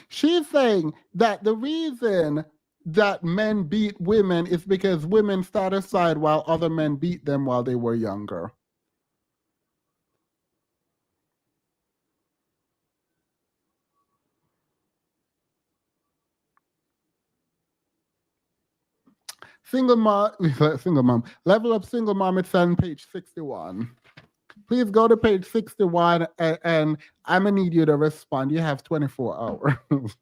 She's saying that the reason that men beat women is because women sat aside while other men beat them while they were younger. Single mom, level up single mom. It's on page 61. Please go to page 61 and I'm gonna need you to respond. You have 24 hours.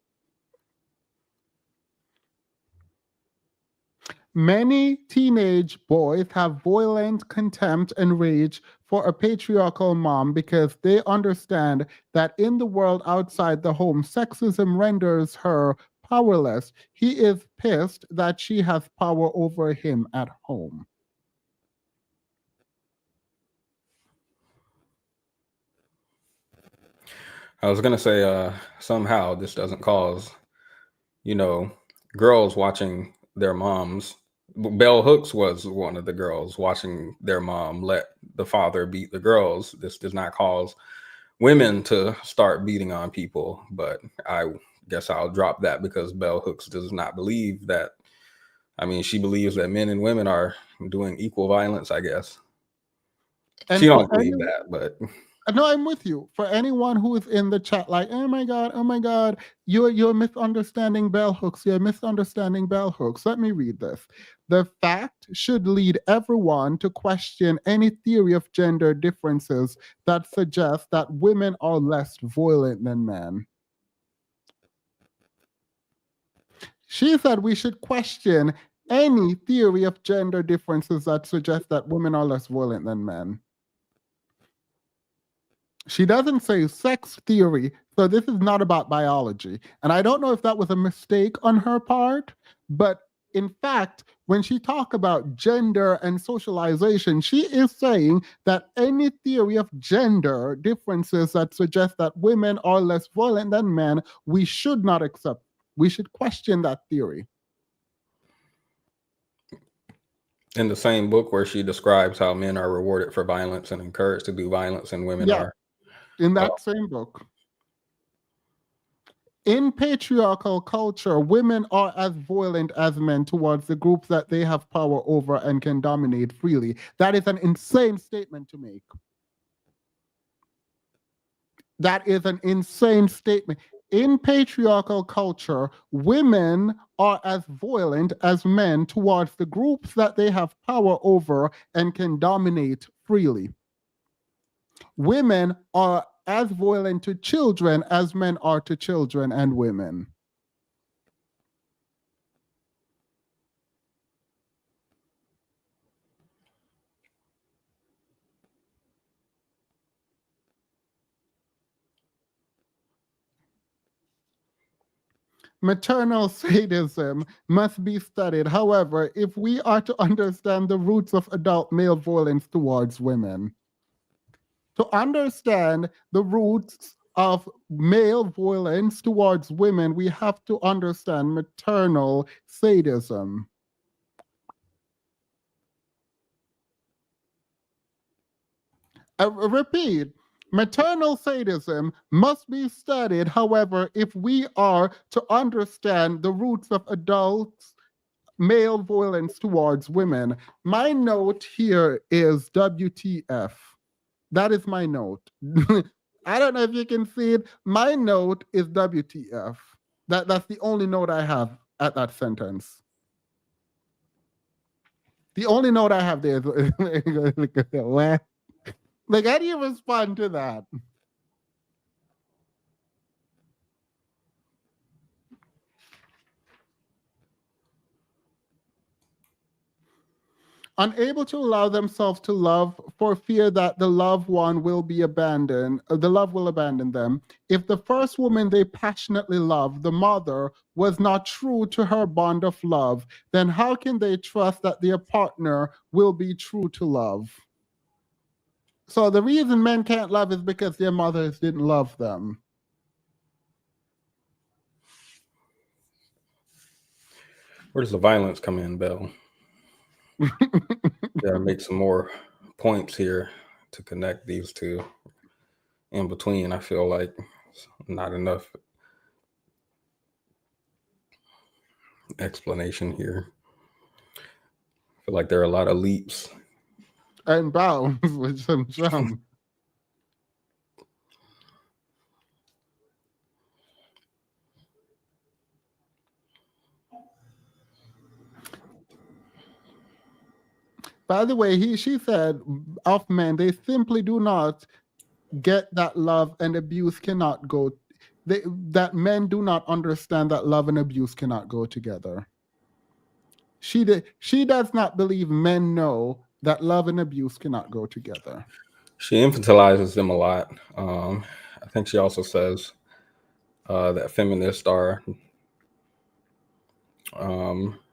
Many teenage boys have violent contempt and rage for a patriarchal mom because they understand that in the world outside the home, sexism renders her powerless. He is pissed that she has power over him at home. I was gonna say somehow this doesn't cause, girls watching their moms Bell Hooks was one of the girls watching their mom let the father beat the girls. This does not cause women to start beating on people, but I guess I'll drop that because Bell Hooks does not believe that. I mean, she believes that men and women are doing equal violence, I guess. And She for don't believe that, but no, I'm with you. For anyone who is in the chat, like, oh my God, you're misunderstanding bell hooks. You're misunderstanding bell hooks. Let me read this. The fact should lead everyone to question any theory of gender differences that suggests that women are less violent than men. She said we should question any theory of gender differences that suggest that women are less violent than men. She doesn't say sex theory, so this is not about biology. And I don't know if that was a mistake on her part, but in fact, when she talks about gender and socialization, she is saying that any theory of gender differences that suggest that women are less violent than men, we should not accept. We should question that theory. in the same book where she describes how men are rewarded for violence and encouraged to do violence and women are. In that same book. In patriarchal culture, women are as violent as men towards the groups that they have power over and can dominate freely. That is an insane statement to make. That is an insane statement. In patriarchal culture, women are as violent as men towards the groups that they have power over and can dominate freely. Women are as violent to children as men are to children and women. Maternal sadism must be studied. However, if we are to understand the roots of adult male violence towards women, to understand the roots of male violence towards women, we have to understand maternal sadism. I repeat, maternal sadism must be studied. However, if we are to understand the roots of adults' male violence towards women, my note here is WTF. That is my note. I don't know if you can see it. My note is WTF. That's the only note I have at that sentence. The only note I have there is like, how do you respond to that? Unable to allow themselves to love for fear that the loved one will be abandoned, the love will abandon them. If the first woman they passionately loved, the mother, was not true to her bond of love, then how can they trust that their partner will be true to love? So the reason men can't love is because their mothers didn't love them. Where does the violence come in, Bell? Gotta make some more points here to connect these two. In between, I feel like not enough explanation here. I feel like there are a lot of leaps and bounds with some jump. By the way, she said of men, they simply do not get that love and abuse cannot go. That men do not understand that love and abuse cannot go together. She does not believe men know that love and abuse cannot go together. She infantilizes them a lot. I think she also says that feminists are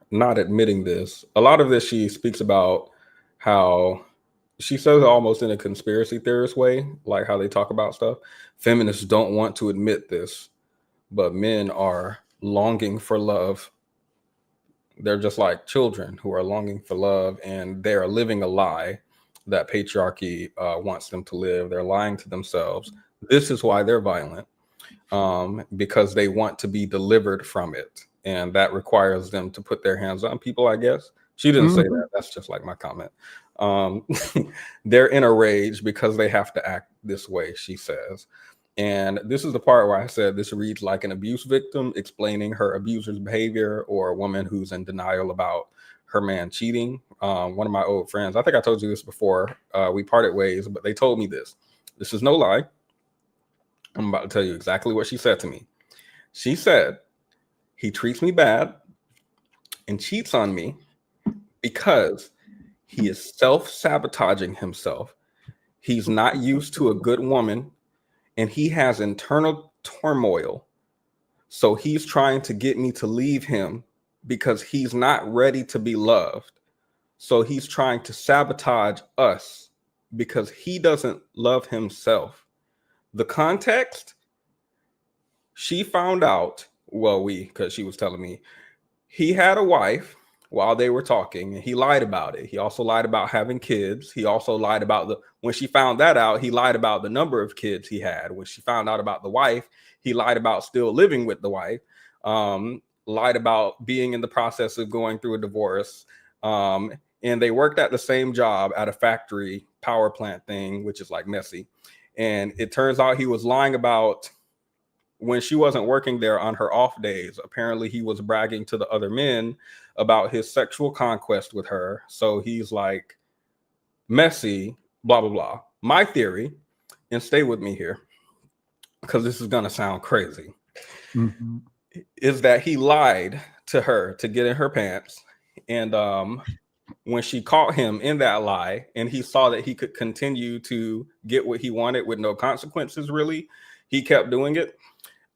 not admitting this. A lot of this she speaks about how she says it almost in a conspiracy theorist way, like how they talk about stuff. Feminists don't want to admit this, but men are longing for love. They're just like children who are longing for love, and they are living a lie that patriarchy wants them to live. They're lying to themselves. This is why they're violent, because they want to be delivered from it. And that requires them to put their hands on people, I guess. She didn't say that. That's just like my comment. They're in a rage because they have to act this way, she says. And this is the part where I said this reads like an abuse victim explaining her abuser's behavior, or a woman who's in denial about her man cheating. One of my old friends, I think I told you this before, we parted ways, but they told me this. This is no lie. I'm about to tell you exactly what she said to me. She said, he treats me bad and cheats on me because he is self-sabotaging himself. He's not used to a good woman, and he has internal turmoil. So he's trying to get me to leave him because he's not ready to be loved. So he's trying to sabotage us because he doesn't love himself. The context, she found out, because she was telling me, he had a wife while they were talking, and he lied about it. He also lied about having kids. He also lied about when she found that out, he lied about the number of kids he had. When she found out about the wife, he lied about still living with the wife, lied about being in the process of going through a divorce. And they worked at the same job at a factory power plant thing, which is like messy. And it turns out he was lying about when she wasn't working there on her off days. Apparently he was bragging to the other men about his sexual conquest with her. So he's like messy, blah, blah, blah. My theory, and stay with me here, because this is going to sound crazy, is that he lied to her to get in her pants. And when she caught him in that lie, and he saw that he could continue to get what he wanted with no consequences, really, he kept doing it.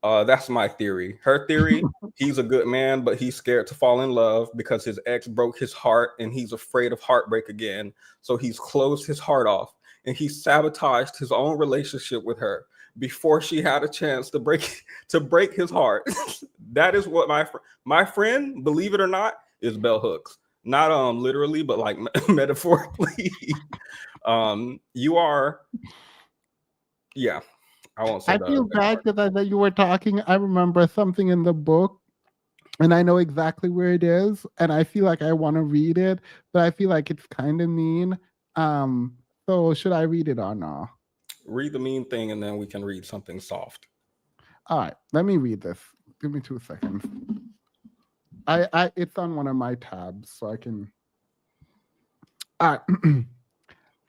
That's my theory. Her theory, he's a good man, but he's scared to fall in love because his ex broke his heart and he's afraid of heartbreak again. So he's closed his heart off, and he sabotaged his own relationship with her before she had a chance to break his heart. That is what my friend, believe it or not, is bell hooks. Not literally, but like metaphorically. You are, yeah. I won't say I feel bad because as you were talking, I remember something in the book, and I know exactly where it is, and I feel like I want to read it, but I feel like it's kind of mean. So should I read it or not? Read the mean thing, and then we can read something soft. All right, let me read this. Give me 2 seconds. It's on one of my tabs, so I can. All right.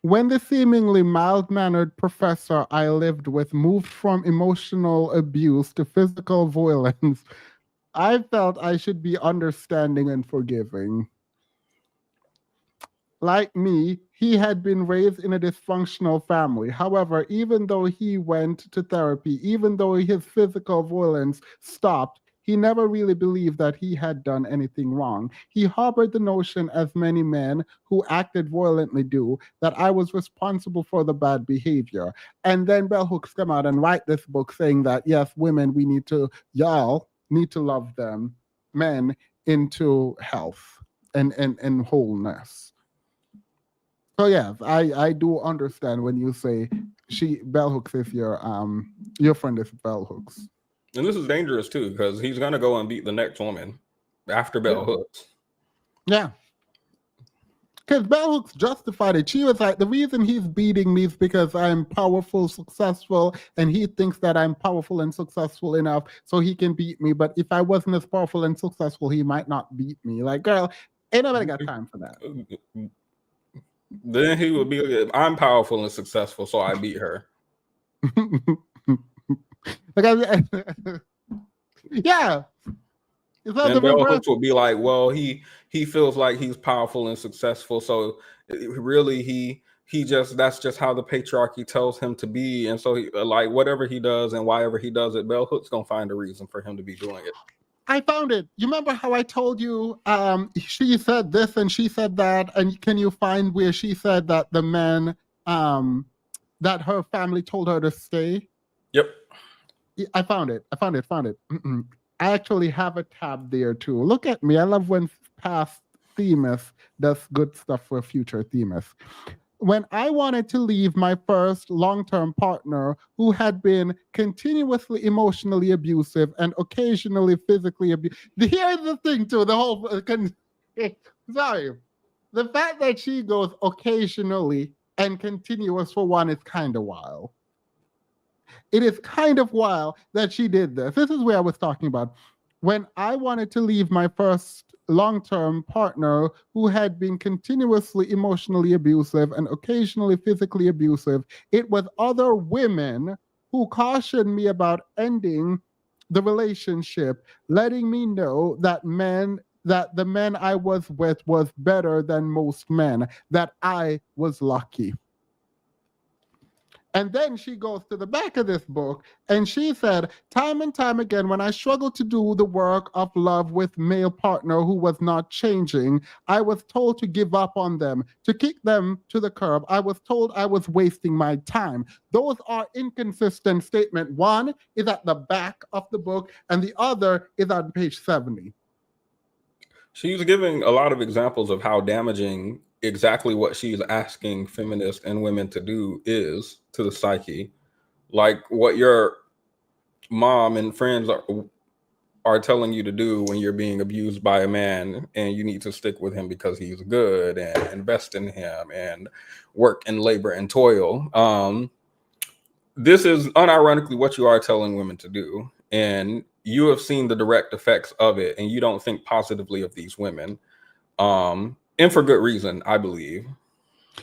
When the seemingly mild-mannered professor I lived with moved from emotional abuse to physical violence, I felt I should be understanding and forgiving. Like me, he had been raised in a dysfunctional family. However, even though he went to therapy, even though his physical violence stopped, he never really believed that he had done anything wrong. He harbored the notion, as many men who acted violently do, that I was responsible for the bad behavior. And then bell hooks come out and write this book saying that, yes, women, y'all need to love them, men, into health and wholeness. So yes, I do understand when you say bell hooks if your friend is bell hooks. And this is dangerous too, because he's gonna go and beat the next woman after bell hooks. Yeah. Because bell hooks justified it. She was like, the reason he's beating me is because I'm powerful, successful, and he thinks that I'm powerful and successful enough so he can beat me. But if I wasn't as powerful and successful, he might not beat me. Like, girl, ain't nobody got time for that. Then he would be, I'm powerful and successful, so I beat her. Yeah. And bell hooks will be like, well, he feels like he's powerful and successful, so really that's just how the patriarchy tells him to be. And so like whatever he does and why ever he does it, bell hooks gonna find a reason for him to be doing it. I found it. You remember how I told you she said this and she said that, and can you find where she said that the man that her family told her to stay? Yep. I found it. I actually have a tab there too. Look at me. I love when past Themis does good stuff for future Themis. When I wanted to leave my first long term partner who had been continuously emotionally abusive and occasionally physically abusive. Here's the thing, too. The whole. Sorry. The fact that she goes occasionally and continuous for one is kind of wild. It is kind of wild that she did this. This is where I was talking about. When I wanted to leave my first long term partner who had been continuously emotionally abusive and occasionally physically abusive, it was other women who cautioned me about ending the relationship, letting me know that the men I was with was better than most men, that I was lucky. And then she goes to the back of this book and she said, time and time again, when I struggled to do the work of love with male partner who was not changing, I was told to give up on them, to kick them to the curb. I was told I was wasting my time. Those are inconsistent statements. One is at the back of the book and the other is on page 70. She's giving a lot of examples of how damaging exactly what she's asking feminists and women to do is to the psyche. Like what your mom and friends are telling you to do when you're being abused by a man and you need to stick with him because he's good and invest in him and work and labor and toil. This is unironically what you are telling women to do. And you have seen the direct effects of it and you don't think positively of these women. And for good reason, I believe.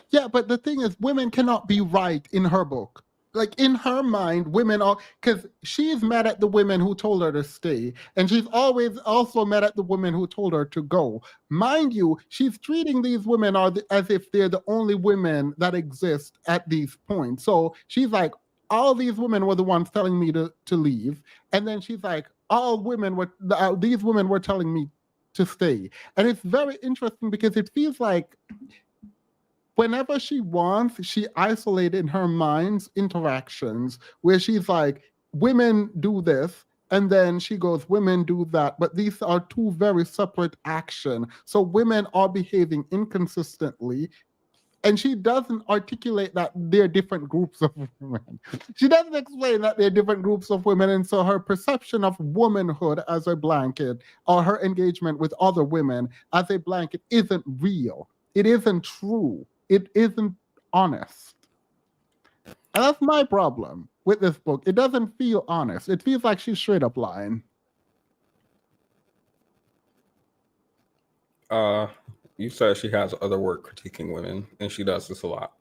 Yeah, but the thing is, women cannot be right in her book. Like in her mind, women are, because she's mad at the women who told her to stay, and she's always also mad at the women who told her to go. Mind you, she's treating these women as if they're the only women that exist at these points. So she's like, all these women were the ones telling me to leave, and then she's like, these women were telling me to stay, and it's very interesting because it feels like whenever she wants, she isolated in her mind's interactions where she's like, women do this, and then she goes, women do that. But these are two very separate actions. So women are behaving inconsistently. And she doesn't articulate that they're different groups of women. She doesn't explain that they're different groups of women. And so her perception of womanhood as a blanket or her engagement with other women as a blanket isn't real. It isn't true. It isn't honest. And that's my problem with this book. It doesn't feel honest. It feels like she's straight up lying. You said she has other work critiquing women, and she does this a lot.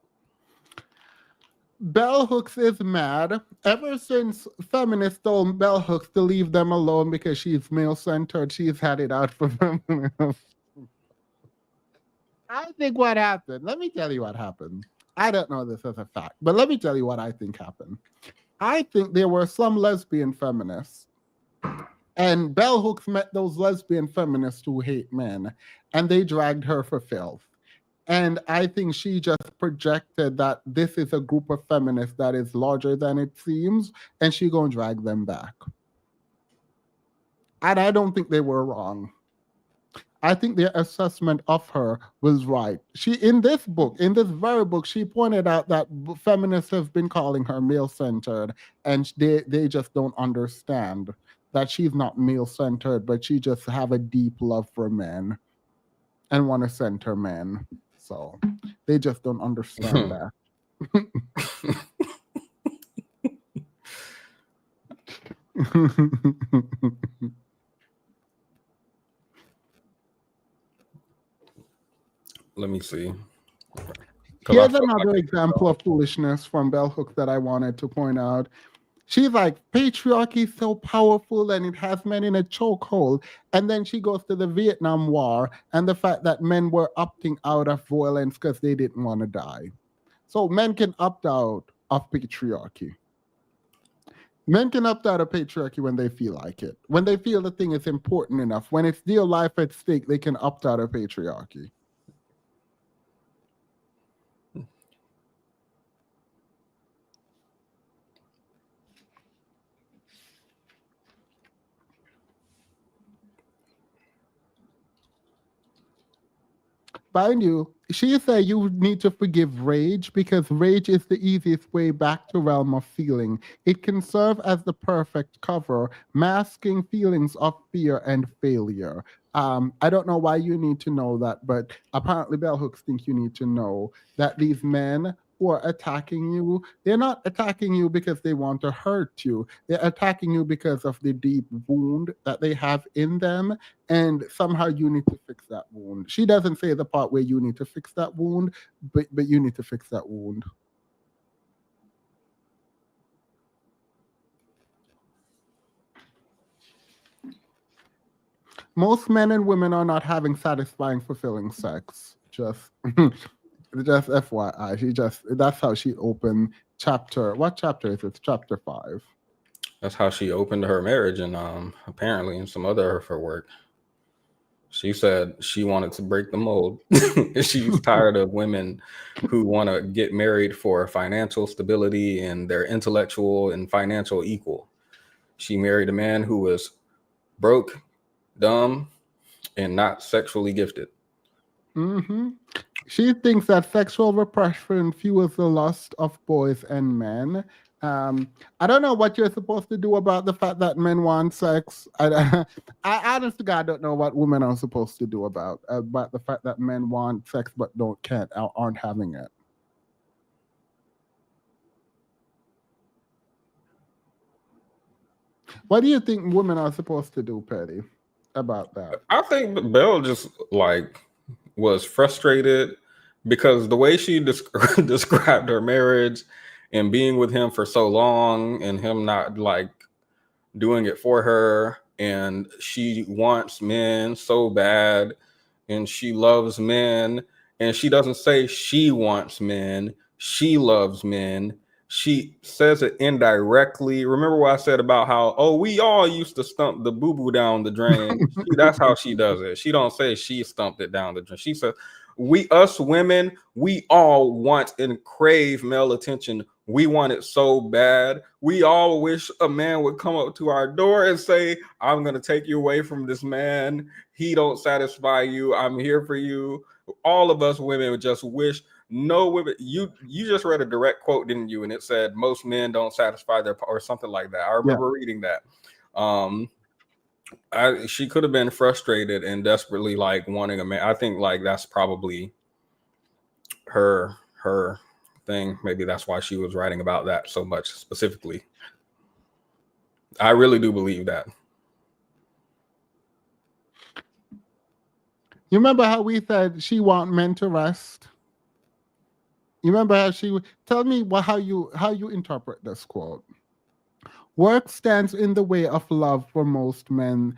Bell Hooks is mad. Ever since feminists told Bell Hooks to leave them alone because she's male-centered, she's had it out for feminists. I think what happened, let me tell you what happened. I don't know this as a fact, but let me tell you what I think happened. I think there were some lesbian feminists, and Bell Hooks met those lesbian feminists who hate men, and they dragged her for filth. And I think she just projected that this is a group of feminists that is larger than it seems, and she gonna drag them back. And I don't think they were wrong. I think their assessment of her was right. She, in this book, in this very book, she pointed out that feminists have been calling her male-centered, and they just don't understand that she's not male-centered, but she just have a deep love for men and want to center men. So they just don't understand that. Let me see. Here's another example of foolishness from Bell Hooks that I wanted to point out. She's like, patriarchy is so powerful and it has men in a chokehold. And then she goes to the Vietnam War and the fact that men were opting out of violence because they didn't want to die. So men can opt out of patriarchy. Men can opt out of patriarchy when they feel like it. When they feel the thing is important enough. When it's their life at stake, they can opt out of patriarchy. Mind you, she said you need to forgive rage because rage is the easiest way back to realm of feeling. It can serve as the perfect cover, masking feelings of fear and failure. I don't know why you need to know that, but apparently bell hooks think you need to know that these men who are attacking you, they're not attacking you because they want to hurt you. They're attacking you because of the deep wound that they have in them, and somehow you need to fix that wound. She doesn't say the part where you need to fix that wound, but you need to fix that wound. Most men and women are not having satisfying, fulfilling sex. Just FYI. That's how she opened chapter. What chapter is it? Chapter 5. That's how she opened her marriage, and apparently in some other of her work. She said she wanted to break the mold. She's tired of women who want to get married for financial stability and their intellectual and financial equal. She married a man who was broke, dumb, and not sexually gifted. Mm-hmm. She thinks that sexual repression fuels the lust of boys and men. I don't know what you're supposed to do about the fact that men want sex. I honest to God don't know what women are supposed to do about the fact that men want sex but aren't having it. What do you think women are supposed to do, Petty, about that? I think Belle just was frustrated because the way she described her marriage and being with him for so long and him not doing it for her, and she wants men so bad and she loves men, and she doesn't say she wants men, she loves men. She says it indirectly. Remember what I said about how, we all used to stump the boo-boo down the drain? That's how she does it. She don't say she stumped it down the drain. She says, us women, we all want and crave male attention. We want it so bad. We all wish a man would come up to our door and say, I'm going to take you away from this man. He don't satisfy you. I'm here for you. All of us women would just wish no women. You just read a direct quote, didn't you? And it said most men don't satisfy their, or something like that. I remember reading that. She could have been frustrated and desperately wanting a man. I think that's probably her thing. Maybe that's why she was writing about that so much specifically. I really do believe that. You remember how we said she want men to rest? You remember how she tell me how you interpret this quote. Work stands in the way of love for most men.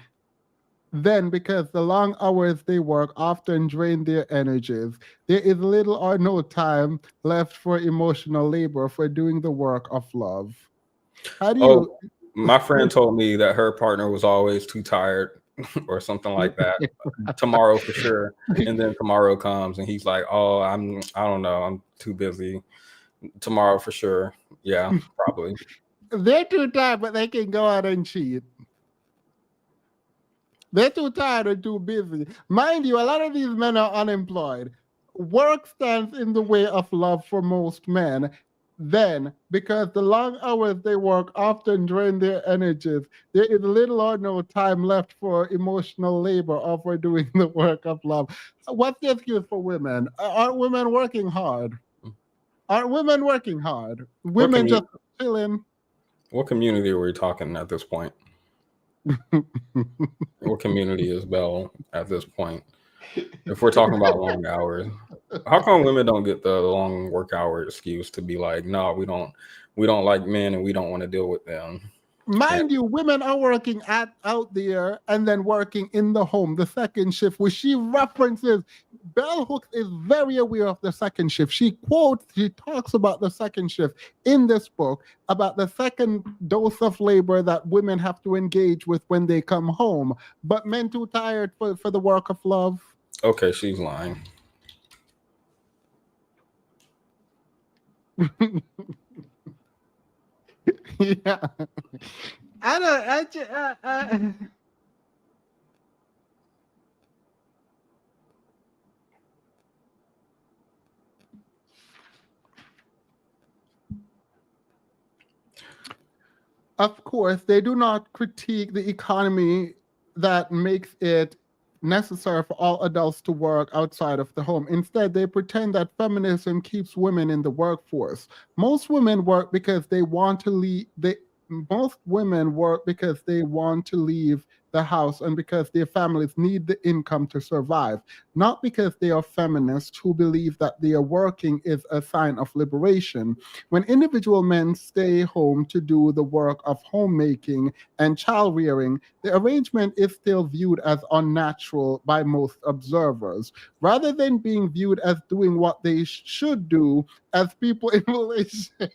Then, because the long hours they work often drain their energies, there is little or no time left for emotional labor for doing the work of love. How do you? My friend told me that her partner was always too tired or something like that. Tomorrow for sure. And then tomorrow comes and he's like, I don't know, I'm too busy. Tomorrow for sure. Yeah, probably. They're too tired, but they can go out and cheat. They're too tired or too busy. Mind you, a lot of these men are unemployed. Work stands in the way of love for most men. Then, because the long hours they work often drain their energies, there is little or no time left for emotional labor or for doing the work of love. What's the excuse for women? Aren't women working hard? Aren't women working hard? Women just chilling. What community are we talking at this point? What community is Belle at this point? If we're talking about long hours, how come women don't get the long work hour excuse to be like, no, we don't like men and we don't want to deal with them? Mind you, women are working out there and then working in the home, the second shift, which she references. Bell Hooks is very aware of the second shift. She talks about the second shift in this book, about the second dose of labor that women have to engage with when they come home. But men too tired for the work of love. Okay, she's lying. Yeah. Of course, they do not critique the economy that makes it necessary for all adults to work outside of the home. Instead, they pretend that feminism keeps women in the workforce. Most women work because they want to leave. Most women work because they want to leave the house and because their families need the income to survive, not because they are feminists who believe that their working is a sign of liberation. When individual men stay home to do the work of homemaking and child rearing, the arrangement is still viewed as unnatural by most observers. Rather than being viewed as doing what they should do as people in relationships,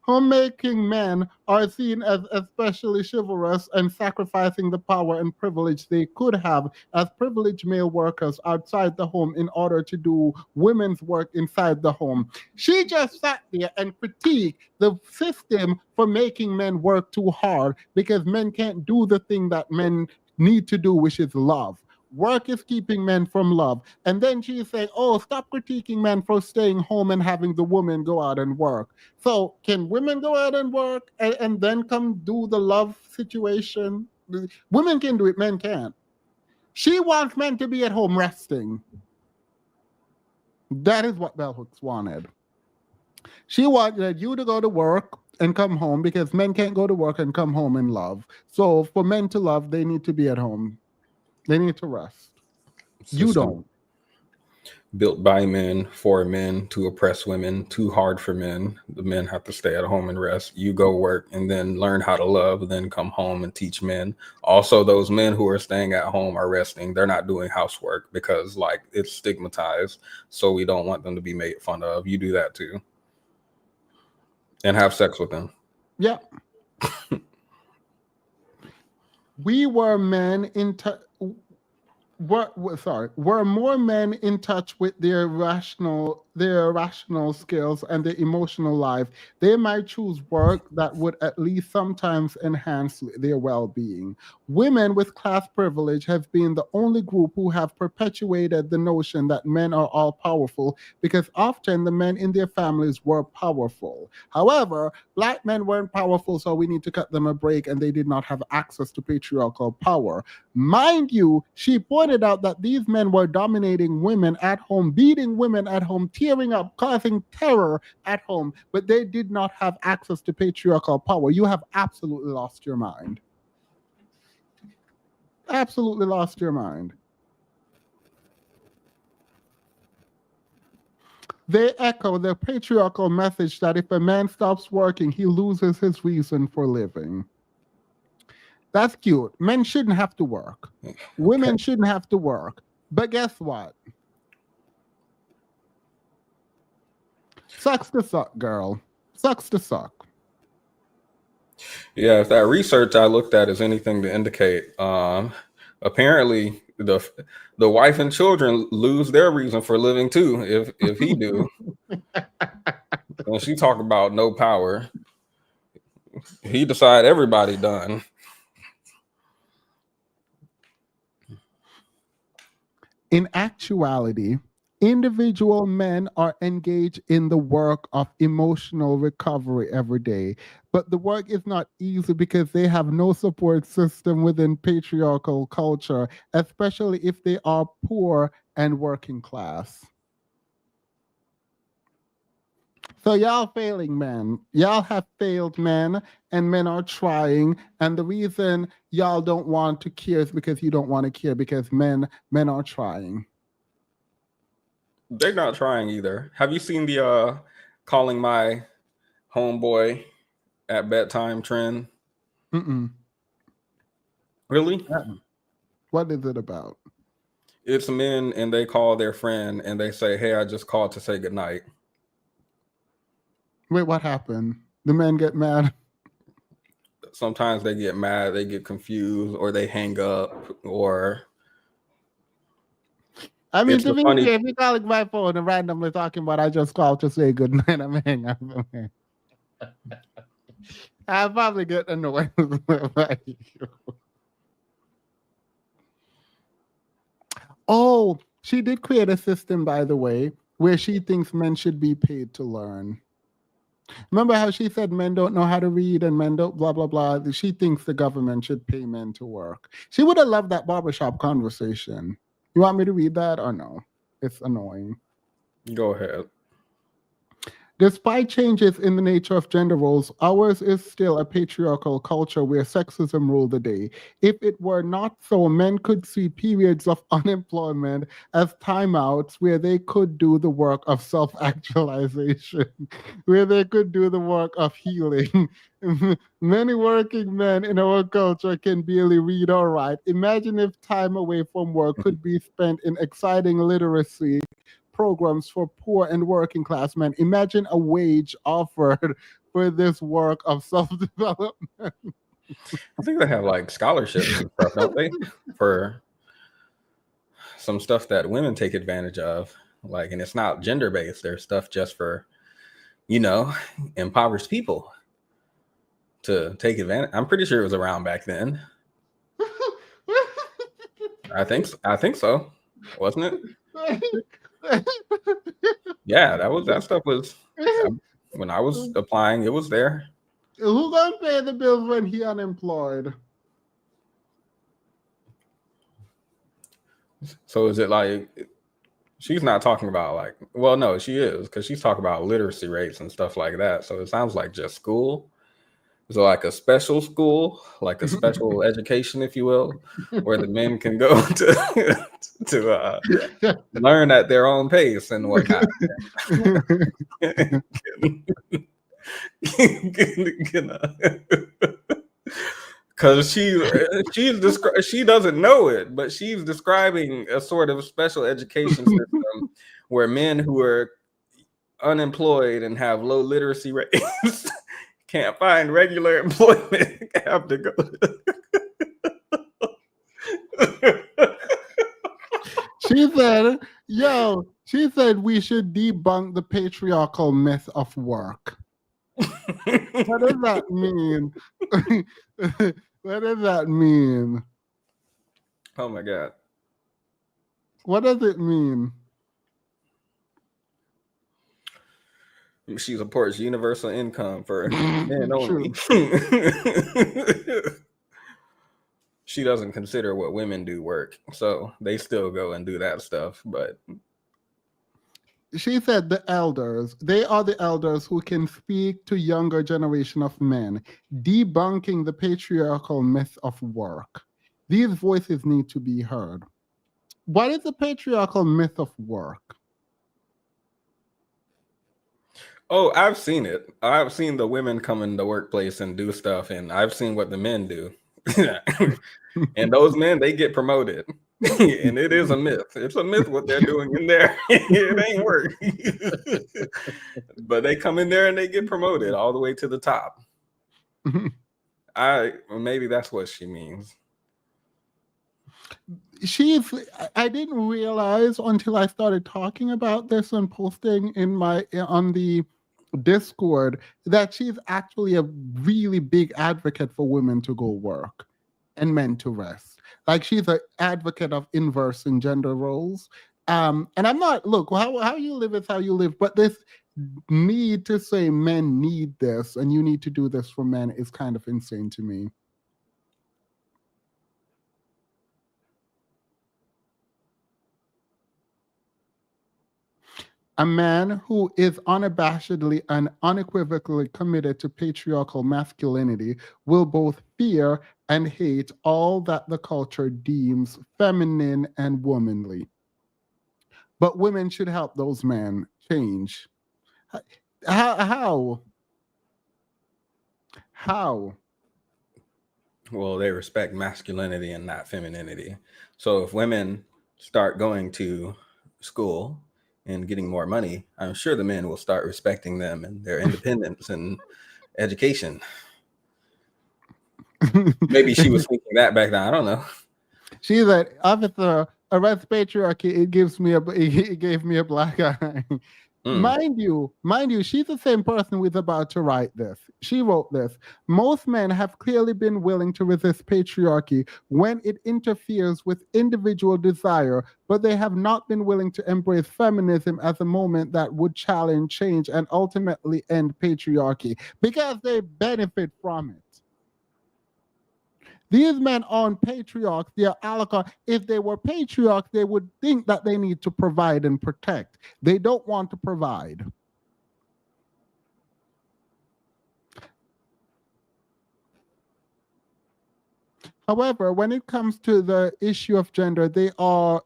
homemaking men are seen as especially chivalrous and sacrificing the power and privilege they could have as privileged male workers outside the home in order to do women's work inside the home. She just sat there and critiqued the system for making men work too hard because men can't do the thing that men need to do, which is love. Work is keeping men from love. And then she's saying, oh, stop critiquing men for staying home and having the woman go out and work. So can women go out and work and then come do the love situation? Women can do it, men can't. She wants men to be at home resting. That is what Bell Hooks wanted. She wanted you to go to work and come home because men can't go to work and come home and love. So for men to love, they need to be at home. They need to rest. You don't. Built by men, for men, to oppress women, too hard for men. The men have to stay at home and rest. You go work and then learn how to love, then come home and teach men. Also, those men who are staying at home are resting. They're not doing housework because like it's stigmatized. So we don't want them to be made fun of. You do that too. And have sex with them. Yeah. We were men in were more men in touch with their rational skills and their emotional life, they might choose work that would at least sometimes enhance their well-being. Women with class privilege have been the only group who have perpetuated the notion that men are all powerful because often the men in their families were powerful. However, black men weren't powerful, so we need to cut them a break, and they did not have access to patriarchal power. Mind you, she pointed out that these men were dominating women at home, beating women at home, tearing up, causing terror at home, but they did not have access to patriarchal power. You have absolutely lost your mind. Absolutely lost your mind. They echo the patriarchal message that if a man stops working, he loses his reason for living. That's cute. Men shouldn't have to work. Women shouldn't have to work. But guess what? Sucks to suck, girl. Sucks to suck. Yeah, if that research I looked at is anything to indicate, apparently the wife and children lose their reason for living too. If he do, when she talk about no power, he decide everybody done. In actuality, individual men are engaged in the work of emotional recovery every day. But the work is not easy because they have no support system within patriarchal culture, especially if they are poor and working class. So y'all failing men. Y'all have failed men, and men are trying. And the reason y'all don't want to care is because you don't want to care, because men are trying. They're not trying either. Have you seen the calling my homeboy at bedtime trend? Mm-mm. Really? What is it about? It's men and they call their friend and they say, "Hey, I just called to say goodnight." Wait, what happened? The men get mad? Sometimes they get mad, they get confused, or they hang up, or I mean, it's to the be funny. fair, if you're calling my phone and randomly talking about I just called to say good night, I'm hanging up. I'll probably get annoyed by you. Oh, she did create a system, by the way, where she thinks men should be paid to learn. Remember how she said men don't know how to read and men don't blah blah blah. She thinks the government should pay men to work. She would have loved that barbershop conversation. You want me to read that or no? It's annoying. Go ahead. Despite changes in the nature of gender roles, ours is still a patriarchal culture where sexism ruled the day. If it were not so, men could see periods of unemployment as timeouts where they could do the work of self actualization, where they could do the work of healing. Many working men in our culture can barely read or write. Imagine if time away from work could be spent in exciting literacy programs for poor and working class men. Imagine a wage offered for this work of self development. I think they have like scholarships and stuff, don't they? For some stuff that women take advantage of. Like, and it's not gender based. There's stuff just for, impoverished people to take advantage. I'm pretty sure it was around back then. I think so. Wasn't it? Yeah, that stuff was when I was applying, it was there. Who gonna pay the bills when he unemployed? So is it like she's not talking about like, well, no, she is, because she's talking about literacy rates and stuff like that. So it sounds like just school. So like a special school, like a special education, if you will, where the men can go to learn at their own pace and whatnot. Because she doesn't know it, but she's describing a sort of special education system where men who are unemployed and have low literacy rates can't find regular employment, have to go. She said we should debunk the patriarchal myth of work. What does that mean? What does that mean? Oh my God. What does it mean? She supports universal income for men only. She doesn't consider what women do work, so they still go and do that stuff. But she said they are the elders who can speak to younger generation of men, debunking the patriarchal myth of work. These voices need to be heard. What is the patriarchal myth of work? Oh, I've seen it. I've seen the women come in the workplace and do stuff, and I've seen what the men do. And those men, they get promoted. And it is a myth. It's a myth what they're doing in there. It ain't work. But they come in there and they get promoted all the way to the top. Maybe that's what she means. I didn't realize until I started talking about this and posting on the Discord that she's actually a really big advocate for women to go work and men to rest. Like, she's an advocate of inversing gender roles. And I'm not, look, how you live is how you live, but this need to say men need this and you need to do this for men is kind of insane to me. A man who is unabashedly and unequivocally committed to patriarchal masculinity will both fear and hate all that the culture deems feminine and womanly. But women should help those men change. How? Well, they respect masculinity and not femininity. So if women start going to school and getting more money, I'm sure the men will start respecting them and their independence and education. Maybe she was thinking that back then. I don't know. She's like, officer, arrest patriarchy. It gave me a black eye. Mind you, she's the same person who is about to write this. She wrote this. Most men have clearly been willing to resist patriarchy when it interferes with individual desire, but they have not been willing to embrace feminism as a moment that would challenge change and ultimately end patriarchy because they benefit from it. These men aren't patriarchs, they are alaka. If they were patriarchs, they would think that they need to provide and protect. They don't want to provide. However, when it comes to the issue of gender, they were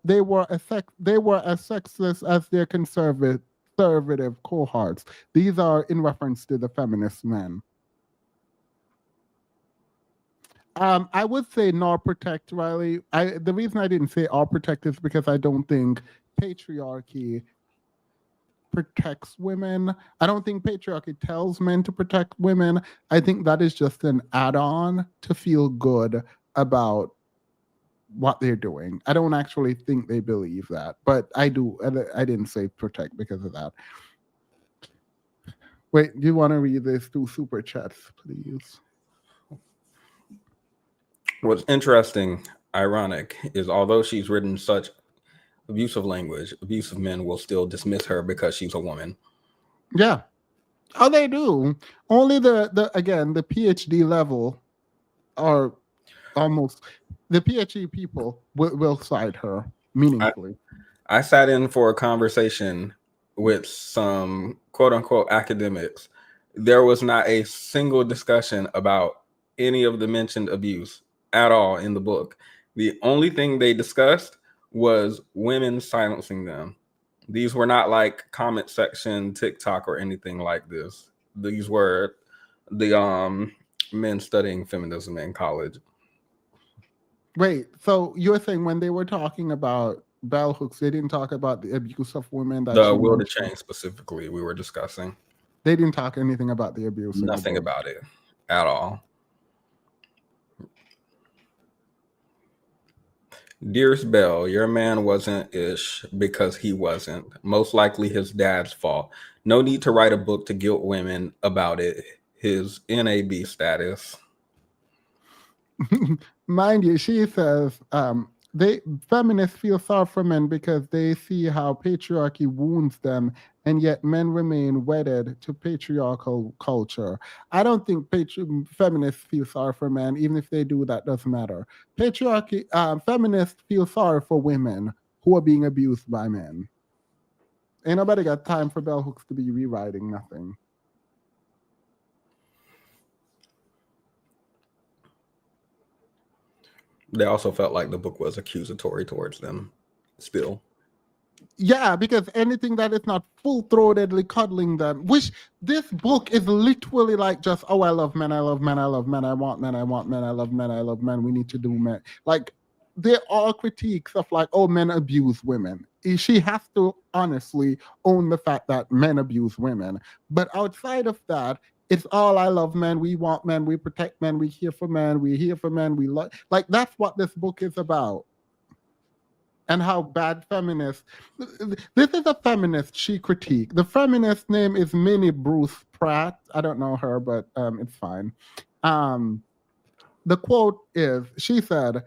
as sexist as their conservative cohorts. These are in reference to the feminist men. I would say nor protect, Riley. The reason I didn't say all protect is because I don't think patriarchy protects women. I don't think patriarchy tells men to protect women. I think that is just an add-on to feel good about what they're doing. I don't actually think they believe that, but I do. I didn't say protect because of that. Wait, do you want to read this through super chats, please? What's interesting, ironic, is although she's written such abusive language, abusive men will still dismiss her because she's a woman. Yeah. Oh, they do. Only the PhD level are almost the PhD people will cite her meaningfully. I sat in for a conversation with some quote unquote academics. There was not a single discussion about any of the mentioned abuse at all in the book. The only thing they discussed was women silencing them. These were not like comment section TikTok or anything like this. These were the men studying feminism in college. Wait, so you're saying when they were talking about bell hooks, they didn't talk about the abuse of women? The will to change specifically we were discussing. They didn't talk anything about the abuse. Nothing about it at all. Dearest Belle, your man wasn't ish because he wasn't. Most likely his dad's fault. No need to write a book to guilt women about it. His NAB status. Mind you, she says feminists feel sorry for men because they see how patriarchy wounds them, and yet men remain wedded to patriarchal culture. I don't think feminists feel sorry for men. Even if they do, that doesn't matter. Feminists feel sorry for women who are being abused by men. Ain't nobody got time for bell hooks to be rewriting nothing. They also felt like the book was accusatory towards them still. Yeah, because anything that is not full-throatedly cuddling them, which this book is literally like just, oh, I love men, I love men, I love men, I want men, I want men, I love men, I love men, we need to do men. Like, there are critiques of like, oh, men abuse women. She has to honestly own the fact that men abuse women. But outside of that, it's all I love men, we want men, we protect men, we here for men, we here for men, we love. Like, that's what this book is about. And how bad feminists. This is a feminist she critiqued. The feminist name is Minnie Bruce Pratt. I don't know her, but it's fine. The quote is, she said,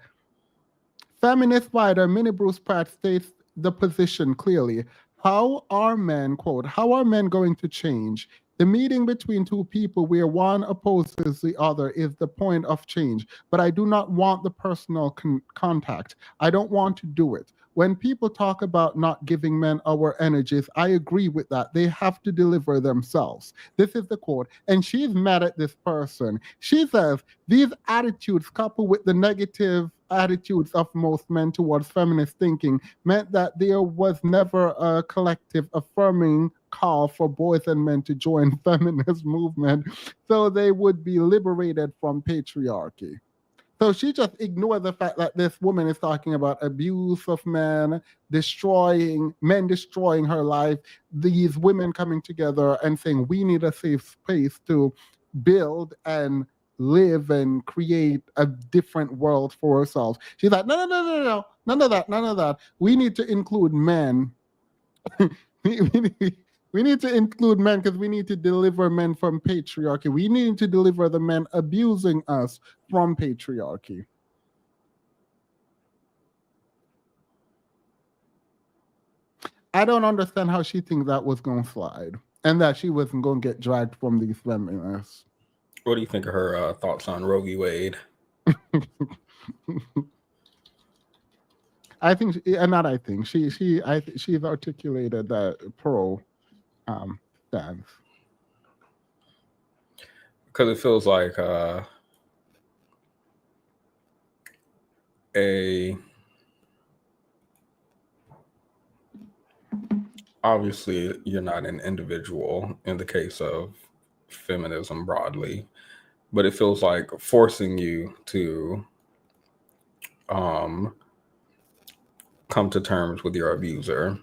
feminist writer Minnie Bruce Pratt states the position clearly. How are men, quote, how are men going to change? The meeting between two people where one opposes the other is the point of change, but I do not want the personal contact. I don't want to do it. When people talk about not giving men our energies, I agree with that. They have to deliver themselves. This is the quote. And she's mad at this person. She says, these attitudes coupled with the negative attitudes of most men towards feminist thinking meant that there was never a collective affirming call for boys and men to join feminist movement so they would be liberated from patriarchy. So she just ignored the fact that this woman is talking about abuse of men, destroying her life, these women coming together and saying we need a safe space to build and live and create a different world for ourselves. She's like, no, none of that. We need to include men. we We need to include men because we need to deliver men from patriarchy. We need to deliver the men abusing us from patriarchy. I don't understand how she thinks that was going to slide and that she wasn't going to get dragged from these feminists. What do you think of her thoughts on Roe v. Wade? I think, not I think, she's articulated that pro stance. Because it feels like obviously you're not an individual in the case of feminism broadly, but it feels like forcing you to come to terms with your abuser,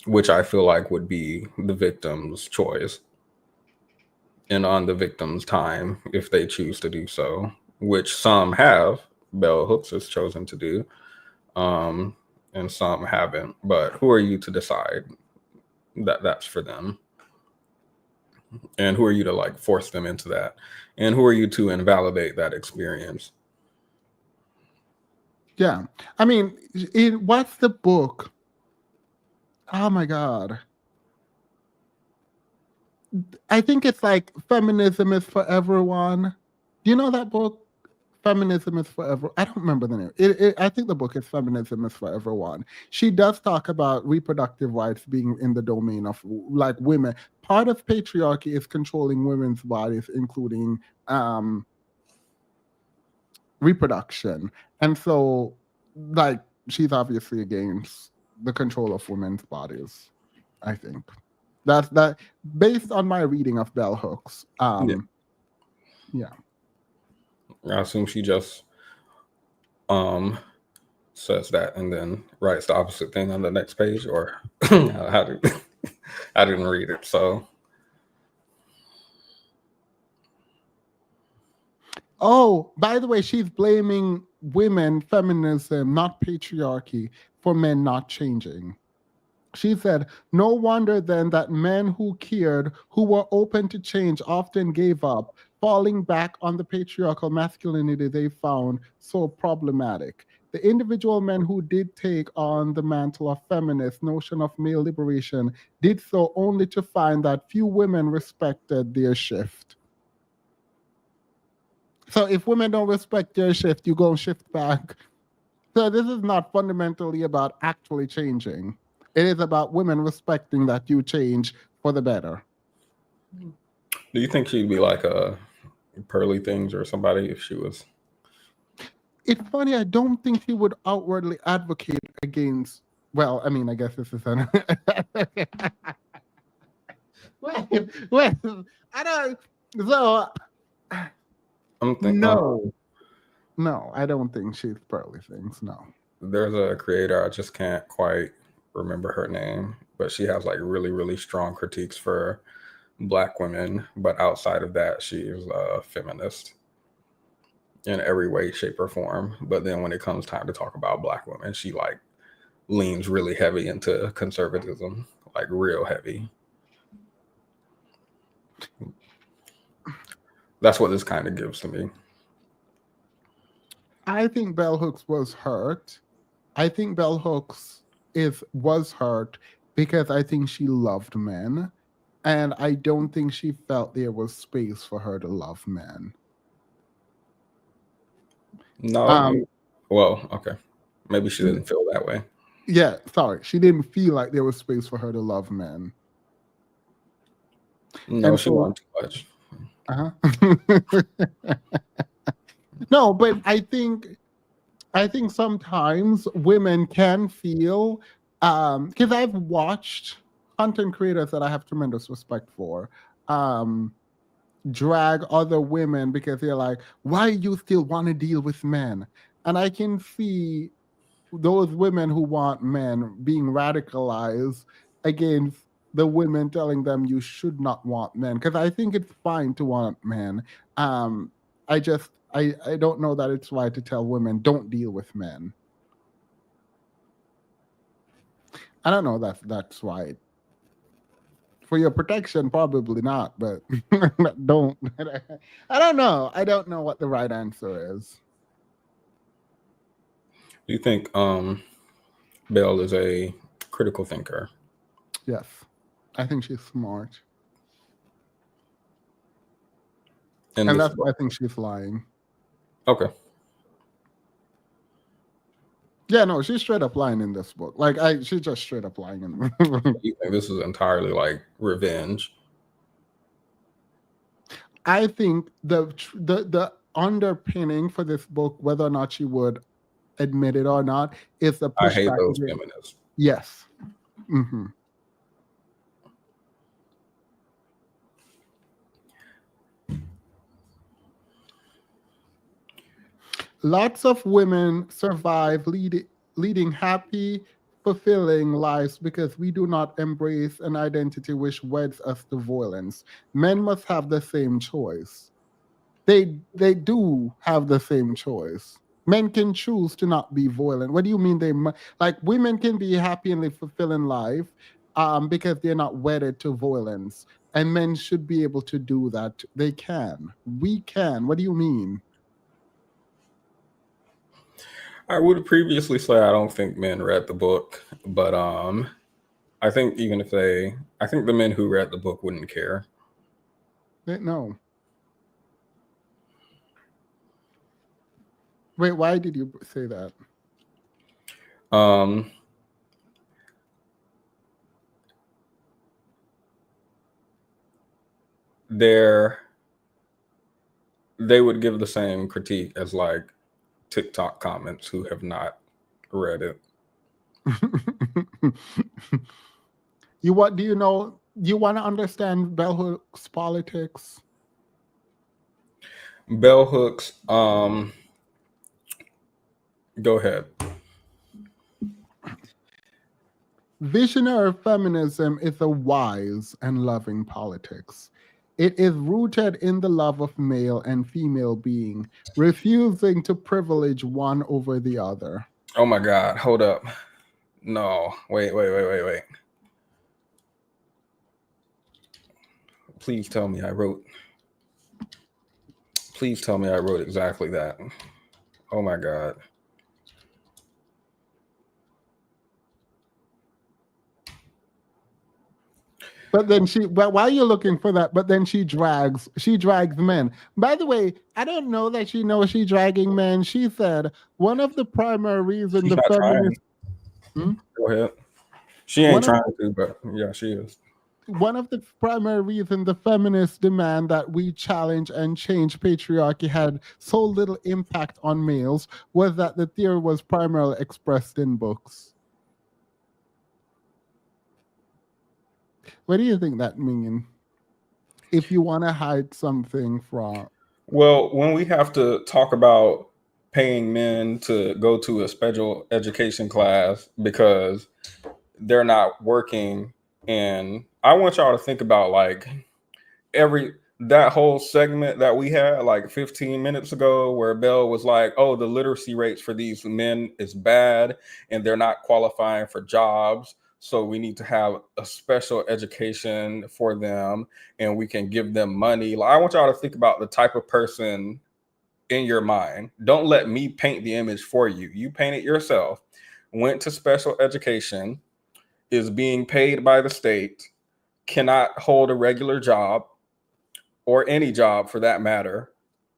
which I feel like would be the victim's choice and on the victim's time if they choose to do so, which some have. Bell Hooks has chosen to do, and some haven't. But who are you to decide that that's for them? And who are you to like force them into that? And who are you to invalidate that experience? Yeah. I mean, what's the book? Oh my God. I think it's like Feminism is for Everyone. Do you know that book? Feminism is Forever. I don't remember the name. I think the book is Feminism is for Everyone. She does talk about reproductive rights being in the domain of like women. Part of patriarchy is controlling women's bodies, including reproduction. And so, like, she's obviously against the control of women's bodies, I think. That's that based on my reading of Bell Hooks. Yeah. I assume she just says that and then writes the opposite thing on the next page, or I didn't read it, so. Oh, by the way, she's blaming women, feminism, not patriarchy, for men not changing. She said, no wonder then that men who cared, who were open to change, often gave up, falling back on the patriarchal masculinity they found so problematic. The individual men who did take on the mantle of feminist notion of male liberation did so only to find that few women respected their shift. So if women don't respect their shift, you go shift back. So this is not fundamentally about actually changing. It is about women respecting that you change for the better. Do you think she'd be like a Pearly Things or somebody if she was? It's funny, I don't think she would outwardly advocate against, well, I mean, I guess this is an wait, I don't, so I'm thinking. No, I don't think she's Pearly Things, no. There's a creator, I just can't quite remember her name, but she has like really, really strong critiques for Black women. But outside of that, she's a feminist in every way, shape, or form. But then when it comes time to talk about Black women, she like leans really heavy into conservatism, like real heavy. That's what this kind of gives to me. I think Bell Hooks was hurt. I think Bell Hooks was hurt because I think she loved men. And I don't think she felt there was space for her to love men. No, well, okay. Maybe she didn't feel that way. Yeah, sorry. She didn't feel like there was space for her to love men. No, she wanted too much. No, but I think sometimes women can feel because I've watched content creators that I have tremendous respect for drag other women because they're like, why you still want to deal with men? And I can see those women who want men being radicalized against the women telling them you should not want men, because I think it's fine to want men. I don't know that it's right to tell women don't deal with men. I don't know that that's right. For your protection, probably not, but don't. I don't know. I don't know what the right answer is. Do you think Belle is a critical thinker? Yes. I think she's smart. And that's why I think she's lying. Okay. Yeah, no, she's straight up lying in this book. Like, she's just straight up lying. You think this is entirely like revenge? I think the underpinning for this book, whether or not she would admit it or not, is the I hate pushback. those feminists. Yes. Mm-hmm. Lots of women survive leading happy, fulfilling lives because we do not embrace an identity which weds us to violence. Men must have the same choice. They do have the same choice. Men can choose to not be violent. What do you mean like women can be happy and live fulfilling life because they're not wedded to violence. And men should be able to do that. They can. We can. What do you mean? I would previously say I don't think men read the book, but I think even if I think the men who read the book wouldn't care. No. Wait, why did you say that? They would give the same critique as like TikTok comments who have not read it. Do you know? You want to understand bell hooks politics? Bell hooks. Go ahead. Visionary feminism is a wise and loving politics. It is rooted in the love of male and female being, refusing to privilege one over the other. Oh my God, hold up. No, wait. Please tell me I wrote exactly that. Oh my God. But then while you're looking for that, but then she drags men. By the way, I don't know that she knows she's dragging men. She said one of the primary reasons She's the not feminists. Go ahead. She ain't trying to, but yeah, she is. One of the primary reasons the feminists demand that we challenge and change patriarchy had so little impact on males was that the theory was primarily expressed in books. What do you think that means? If you want to hide something from... Well, when we have to talk about paying men to go to a special education class because they're not working, and I want y'all to think about like that whole segment that we had like 15 minutes ago where Belle was like, oh, the literacy rates for these men is bad and they're not qualifying for jobs. So we need to have a special education for them and we can give them money. Like, I want y'all to think about the type of person in your mind. Don't let me paint the image for you. You paint it yourself. Went to special education, is being paid by the state, cannot hold a regular job or any job for that matter.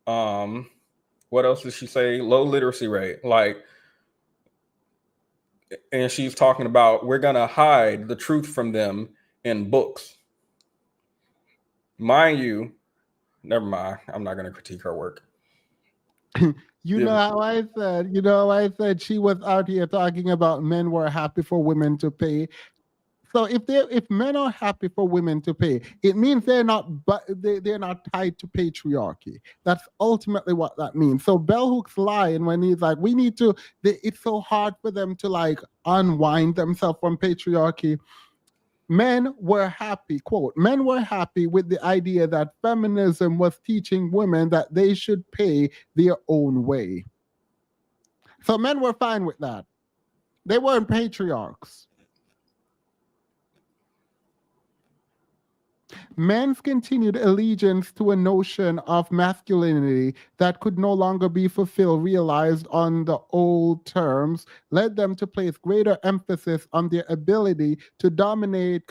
What else did she say? Low literacy rate. Like, and she's talking about we're going to hide the truth from them in books. Mind you, never mind. I'm not going to critique her work. You know how I said she was out here talking about men were happy for women to pay. So if men are happy for women to pay, it means they're not tied to patriarchy. That's ultimately what that means. So Bell Hooks lying when he's like, it's so hard for them to like unwind themselves from patriarchy. Men were happy, quote, men were happy with the idea that feminism was teaching women that they should pay their own way. So men were fine with that. They weren't patriarchs. Men's continued allegiance to a notion of masculinity that could no longer be fulfilled, realized on the old terms, led them to place greater emphasis on their ability to dominate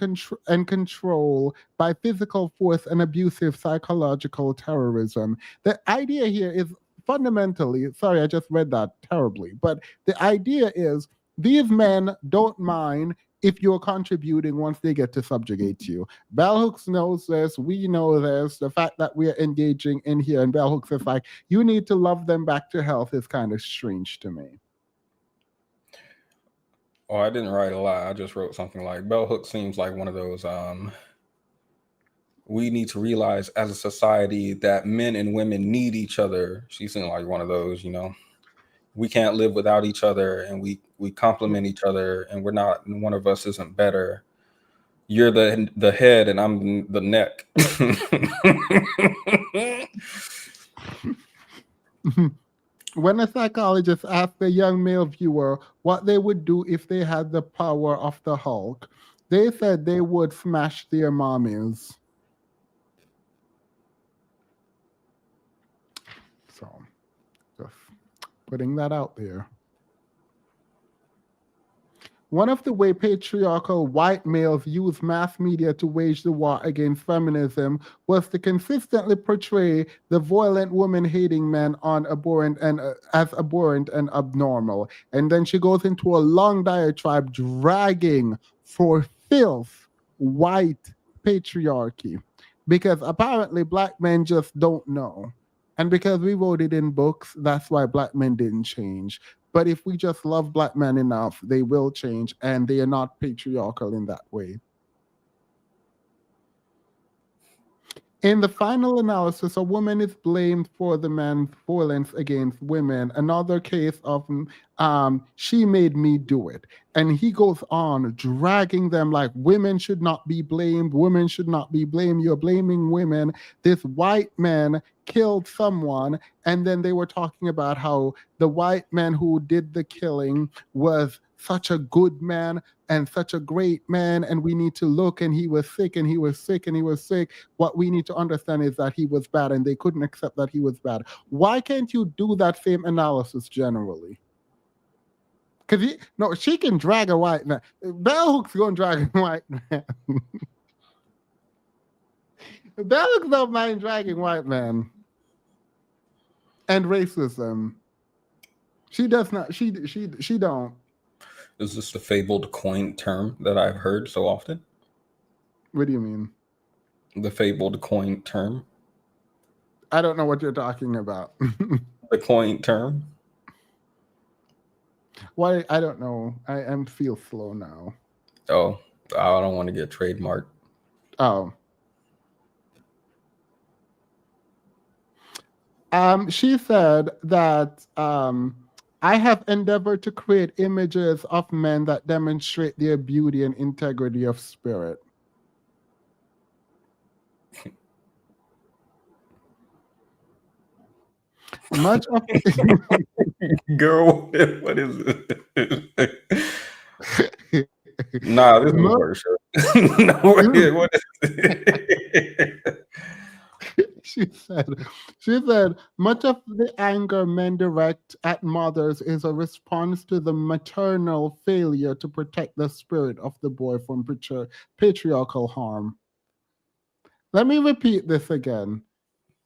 and control by physical force and abusive psychological terrorism. The idea here is fundamentally, sorry, I just read that terribly, but the idea is these men don't mind if you're contributing once they get to subjugate you. Bell Hooks knows this. We know this. The fact that we are engaging in here, and Bell Hooks is like, you need to love them back to health is kind of strange to me. Oh, I didn't write a lot. I just wrote something like Bell Hooks seems like one of those. We need to realize as a society that men and women need each other. She seemed like one of those, we can't live without each other, and we complement each other, and we're not, one of us isn't better. You're the head and I'm the neck. When a psychologist asked a young male viewer what they would do if they had the power of the Hulk, they said they would smash their mommies. So, just putting that out there. One of the way patriarchal white males use mass media to wage the war against feminism was to consistently portray the violent woman-hating men on abhorrent and as abhorrent and abnormal. And then she goes into a long diatribe dragging for filth white patriarchy, because apparently black men just don't know. And because we wrote it in books, that's why black men didn't change. But if we just love black men enough, they will change, and they are not patriarchal in that way. In the final analysis, a woman is blamed for the man's violence against women. Another case of she made me do it. And he goes on dragging them like women should not be blamed. Women should not be blamed. You're blaming women. This white man killed someone. And then they were talking about how the white man who did the killing was such a good man and such a great man, and we need to look, and he was sick and he was sick and he was sick. What we need to understand is that he was bad, and they couldn't accept that he was bad. Why can't you do that same analysis generally? Because no, she can drag a white man. Bell Hooks gonna drag a white man. Bell Hooks don't mind dragging white man and racism. She does not. She don't. Is this the fabled coined term that I've heard so often? What do you mean? The fabled coined term? I don't know what you're talking about. The coined term? Why? I don't know. I am feel slow now. Oh, I don't want to get trademarked. Oh. She said that I have endeavored to create images of men that demonstrate their beauty and integrity of spirit. Much of girl, what is it? Nah, this is the worst show. No, what is it? She said, much of the anger men direct at mothers is a response to the maternal failure to protect the spirit of the boy from patriarchal harm. Let me repeat this again.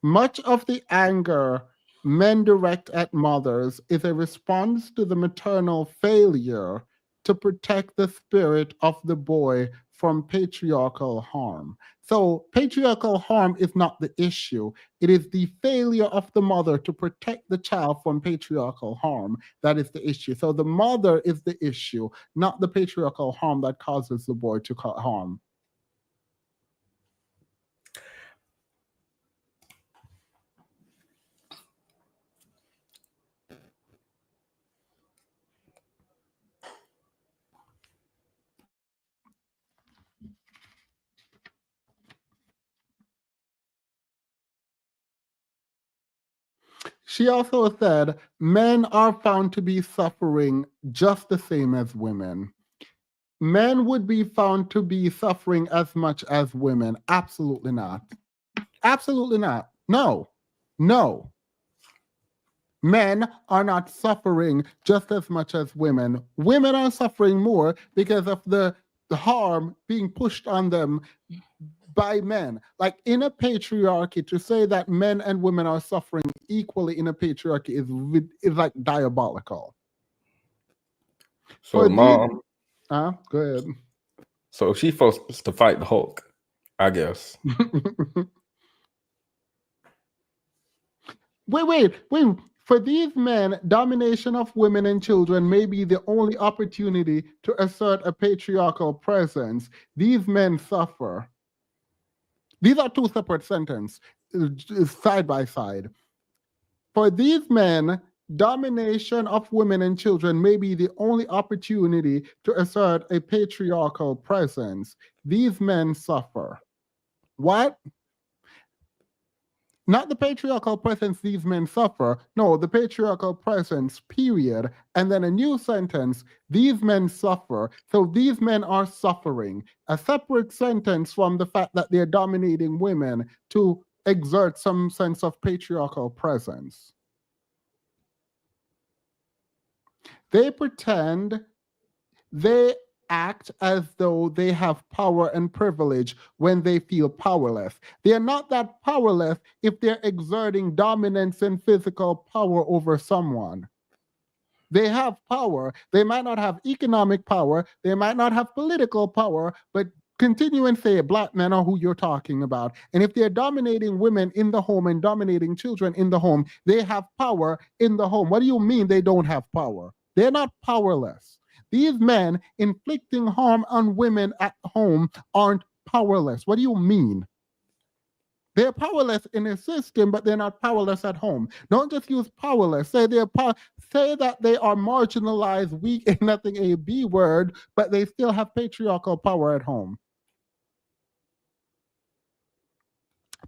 Much of the anger men direct at mothers is a response to the maternal failure to protect the spirit of the boy from patriarchal harm. So, patriarchal harm is not the issue. It is the failure of the mother to protect the child from patriarchal harm that is the issue. So, the mother is the issue, not the patriarchal harm that causes the boy to harm. She also said men are found to be suffering just the same as women. men would be found to be suffering as much as women. Absolutely not. Absolutely not. No. No. Men are not suffering just as much as women. Women are suffering more because of the harm being pushed on them by men. Like in a patriarchy, to say that men and women are suffering equally in a patriarchy is like diabolical. So For mom, go ahead. so she's supposed to fight the Hulk, I guess. Wait. For these men, domination of women and children may be the only opportunity to assert a patriarchal presence. These men suffer. These are two separate sentences, side by side. For these men, domination of women and children may be the only opportunity to assert a patriarchal presence. These men suffer. What? Not the patriarchal presence these men suffer. No, the patriarchal presence, period. And then a new sentence, these men suffer. So these men are suffering. A separate sentence from the fact that they're dominating women to exert some sense of patriarchal presence. They pretend, they act as though they have power and privilege when they feel powerless. They are not that powerless if they're exerting dominance and physical power over someone. They have power. They might not have economic power. They might not have political power, but continue and say black men are who you're talking about. And if they're dominating women in the home and dominating children in the home, they have power in the home. What do you mean they don't have power? They're not powerless. These men inflicting harm on women at home aren't powerless. What do you mean? They're powerless in a system, but they're not powerless at home. Don't just use powerless. Say say that they are marginalized, weak, and nothing a B word, but they still have patriarchal power at home.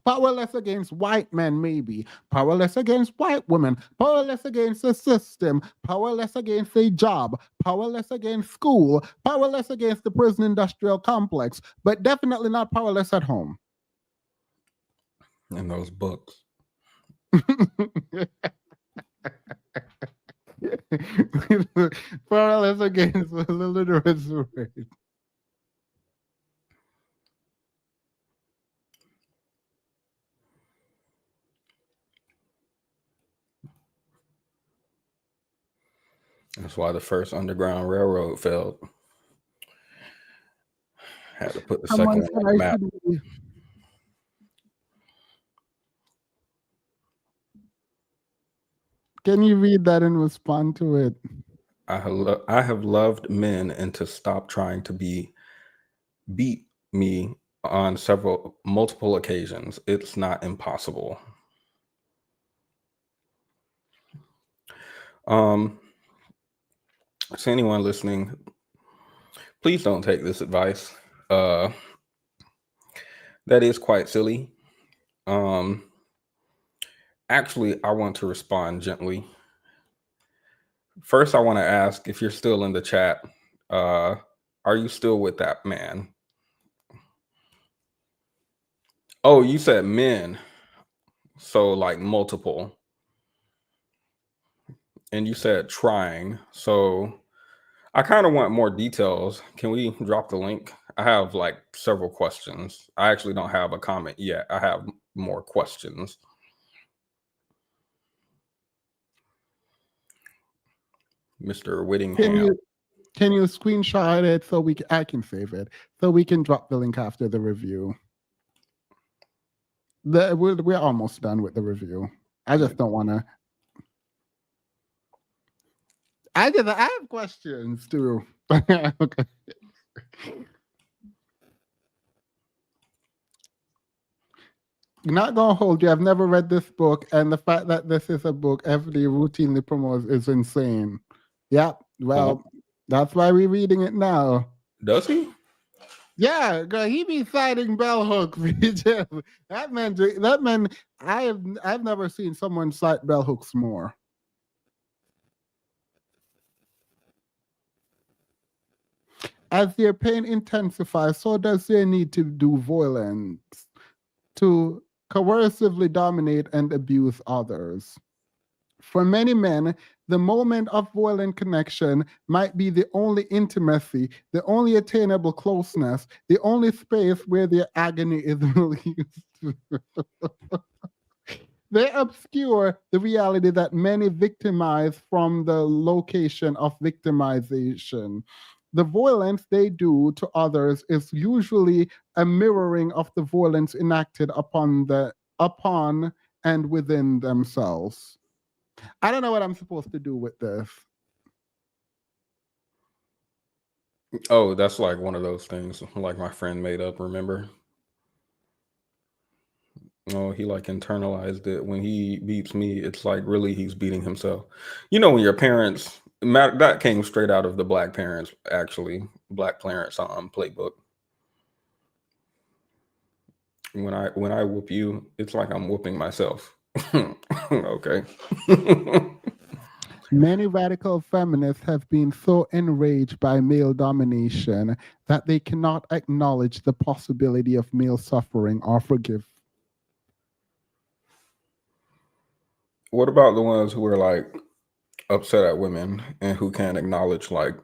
Powerless against white men, maybe. Powerless against white women. Powerless against the system. Powerless against a job. Powerless against school. Powerless against the prison industrial complex. But definitely not powerless at home. In those books. Powerless against the literacy rate. That's why the first Underground Railroad failed. Had to put the second one on the map. Can you read that and respond to it? I have loved men and to stop trying to beat me on multiple occasions. It's not impossible. So anyone listening, please don't take this advice. That is quite silly. Actually, I want to respond gently. First, I want to ask if you're still in the chat, are you still with that man? Oh, you said men. So like multiple. And you said trying. So I kind of want more details. Can we drop the link? I have like several questions. I actually don't have a comment yet. I have more questions. Mr. Whittingham. Can you screenshot it so I can save it so we can drop the link after the review? We're almost done with the review. I just don't want to. I have questions too. Okay. Not gonna hold you. I've never read this book, and the fact that this is a book everybody routinely promotes is insane. Yep. Well, that's why we're reading it now. Does he? Yeah, he be citing bell hooks. That man. I've never seen someone cite bell hooks more. As their pain intensifies, so does their need to do violence, to coercively dominate and abuse others. For many men, the moment of violent connection might be the only intimacy, the only attainable closeness, the only space where their agony is released. They obscure the reality that many victimize from the location of victimization. The violence they do to others is usually a mirroring of the violence enacted upon and within themselves. I don't know what I'm supposed to do with this. Oh, that's like one of those things like my friend made up, remember? Oh, he like internalized it. When he beats me, it's like really he's beating himself. You know, when your parents, that came straight out of the Black parents, actually, Black parents playbook. When I whoop you, it's like I'm whooping myself. Okay. Many radical feminists have been so enraged by male domination that they cannot acknowledge the possibility of male suffering or forgive. What about the ones who are like upset at women and who can't acknowledge like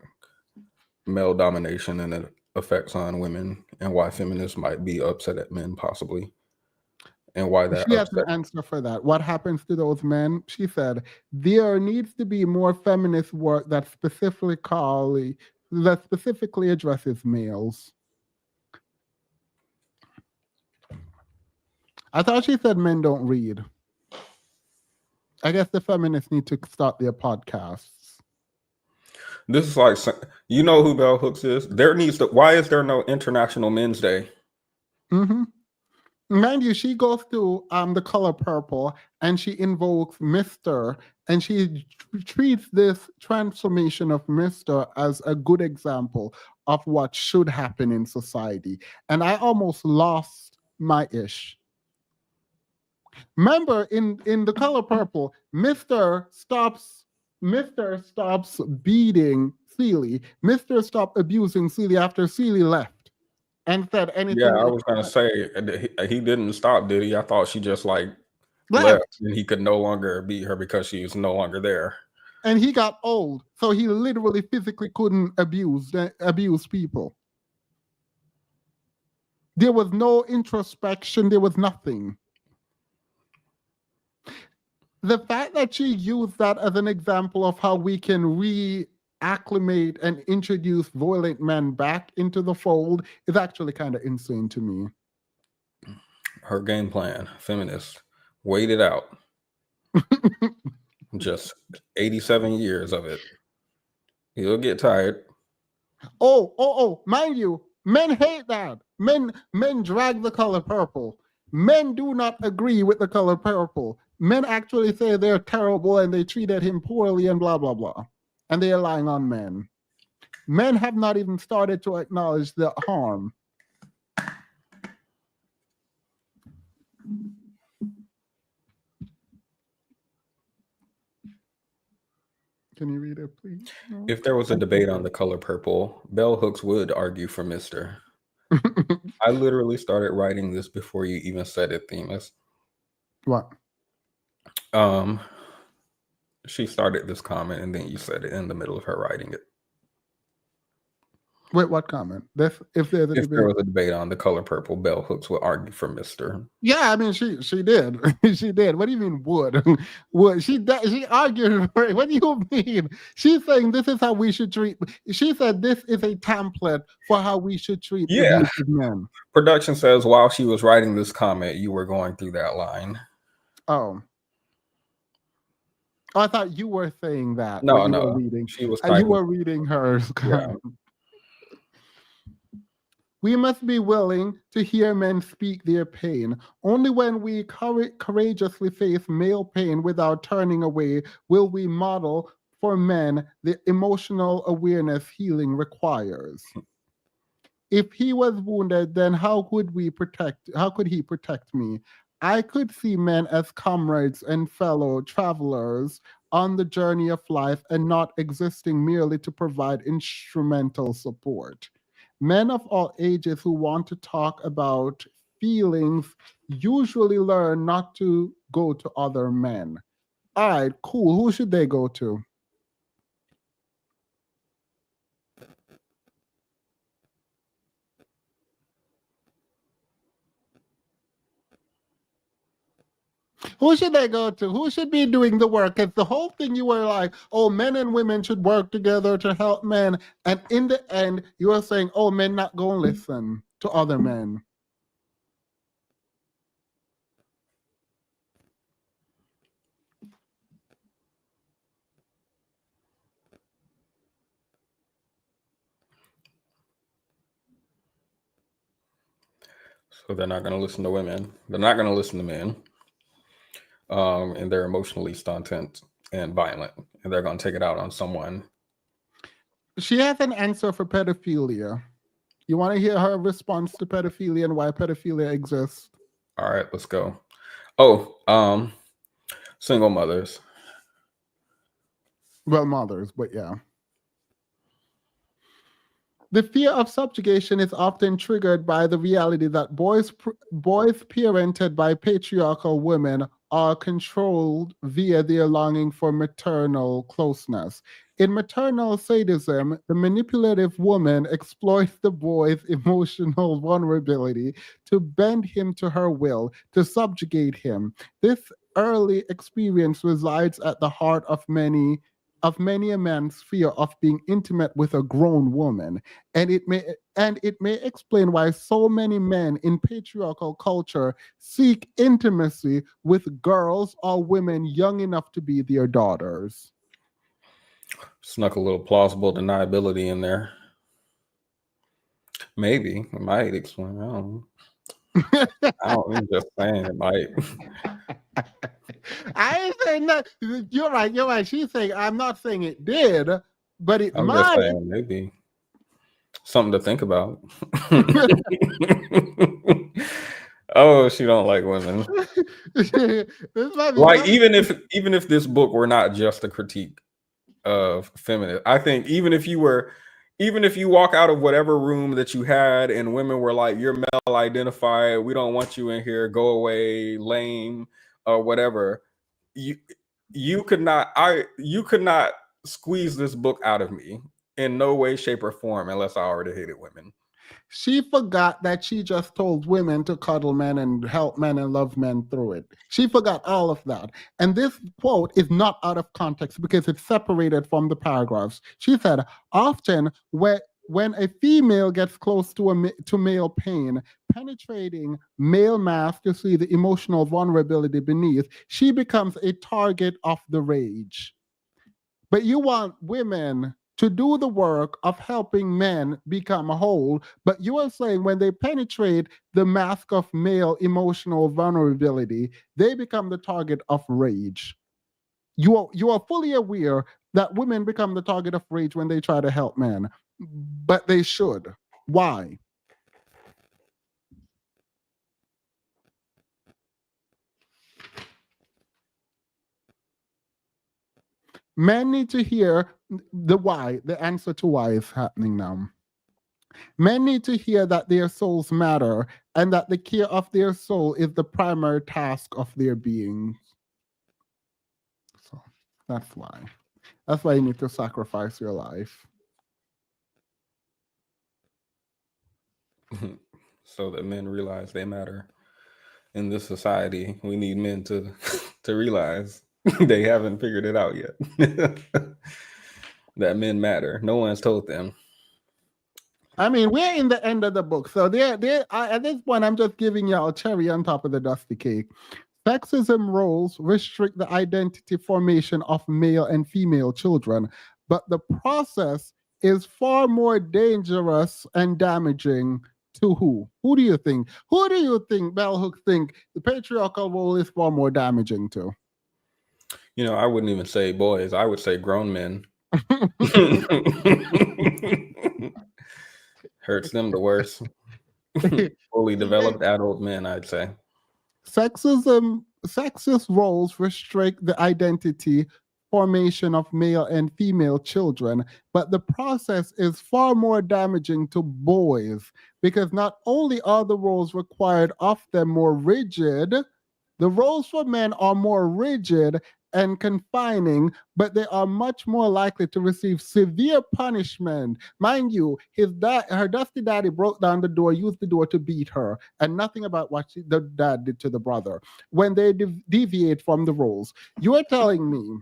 male domination and the effects on women, and why feminists might be upset at men possibly, and why that She has an upset? answer for that. What happens to those men? She said, there needs to be more feminist work that specifically addresses males. I thought she said men don't read. I guess the feminists need to start their podcasts. This is like, you know who Bell Hooks is? Why is there no International Men's Day? Mm-hmm. Mind you, she goes to the color purple and she invokes Mr. and she treats this transformation of Mr. as a good example of what should happen in society. And I almost lost my ish. Remember, in the color purple, Mr. stops beating Celie. Mr. stopped abusing Celie after Celie left and said Yeah, anything I like was gonna that. say he didn't stop, did he? I thought she just like left Left. and he could no longer beat her because she was no longer there. And he got old, so he literally physically couldn't abuse people. There was no introspection, there was nothing. The fact that she used that as an example of how we can reacclimate and introduce violent men back into the fold is actually kind of insane to me. Her game plan, feminist, wait it out. Just 87 years of it. He'll get tired. Oh, mind you, men hate that. Men drag the color purple. Men do not agree with the color purple. Men actually say they're terrible and they treated him poorly and blah, blah, blah. And they are lying on men. Men have not even started to acknowledge the harm. Can you read it, please? No? If there was a debate on the color purple, Bell Hooks would argue for Mr. I literally started writing this before you even said it, Themis. What? She started this comment and then you said it in the middle of her writing it. Wait, what comment? If there was a debate on the color purple, Bell Hooks would argue for Mr. Yeah, I mean, she did. She did. What do you mean would? Would she argued for it. What do you mean? She's saying this is how we should treat. She said this is a template for how we should treat abusive men. Production says while she was writing this comment, you were going through that line. Oh, I thought you were saying that. No, you were reading. She was. You were reading hers. Yeah. We must be willing to hear men speak their pain. Only when we courageously face male pain without turning away will we model for men the emotional awareness healing requires. If he was wounded, then how could he protect me? I could see men as comrades and fellow travelers on the journey of life and not existing merely to provide instrumental support. Men of all ages who want to talk about feelings usually learn not to go to other men. All right, cool. Who should they go to? Who should they go to? Who should be doing the work? It's the whole thing you were like, oh, men and women should work together to help men. And in the end, you are saying, oh, men not going to listen to other men. So they're not going to listen to women. They're not going to listen to men. And they're emotionally stunted and violent. And they're going to take it out on someone. She has an answer for pedophilia. You want to hear her response to pedophilia and why pedophilia exists? All right, let's go. Oh, single mothers. Well, mothers, but yeah. The fear of subjugation is often triggered by the reality that boys parented by patriarchal women are controlled via their longing for maternal closeness. In maternal sadism, the manipulative woman exploits the boy's emotional vulnerability to bend him to her will, to subjugate him. This early experience resides at the heart of many a man's fear of being intimate with a grown woman, and it may explain why so many men in patriarchal culture seek intimacy with girls or women young enough to be their daughters. Snuck a little plausible deniability in there. Maybe it might explain. I don't know. I'm just saying it might. I ain't saying that. You're right. She's saying I'm not saying it did, but it I'm might. just saying maybe something to think about. Oh, she don't like women. Like even if this book were not just a critique of feminists, I think even if you walk out of whatever room that you had and women were like, you're male identified, we don't want you in here, go away, lame, or whatever, you could not squeeze this book out of me in no way, shape, or form unless I already hated women. She forgot that she just told women to cuddle men and help men and love men through it. She forgot all of that. And this quote is not out of context because it's separated from the paragraphs. She said, often when a female gets close to male pain, penetrating male mass to see the emotional vulnerability beneath, she becomes a target of the rage. But you want women to do the work of helping men become whole, but you are saying when they penetrate the mask of male emotional vulnerability, they become the target of rage. You are fully aware that women become the target of rage when they try to help men, but they should. Why? Men need to hear the why, the answer to why is happening now. Men need to hear that their souls matter and that the care of their soul is the primary task of their being. So that's why. That's why you need to sacrifice your life. So that men realize they matter. In this society, we need men to realize they haven't figured it out yet. That men matter. No one's told them. I mean, we're in the end of the book. So at this point, I'm just giving y'all a cherry on top of the dusty cake. Sexism roles restrict the identity formation of male and female children, but the process is far more dangerous and damaging to who? Who do you think? Who do you think, Bell Hooks, think the patriarchal role is far more damaging to? You know, I wouldn't even say boys. I would say grown men. Hurts them the worst. Fully developed adult men, I'd say. Sexist roles restrict the identity formation of male and female children, but the process is far more damaging to boys because not only are the roles required of them more rigid, the roles for men are more rigid and confining, but they are much more likely to receive severe punishment. Mind you, her dusty daddy broke down the door, used the door to beat her, and nothing about what the dad did to the brother when they deviate from the roles. You are telling me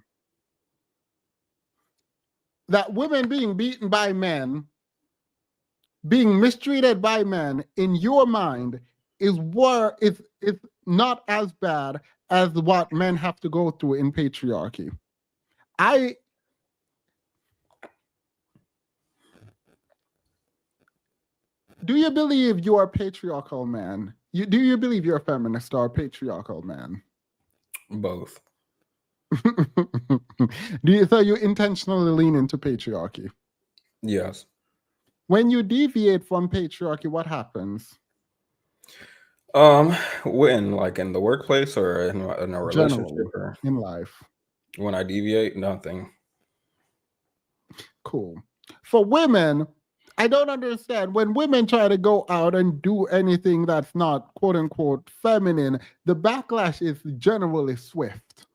that women being beaten by men, being mistreated by men, in your mind, is not as bad as what men have to go through in patriarchy. Do you believe you are a patriarchal man? Do you believe you're a feminist or a patriarchal man? Both. So you intentionally lean into patriarchy? Yes. When you deviate from patriarchy, what happens? When, like in the workplace or in a relationship? Generally, or in life. When I deviate, nothing. Cool. For women, I don't understand. When women try to go out and do anything that's not quote unquote feminine, the backlash is generally swift.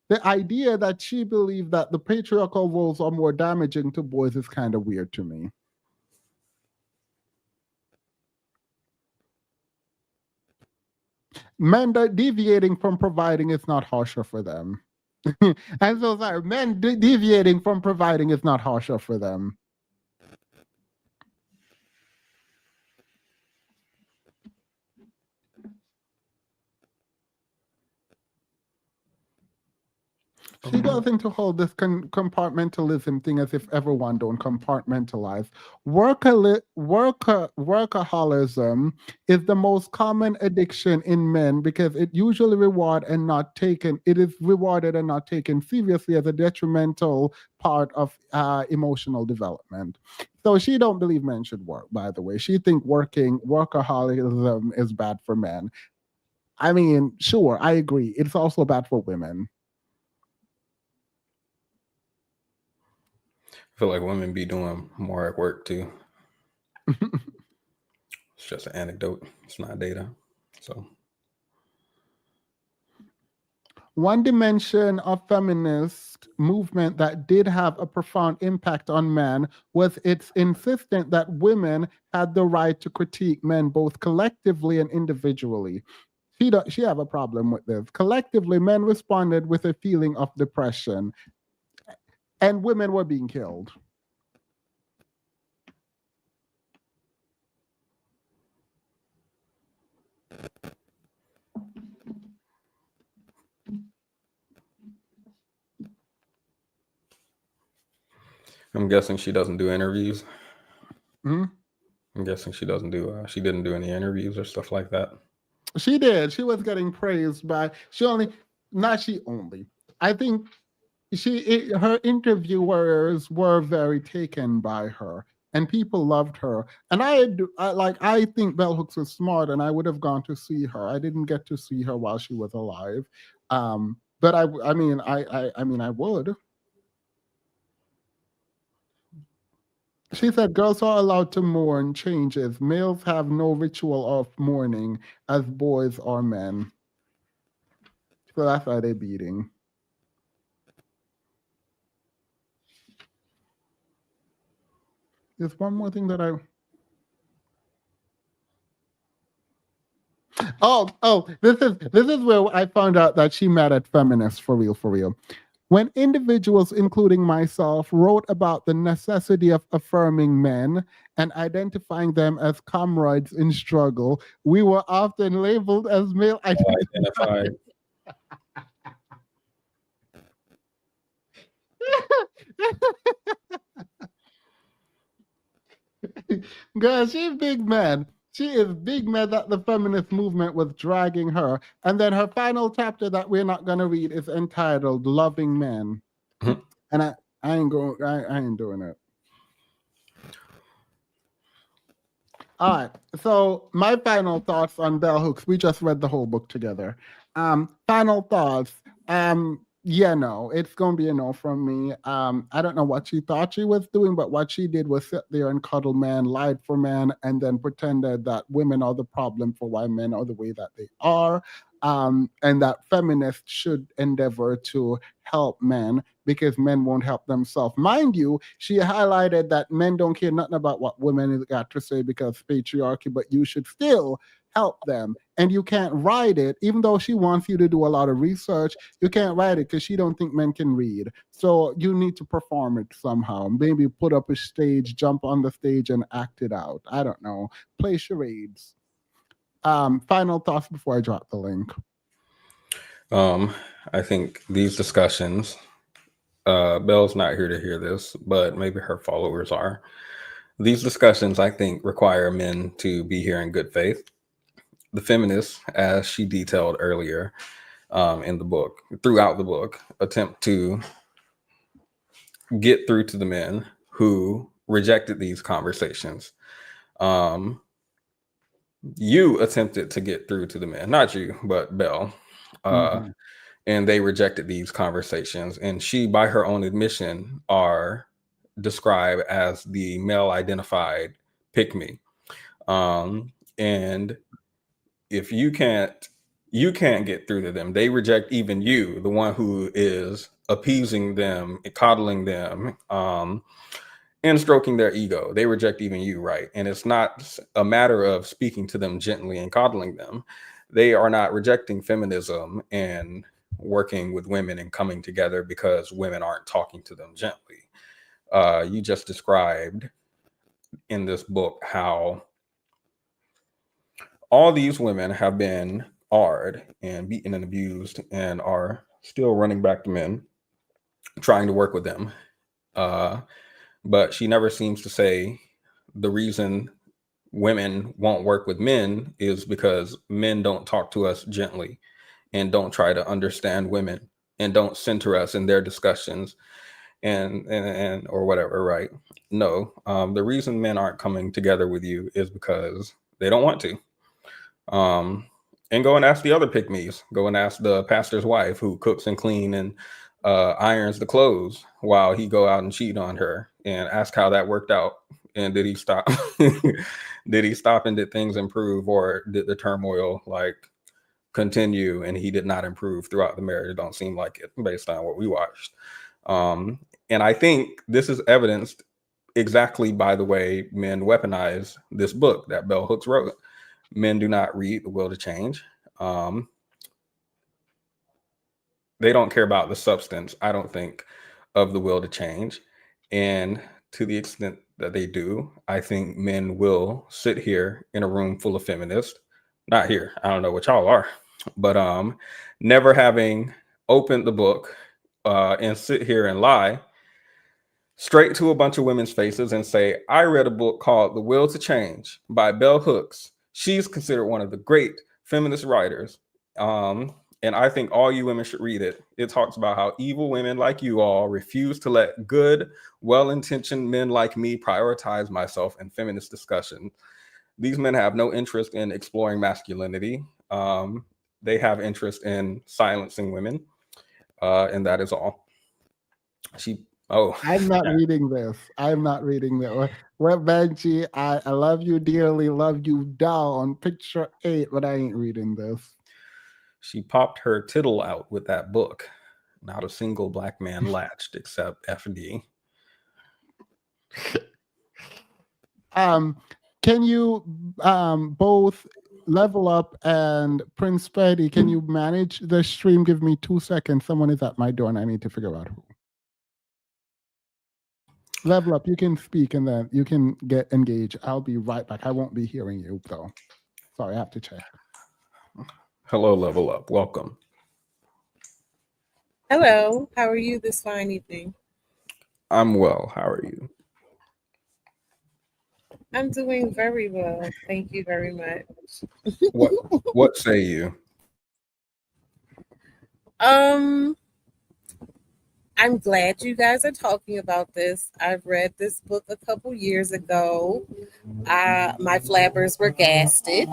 The idea that she believed that the patriarchal roles are more damaging to boys is kind of weird to me. Men deviating from providing is not harsher for them. I'm so sorry. Men deviating from providing is not harsher for them. She goes into whole this compartmentalism thing as if everyone don't compartmentalize. Workaholism is the most common addiction in men because it usually it is rewarded and not taken seriously as a detrimental part of emotional development. So she don't believe men should work, by the way. She think workaholism is bad for men. I mean, sure, I agree. It's also bad for women. I feel like women be doing more at work too. It's just an anecdote. It's not data. So one dimension of feminist movement that did have a profound impact on men was its insistence that women had the right to critique men both collectively and individually. She have a problem with this. Collectively, men responded with a feeling of depression, and women were being killed. I'm guessing she doesn't do interviews. Mm-hmm. I'm guessing she doesn't do. She didn't do any interviews or stuff like that. She did. She was getting praised by. I think her interviewers were very taken by her, and people loved her. And I think Bell Hooks was smart, and I would have gone to see her. I didn't get to see her while she was alive, but I would. She said girls are allowed to mourn changes. Males have no ritual of mourning as boys or men. So that's why they're beating. There's one more thing that this is where I found out that she mad at feminists for real. When individuals, including myself, wrote about the necessity of affirming men and identifying them as comrades in struggle, we were often labeled as male identified. Girl, she's big mad. She is big mad that the feminist movement was dragging her. And then her final chapter that we're not gonna read is entitled "Loving Men," and I ain't doing it. All right. So my final thoughts on Bell Hooks. We just read the whole book together. Final thoughts. Yeah, no, it's gonna be a no from me. I don't know what she thought she was doing, but what she did was sit there and cuddle man, lied for man, and then pretended that women are the problem for why men are the way that they are. And that feminists should endeavor to help men because men won't help themselves. Mind you, she highlighted that men don't care nothing about what women got to say because patriarchy, but you should still help them. And you can't write it, even though she wants you to do a lot of research. You can't write it because she don't think men can read. So you need to perform it somehow. Maybe put up a stage, jump on the stage and act it out. I don't know. Play charades. Final thoughts before I drop the link. I think these discussions, Belle's not here to hear this, but maybe her followers are. These discussions, I think, require men to be here in good faith. The feminists, as she detailed earlier in the book, throughout the book, attempt to get through to the men who rejected these conversations. You attempted to get through to the men, not you, but Belle. And they rejected these conversations. And she, by her own admission, are described as the male identified pick me. And if you can't get through to them, they reject even you, the one who is appeasing them, coddling them, and stroking their ego. They reject even you, right? And it's not a matter of speaking to them gently and coddling them. They are not rejecting feminism and working with women and coming together because women aren't talking to them gently. You just described in this book how all these women have been AR'd and beaten and abused and are still running back to men, trying to work with them. But she never seems to say the reason women won't work with men is because men don't talk to us gently and don't try to understand women and don't center us in their discussions and or whatever, right? No, the reason men aren't coming together with you is because they don't want to. And go and ask the other pick-me's. Go and ask the pastor's wife who cooks and clean and irons the clothes while he go out and cheat on her, and ask how that worked out. And did he stop? Did he stop and did things improve, or did the turmoil like continue and he did not improve throughout the marriage? It don't seem like it based on what we watched. And I think this is evidenced exactly by the way men weaponize this book that Bell Hooks wrote. Men do not read The Will to Change. They don't care about the substance, I don't think, of The Will to Change. And to the extent that they do, I think men will sit here in a room full of feminists, not here, I don't know what y'all are, but never having opened the book and sit here and lie straight to a bunch of women's faces and say, I read a book called The Will to Change by Bell Hooks. She's considered one of the great feminist writers. And I think all you women should read it. It talks about how evil women like you all refuse to let good, well-intentioned men like me prioritize myself in feminist discussion. These men have no interest in exploring masculinity. They have interest in silencing women. And that is all. I'm not reading this. I'm not reading this. Well, Benji, I love you dearly, love you down. Picture 8, but I ain't reading this. She popped her tittle out with that book. Not a single black man latched except FD. Can you both Level Up and princepetti, can you manage the stream? Give me 2 seconds. Someone is at my door and I need to figure out who. Level Up, you can speak and then you can get engaged. I'll be right back. I won't be hearing you though. Sorry, I have to check. Hello, Level Up. Welcome. Hello. How are you this fine evening? I'm well. How are you? I'm doing very well. Thank you very much. What say you? I'm glad you guys are talking about this. I've read this book a couple years ago. My flappers were gasted.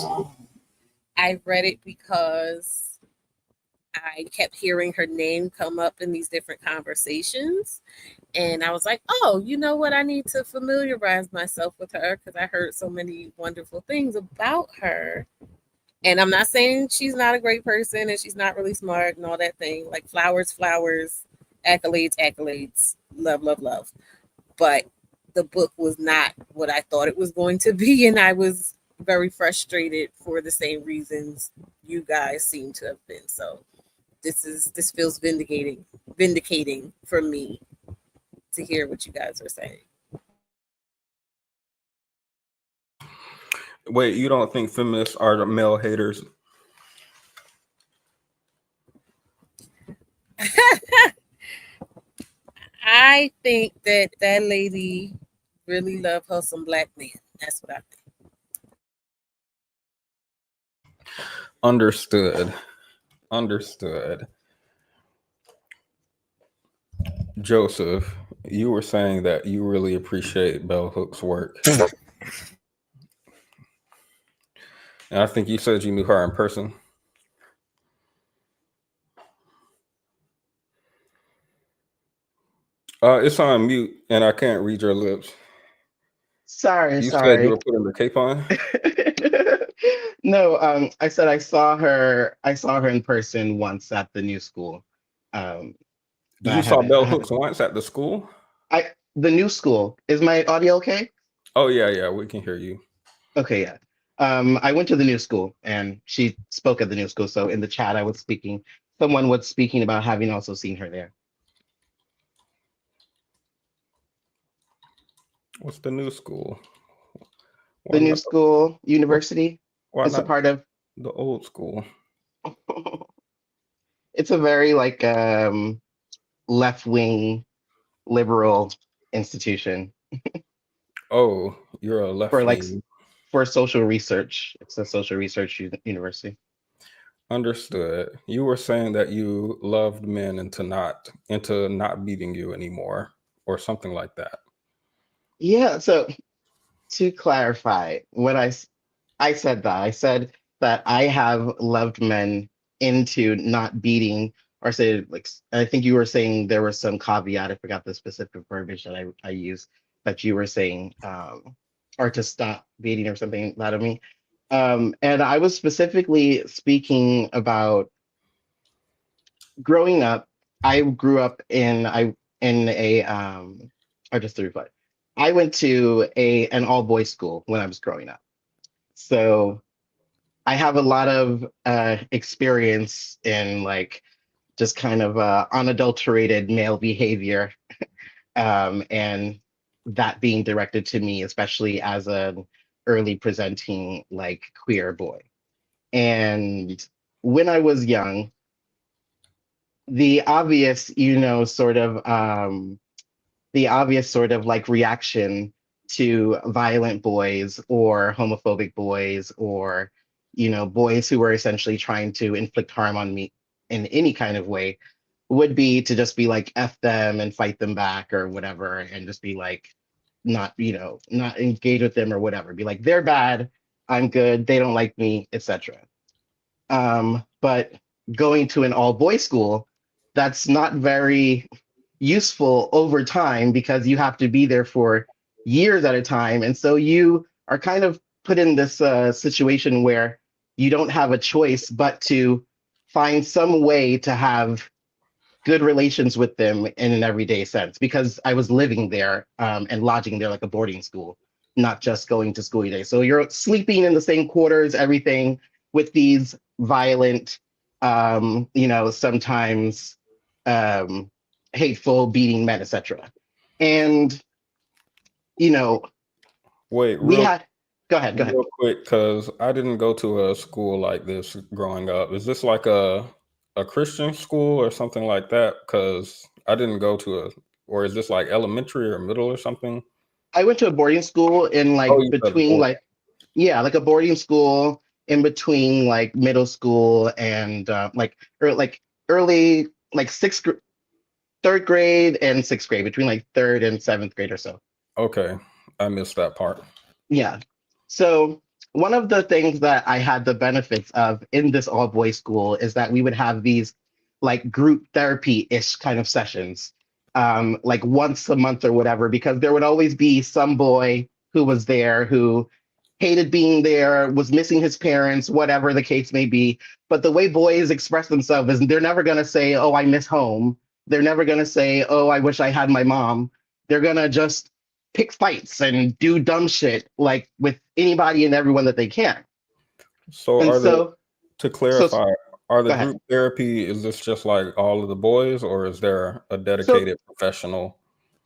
I read it because I kept hearing her name come up in these different conversations. And I was like, oh, you know what? I need to familiarize myself with her because I heard so many wonderful things about her. And I'm not saying she's not a great person and she's not really smart and all that thing. Like flowers, flowers, accolades, accolades, love, love, love. But the book was not what I thought it was going to be. And I was very frustrated for the same reasons you guys seem to have been. So this feels vindicating for me to hear what you guys are saying. Wait, you don't think feminists are the male haters? I think that lady really loved her some black men. That's what I think. Understood. Joseph, you were saying that you really appreciate Bell Hook's work. And I think you said you knew her in person. It's on mute, and I can't read your lips. Sorry. You said you were putting the cape on? No, I said I saw her in person once at the new school. You saw Bell Hooks once at the school? The new school. Is my audio okay? Oh yeah, we can hear you. Okay, yeah. I went to the new school and she spoke at the new school. So in the chat I was speaking, someone was speaking about having also seen her there. What's the new school? The new school, university. It's a part of the old school. It's a very like left-wing liberal institution. Oh, you're a left wing. For social research. It's a social research university. Understood. You were saying that you loved men into not beating you anymore, or something like that. Yeah. So to clarify, what I said that I have loved men into not beating, or say like I think you were saying there was some caveat. I forgot the specific verbiage that I used that you were saying, or to stop beating or something that of me. And I was specifically speaking about growing up. I grew up in or just to reflect, I went to an all boys school when I was growing up. So I have a lot of experience in like just kind of unadulterated male behavior, and that being directed to me, especially as an early presenting like queer boy. And when I was young, the obvious, the obvious sort of like reaction to violent boys or homophobic boys or boys who were essentially trying to inflict harm on me in any kind of way would be to just be like F them and fight them back or whatever, and just be like not engage with them or whatever, be like they're bad, I'm good, they don't like me, etc. But going to an all boys school, that's not very useful over time because you have to be there for years at a time. And so you are kind of put in this situation where you don't have a choice but to find some way to have good relations with them in an everyday sense, because I was living there and lodging there like a boarding school, not just going to school every day. So you're sleeping in the same quarters, everything, with these violent, sometimes hateful, beating men, etc. And Wait, go ahead. Real quick, because I didn't go to a school like this growing up. Is this like a Christian school or something like that? Because I didn't go to or is this like elementary or middle or something? I went to a boarding school in like between like a boarding school in between like middle school and early like third grade and sixth grade, between like third and seventh grade or so. Okay, I missed that part. Yeah. So one of the things that I had the benefits of in this all boys school is that we would have these like group therapy-ish kind of sessions, like once a month or whatever, because there would always be some boy who was there who hated being there, was missing his parents, whatever the case may be. But the way boys express themselves is they're never going to say, oh, I miss home. They're never going to say, oh, I wish I had my mom. They're going to just pick fights and do dumb shit like with anybody and everyone that they can. So And are the so, to so clarify, are the go ahead. group therapy, is this just like all of the boys, or is there a So dedicated professional?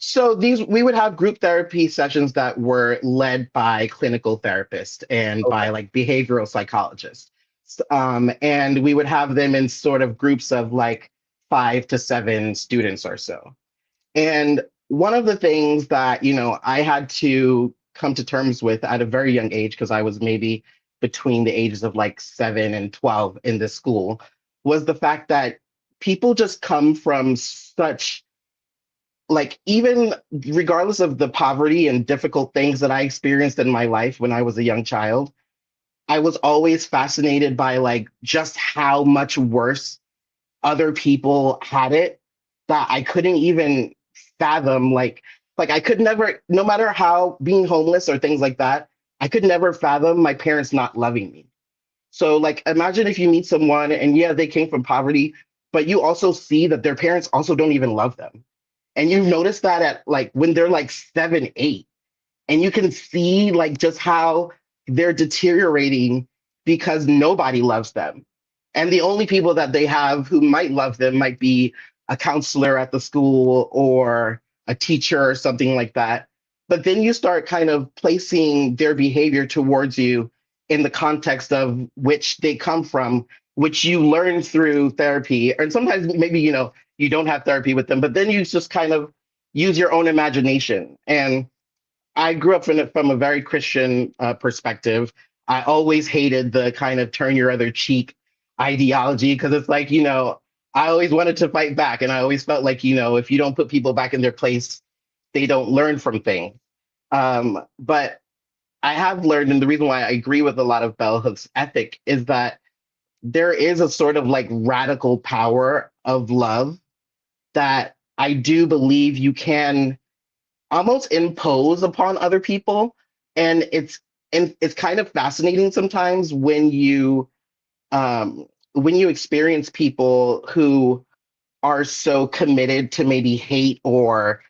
So these we would have group therapy sessions that were led by clinical therapists and Okay. by like behavioral psychologists. And we would have them in sort of groups of like 5 to 7 students or so. And one of the things that, I had to come to terms with at a very young age, because I was maybe between the ages of like 7 and 12 in this school, was the fact that people just come from such, like, even regardless of the poverty and difficult things that I experienced in my life when I was a young child, I was always fascinated by like just how much worse other people had it, that I couldn't even fathom. Like I could never, no matter how being homeless or things like that, I could never fathom my parents not loving me. So like imagine if you meet someone and yeah, they came from poverty, but you also see that their parents also don't even love them. And you notice that at like when they're like 7, 8, and you can see like just how they're deteriorating because nobody loves them. And the only people that they have who might love them might be a counselor at the school or a teacher or something like that. But then you start kind of placing their behavior towards you in the context of which they come from, which you learn through therapy. And sometimes maybe, you don't have therapy with them, but then you just kind of use your own imagination. And I grew up from a very Christian perspective. I always hated the kind of turn your other cheek ideology because it's like, I always wanted to fight back. And I always felt like, if you don't put people back in their place, they don't learn from things. But I have learned, and the reason why I agree with a lot of Bell Hooks' ethic is that there is a sort of like radical power of love that I do believe you can almost impose upon other people. And it's kind of fascinating sometimes when you experience people who are so committed to maybe hate or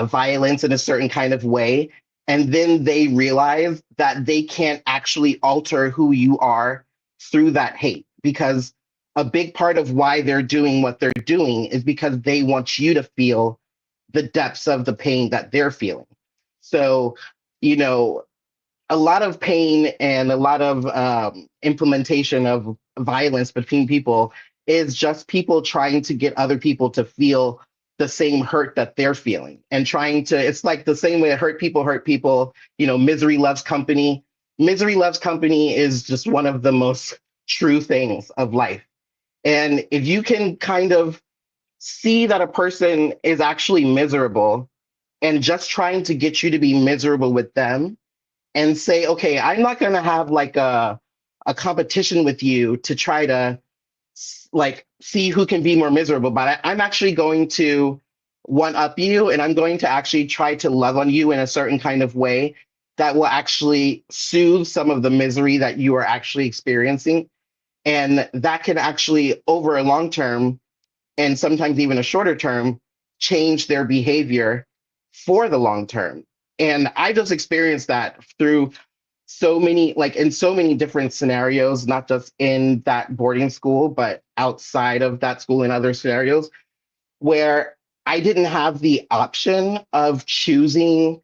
violence in a certain kind of way, and then they realize that they can't actually alter who you are through that hate, because a big part of why they're doing what they're doing is because they want you to feel the depths of the pain that they're feeling. So, you know, a lot of pain and a lot of implementation of violence between people is just people trying to get other people to feel the same hurt that they're feeling, and trying to, it's like the same way hurt people, misery loves company. Misery loves company is just one of the most true things of life. And if you can kind of see that a person is actually miserable and just trying to get you to be miserable with them, and say, okay, I'm not going to have like a competition with you to try to like see who can be more miserable, but I'm actually going to one up you, and I'm going to actually try to love on you in a certain kind of way that will actually soothe some of the misery that you are actually experiencing. And that can actually, over a long term, and sometimes even a shorter term, change their behavior for the long term. And I just experienced that through so many, like in so many different scenarios, not just in that boarding school, but outside of that school in other scenarios where I didn't have the option of choosing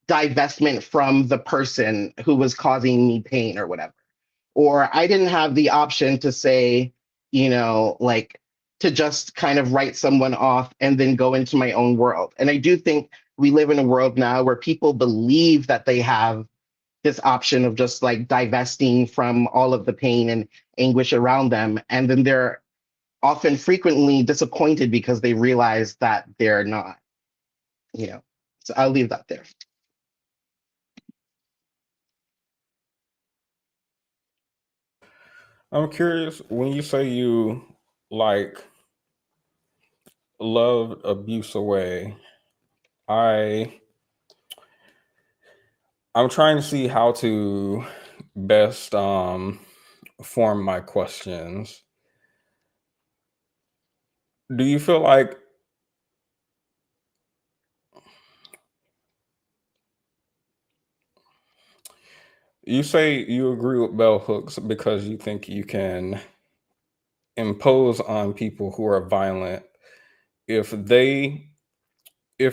divestment from the person who was causing me pain or whatever. Or I didn't have the option to say, like to just kind of write someone off and then go into my own world. And I do think we live in a world now where people believe that they have this option of just like divesting from all of the pain and anguish around them. And then they're often frequently disappointed because they realize that they're not, you know. So I'll leave that there. I'm curious, when you say you like loved abuse away. I'm trying to see how to best form my questions. Do you feel like you say you agree with bell hooks because you think you can impose on people who are violent if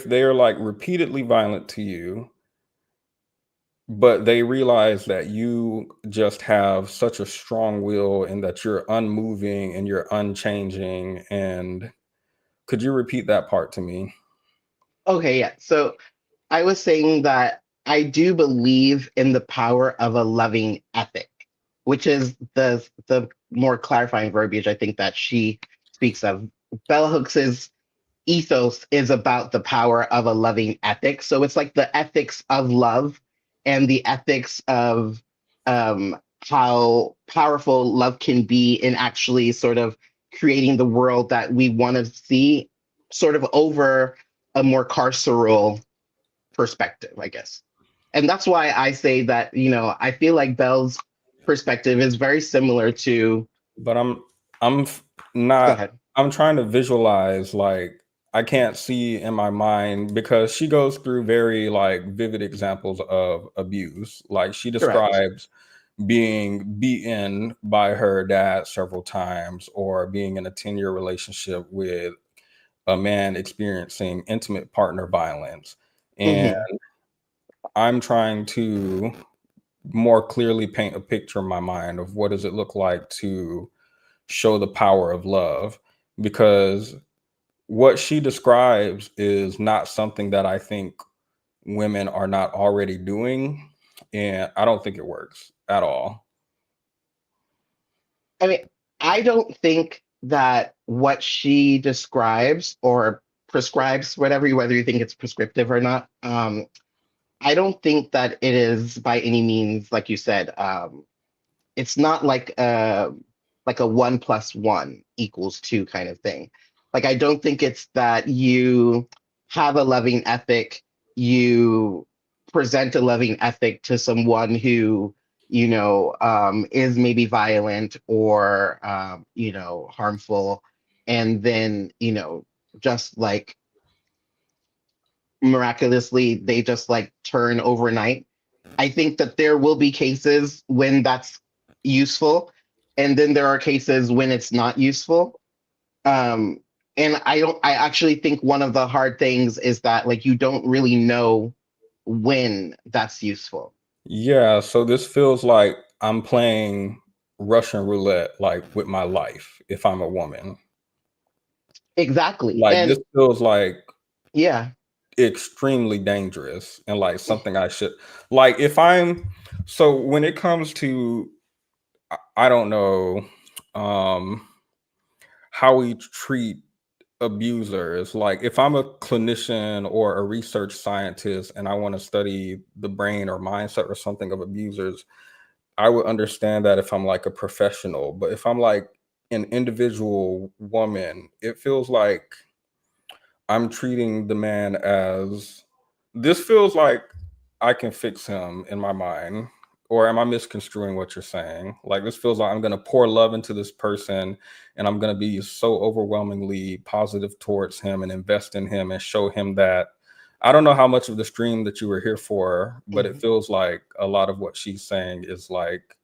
they're like repeatedly violent to you, but they realize that you just have such a strong will and that you're unmoving and you're unchanging. And could you repeat that part to me? Okay, yeah. So I was saying that I do believe in the power of a loving ethic, which is the more clarifying verbiage I think that she speaks of. Bell Hooks's ethos is about the power of a loving ethic. So it's like the ethics of love and the ethics of how powerful love can be in actually sort of creating the world that we want to see, sort of over a more carceral perspective, I guess. And that's why I say that, I feel like Belle's perspective is very similar to. But I'm Go not ahead. I'm trying to visualize, like, I can't see in my mind because she goes through very like vivid examples of abuse. Like she Correct. describes being beaten by her dad several times or being in a 10-year relationship with a man experiencing intimate partner violence. And Hmm. I'm trying to more clearly paint a picture in my mind of what does it look like to show the power of love, because what she describes is not something that I think women are not already doing, and I don't think it works at all. I mean, I don't think that what she describes or prescribes, whether you think it's prescriptive or not, I don't think that it is by any means, like you said, it's not like a 1 + 1 = 2 kind of thing. Like I don't think it's that you have a loving ethic, you present a loving ethic to someone who is maybe violent or harmful, and then just like miraculously they just like turn overnight. I think that there will be cases when that's useful, and then there are cases when it's not useful. Um, and I actually think one of the hard things is that like you don't really know when that's useful. Yeah, so this feels like I'm playing Russian roulette, like with my life, if I'm a woman. Exactly. Like this And feels like yeah, extremely dangerous and like something I should, like, if I'm, so when it comes to, I don't know, um how we treat abusers. Like if I'm a clinician or a research scientist and I want to study the brain or mindset or something of abusers, I would understand that if I'm like a professional. But if I'm like an individual woman, it feels like I'm treating the man as, this feels like I can fix him in my mind. Or am I misconstruing what you're saying? Like this feels like I'm going to pour love into this person and I'm going to be so overwhelmingly positive towards him and invest in him and show him that I don't know how much of the stream that you were here for, but it mhm. feels like a lot of what she's saying is like,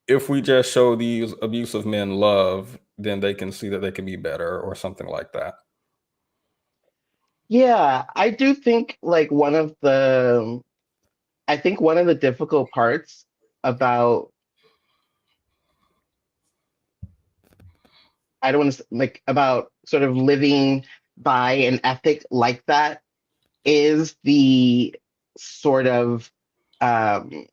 if we just show these abusive men love, then they can see that they can be better or something like that. Yeah, I do think like I think one of the difficult parts about, I don't want to like about sort of living by an ethic like that is sort of um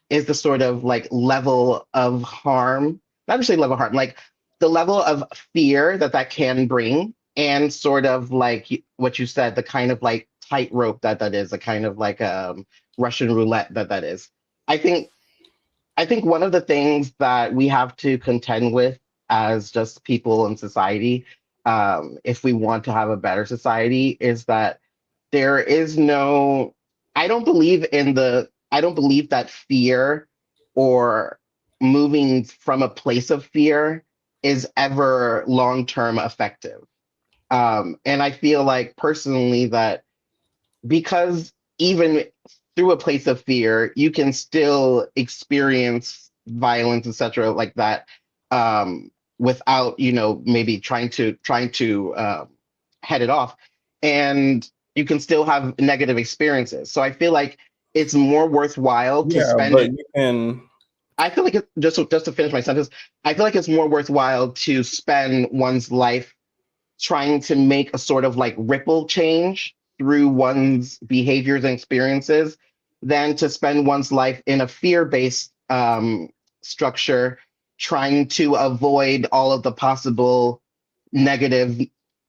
the sort of like level of harm, not necessarily level of harm, like the level of fear that that can bring, and sort of like what you said, the kind of like tightrope that that is, a kind of like Russian roulette that is. I think I think one of the things that we have to contend with as just people in society, if we want to have a better society, is that there is no, I don't believe that fear or moving from a place of fear is ever long-term effective. And I feel like personally that because even through a place of fear, you can still experience violence, etc., like that, without maybe trying to head it off, and you can still have negative experiences. So I feel like it's more worthwhile to Yeah, but spend. you can. I feel like just to finish my sentence, I feel like it's more worthwhile to spend one's life trying to make a sort of like ripple change through one's behaviors and experiences than to spend one's life in a fear-based structure trying to avoid all of the possible negative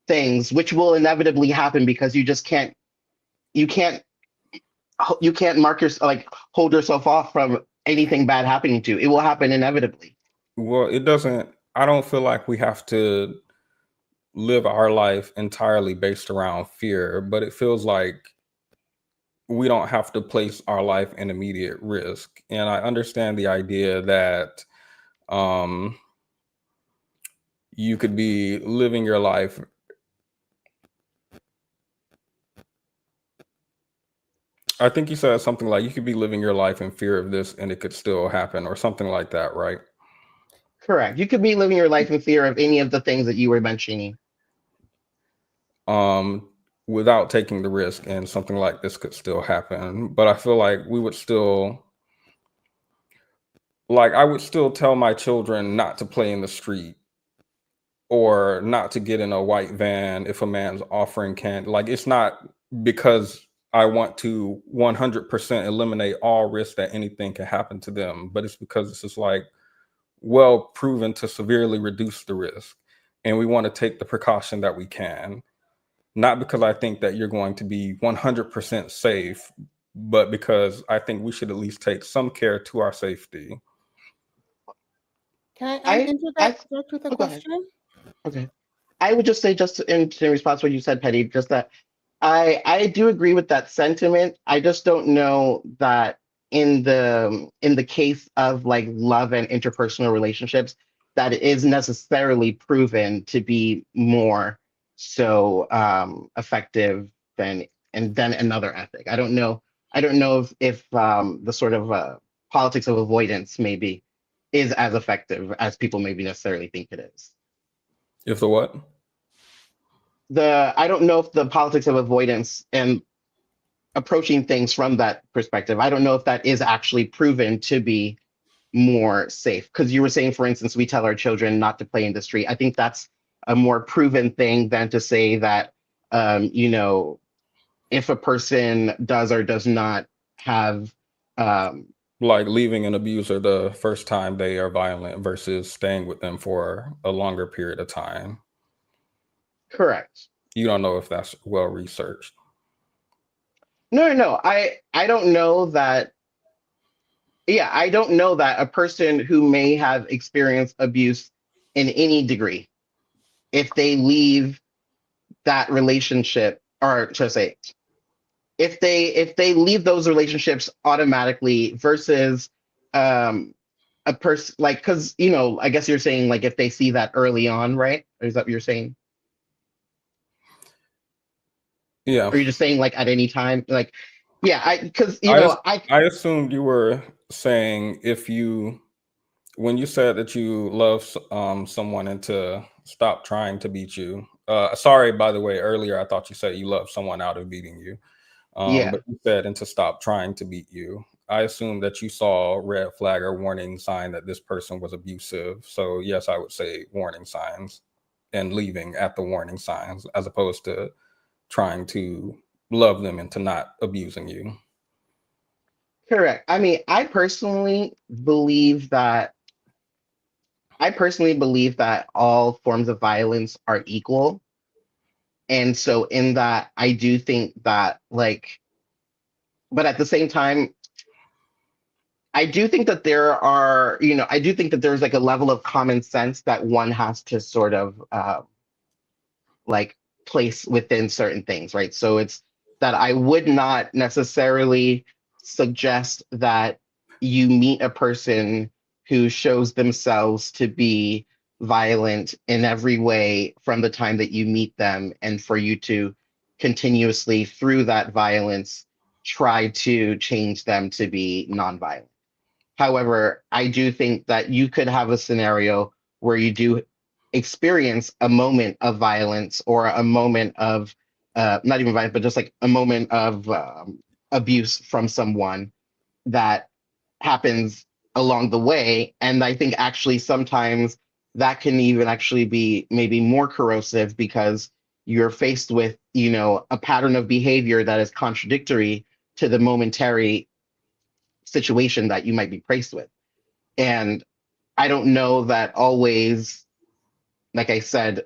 things, which will inevitably happen because you can't you can't mark your like hold yourself off from anything bad happening to you. It will happen inevitably. Well, it doesn't. I don't feel like we have to live our life entirely based around fear, but it feels like we don't have to place our life in immediate risk. And I understand the idea that um, you could be living your life. I think you said something like you could be living your life in fear of this and it could still happen, or something like that, right? Correct. You could be living your life in fear of any of the things that you were mentioning. um, Without taking the risk, and something like this could still happen. But I feel like we would still, like, I would still tell my children not to play in the street or not to get in a white van if a man's offering candy. Like, it's not because I want to 100% eliminate all risk that anything can happen to them, but it's because it's just like well proven to severely reduce the risk. And we want to take the precaution that we can. Not because I think that you're going to be 100% safe, but because I think we should at least take some care to our safety. Can I I interject with a go ahead. question? Okay. I would just say, just in response to what you said, Petty, just that I do agree with that sentiment. I just don't know that in the case of like love and interpersonal relationships, that it is necessarily proven to be more so effective than another ethic. I don't know. I don't know if the sort of politics of avoidance maybe is as effective as people maybe necessarily think it is. If the what? I don't know if the politics of avoidance and approaching things from that perspective, I don't know if that is actually proven to be more safe. Because you were saying, for instance, we tell our children not to play in the street. I think that's a more proven thing than to say that, if a person does or does not have, um, Like leaving an abuser the first time they are violent versus staying with them for a longer period of time. correct. You don't know if that's well researched. No. I don't know that. Yeah, I don't know that a person who may have experienced abuse in any degree, if they leave that relationship, or should I say, if they leave those relationships automatically versus um a person like, because I guess you're saying like if they see that early on, right? Or is that what you're saying? Yeah. Or you're just saying like at any time, like, yeah, because I I I assumed you were saying when you said that you love someone and to stop trying to beat you. Sorry, by the way, earlier I thought you said you love someone out of beating you. yeah. But you said and to stop trying to beat you. I assumed that you saw red flag or warning sign that this person was abusive. So yes, I would say warning signs and leaving at the warning signs as opposed to trying to love them into not abusing you. Correct. I mean, I personally believe that all forms of violence are equal. And so in that, I do think that like, but at the same time, I do think that there are, I do think that there's like a level of common sense that one has to sort of like place within certain things, right? So it's that I would not necessarily suggest that you meet a person who shows themselves to be violent in every way from the time that you meet them, and for you to continuously, through that violence, try to change them to be nonviolent. However, I do think that you could have a scenario where you do experience a moment of violence, or a moment of not even violence, but just like a moment of abuse from someone that happens along the way. And I think actually sometimes that can even actually be maybe more corrosive, because you're faced with, a pattern of behavior that is contradictory to the momentary situation that you might be faced with. And I don't know that always, like I said,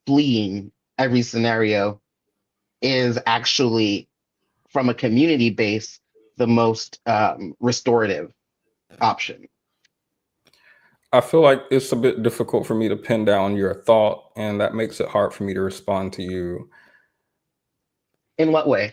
fleeing every scenario is actually, from a community base, the most restorative option. I feel like it's a bit difficult for me to pin down your thought, and that makes it hard for me to respond to you. In what way?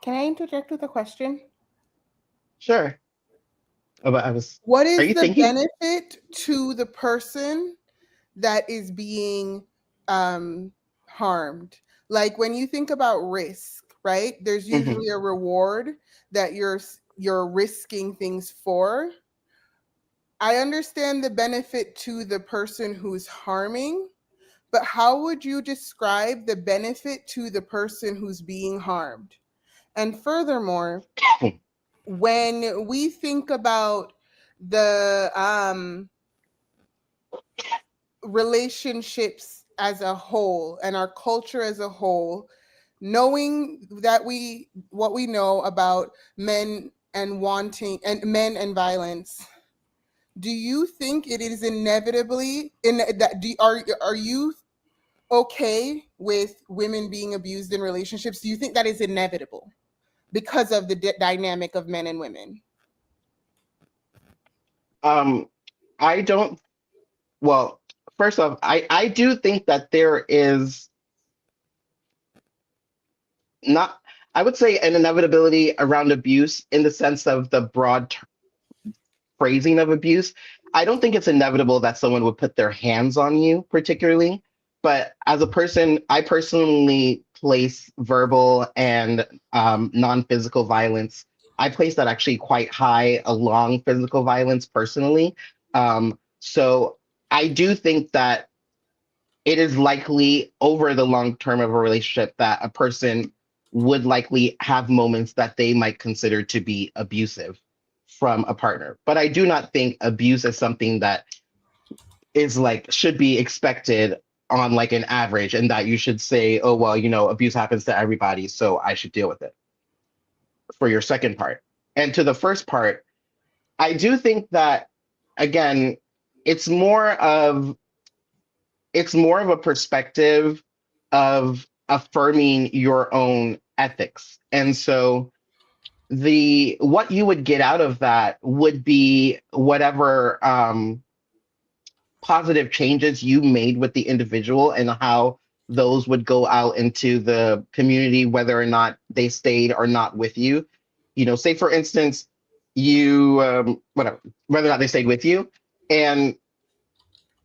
Can I interject with a question? Sure. Oh, but What Are is you the thinking? benefit to the person that is being harmed? Like when you think about risk, right? There's usually a reward that you're risking things for. I understand the benefit to the person who's harming, but how would you describe the benefit to the person who's being harmed? And furthermore, when we think about the relationships as a whole and our culture as a whole, knowing that what we know about men and men and violence, do you think it is inevitably are you okay with women being abused in relationships? Do you think that is inevitable because of the dynamic of men and women? I don't. Well, first off, I do think that there is not, I would say, an inevitability around abuse in the sense of the broad phrasing of abuse. I don't think it's inevitable that someone would put their hands on you particularly, but as a person, I personally place verbal and non-physical violence. I place that actually quite high along physical violence personally. So I do think that it is likely over the long term of a relationship that a person would likely have moments that they might consider to be abusive from a partner. But I do not think abuse is something that is like should be expected on like an average, and that you should say, oh, well, abuse happens to everybody, so I should deal with it. For your second part. And to the first part, I do think that, again, it's more of a perspective of affirming your own ethics. And so what you would get out of that would be whatever positive changes you made with the individual, and how those would go out into the community, whether or not they stayed or not with you. Say for instance, you whatever, whether or not they stayed with you. And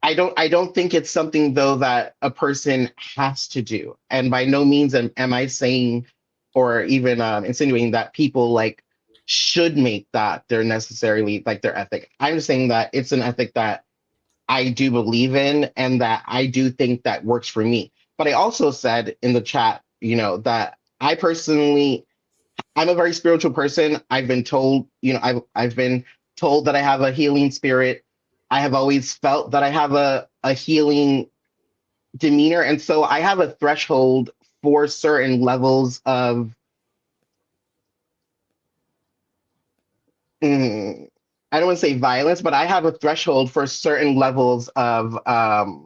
I don't think it's something though that a person has to do. And by no means am I saying, or even insinuating, that people like should make that their necessarily like their ethic. I'm saying that it's an ethic that I do believe in, and that I do think that works for me. But I also said in the chat, that I'm a very spiritual person. I've been told, I've been told that I have a healing spirit. I have always felt that I have a healing demeanor. And so I have a threshold for certain levels of I don't want to say violence, but I have a threshold for certain levels of, I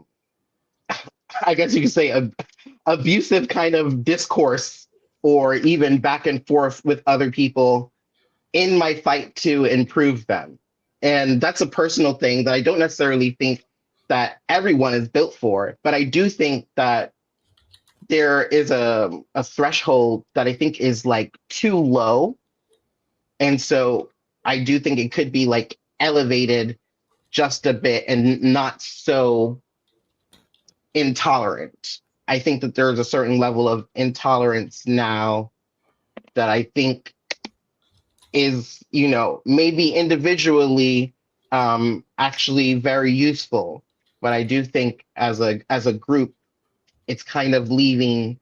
guess you could say, abusive kind of discourse or even back and forth with other people in my fight to improve them. And that's a personal thing that I don't necessarily think that everyone is built for, but I do think that there is a threshold that I think is like too low. And so I do think it could be like elevated just a bit and not so intolerant. I think that there's a certain level of intolerance now that I think is, maybe individually actually very useful. But I do think as a group, it's kind of leaving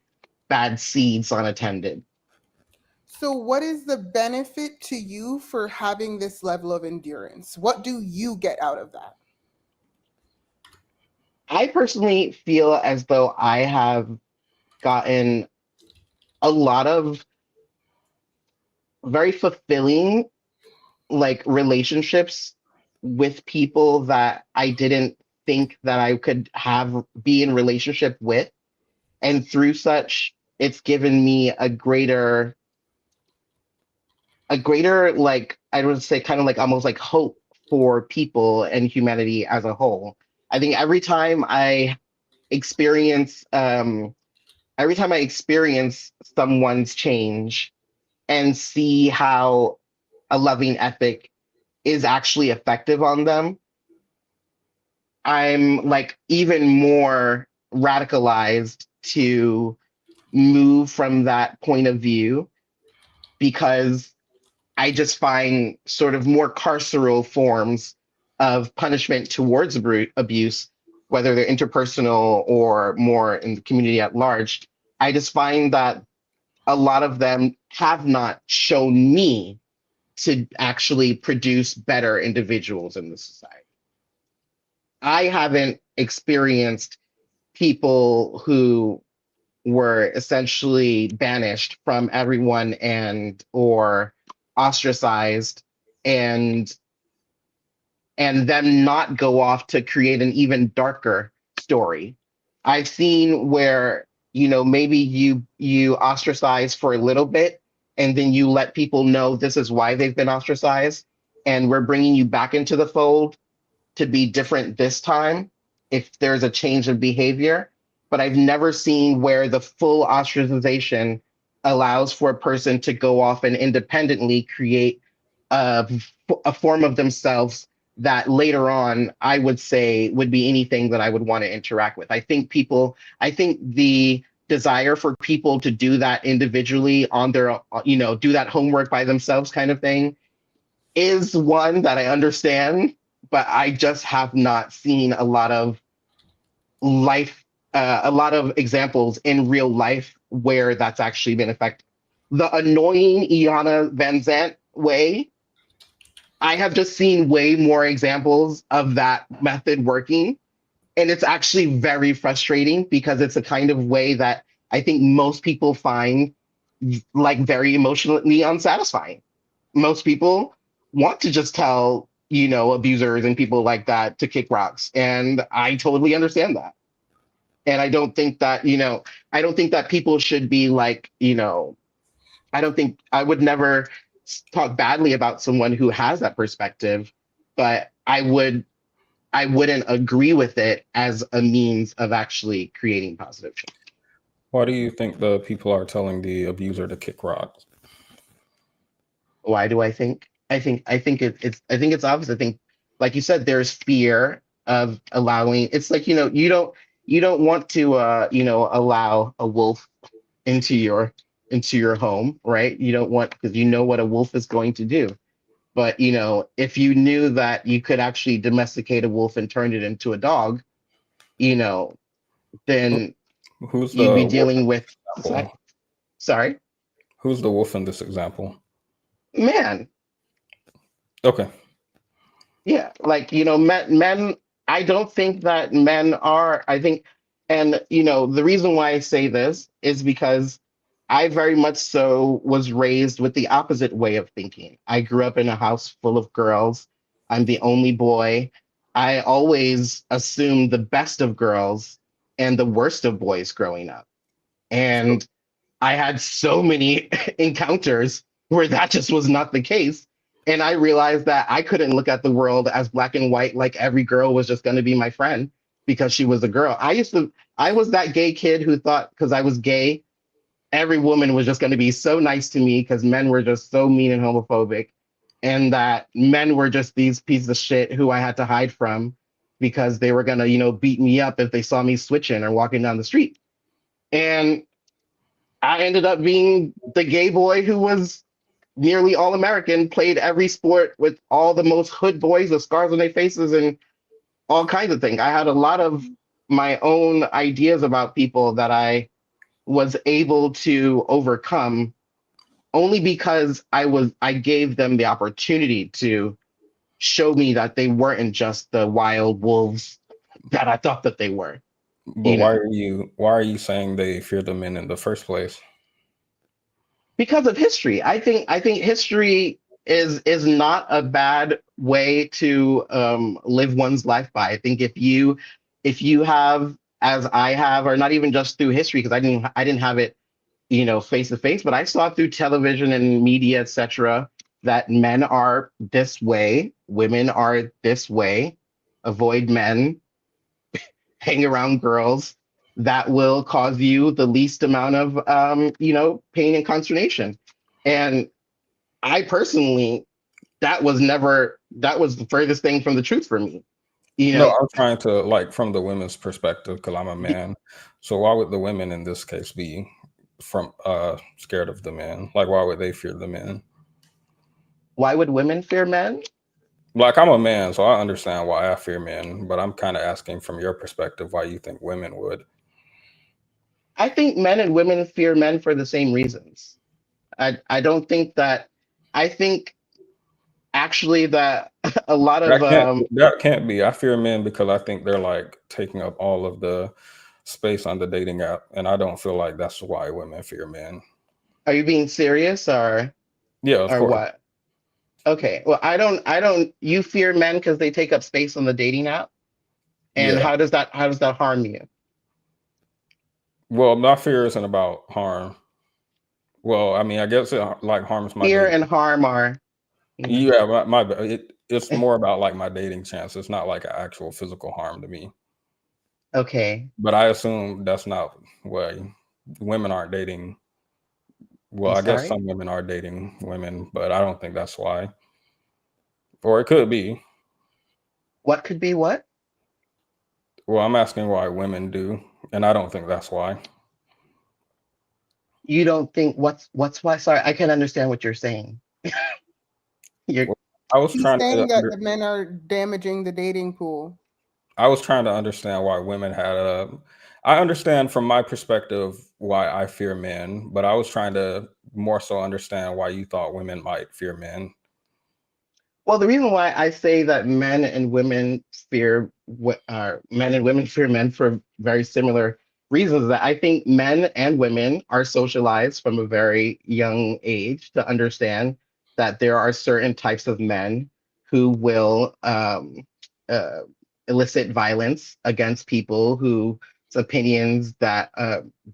bad seeds unattended. So, what is the benefit to you for having this level of endurance? What do you get out of that? I personally feel as though I have gotten a lot of very fulfilling like relationships with people that I didn't think that I could be in relationship with. And through such, it's given me a greater like I would say kind of like almost like hope for people and humanity as a whole. I think experience every time I experience someone's change and see how a loving ethic is actually effective on them, I'm like even more radicalized to move from that point of view because I just find sort of more carceral forms of punishment towards abuse, whether they're interpersonal or more in the community at large. I just find that a lot of them have not shown me to actually produce better individuals in the society. I haven't experienced people who were essentially banished from everyone and or ostracized and them not go off to create an even darker story. I've seen where, maybe you ostracize for a little bit and then you let people know this is why they've been ostracized and we're bringing you back into the fold to be different this time if there's a change of behavior. But I've never seen where the full ostracization allows for a person to go off and independently create a form of themselves that later on I would say would be anything that I would want to interact with. I think the desire for people to do that individually on their, do that homework by themselves kind of thing is one that I understand, but I just have not seen a lot of examples in real life where that's actually been effective. The annoying Iana Van Zant way, I have just seen way more examples of that method working. And it's actually very frustrating because it's a kind of way that I think most people find like very emotionally unsatisfying. Most people want to just tell, abusers and people like that to kick rocks. And I totally understand that. And I don't think that, I don't think that people should be like, I don't think I would never talk badly about someone who has that perspective, but I wouldn't agree with it as a means of actually creating positive change. Why do you think the people are telling the abuser to kick rocks? Why do I think? I think it's obvious. I think, like you said, there's fear of allowing. It's like, you don't want to allow a wolf into your home, right? You don't want, because you know what a wolf is going to do. But if you knew that you could actually domesticate a wolf and turn it into a dog, then Who's you'd be the dealing with example? Sorry? Who's the wolf in this example? Man. Okay. Yeah, like men, I don't think that men are, I think, and the reason why I say this is because I very much so was raised with the opposite way of thinking. I grew up in a house full of girls. I'm the only boy. I always assumed the best of girls and the worst of boys growing up. So, And I had so many encounters where that just was not the case. And I realized that I couldn't look at the world as black and white, like every girl was just going to be my friend because she was a girl. I was that gay kid who thought because I was gay, every woman was just going to be so nice to me because men were just so mean and homophobic. And that men were just these pieces of shit who I had to hide from because they were going to, beat me up if they saw me switching or walking down the street. And I ended up being the gay boy who was nearly all American, played every sport with all the most hood boys with scars on their faces and all kinds of things. I had a lot of my own ideas about people that I was able to overcome only because I gave them the opportunity to show me that they weren't just the wild wolves that I thought that they were. but why are you saying they fear the men in the first place? Because of history. I think history is not a bad way to live one's life by. I think if you have, as I have, or not even just through history, because I didn't have it, face to face, but I saw through television and media, etc., that men are this way, women are this way, avoid men, hang around girls, that will cause you the least amount of pain and consternation. And I personally, that was the furthest thing from the truth for me. You No, know, I'm trying to like from the women's perspective because I'm a man. So why would the women in this case be from scared of the men? Like why would they fear the men? why would women fear men? Like I'm a man, so I understand why I fear men, but I'm kind of asking from your perspective why you think women would. I think men and women fear men for the same reasons. I don't think that. I think actually that a lot of That can't be. I fear men because I think they're like taking up all of the space on the dating app, and I don't feel like that's why women fear men. are you being serious Yeah, of or course. what? Okay. Well, I don't you fear men because they take up space on the dating app? And Yeah. how does that harm you? Well, my fear isn't about harm. Well, I mean, I guess it like harms my Fear dating. and harm are Yeah, it's more about like my dating chance. It's not like an actual physical harm to me. okay. But I assume that's not why women aren't dating. Well, I'm I guess sorry. some women are dating women, but I don't think that's why. Or it could be. What could be what? Well, I'm asking why women do, and I don't think that's why. You don't think what's why? Sorry, I can understand what you're saying. You're Well, I was He's trying to saying that the men are damaging the dating pool. I was trying to understand why women had a. I understand from my perspective why I fear men, but I was trying to more so understand why you thought women might fear men. Well, the reason why I say that men and women fear men for very similar reasons is that I think men and women are socialized from a very young age to understand that there are certain types of men who will uh, elicit violence against people whose opinions that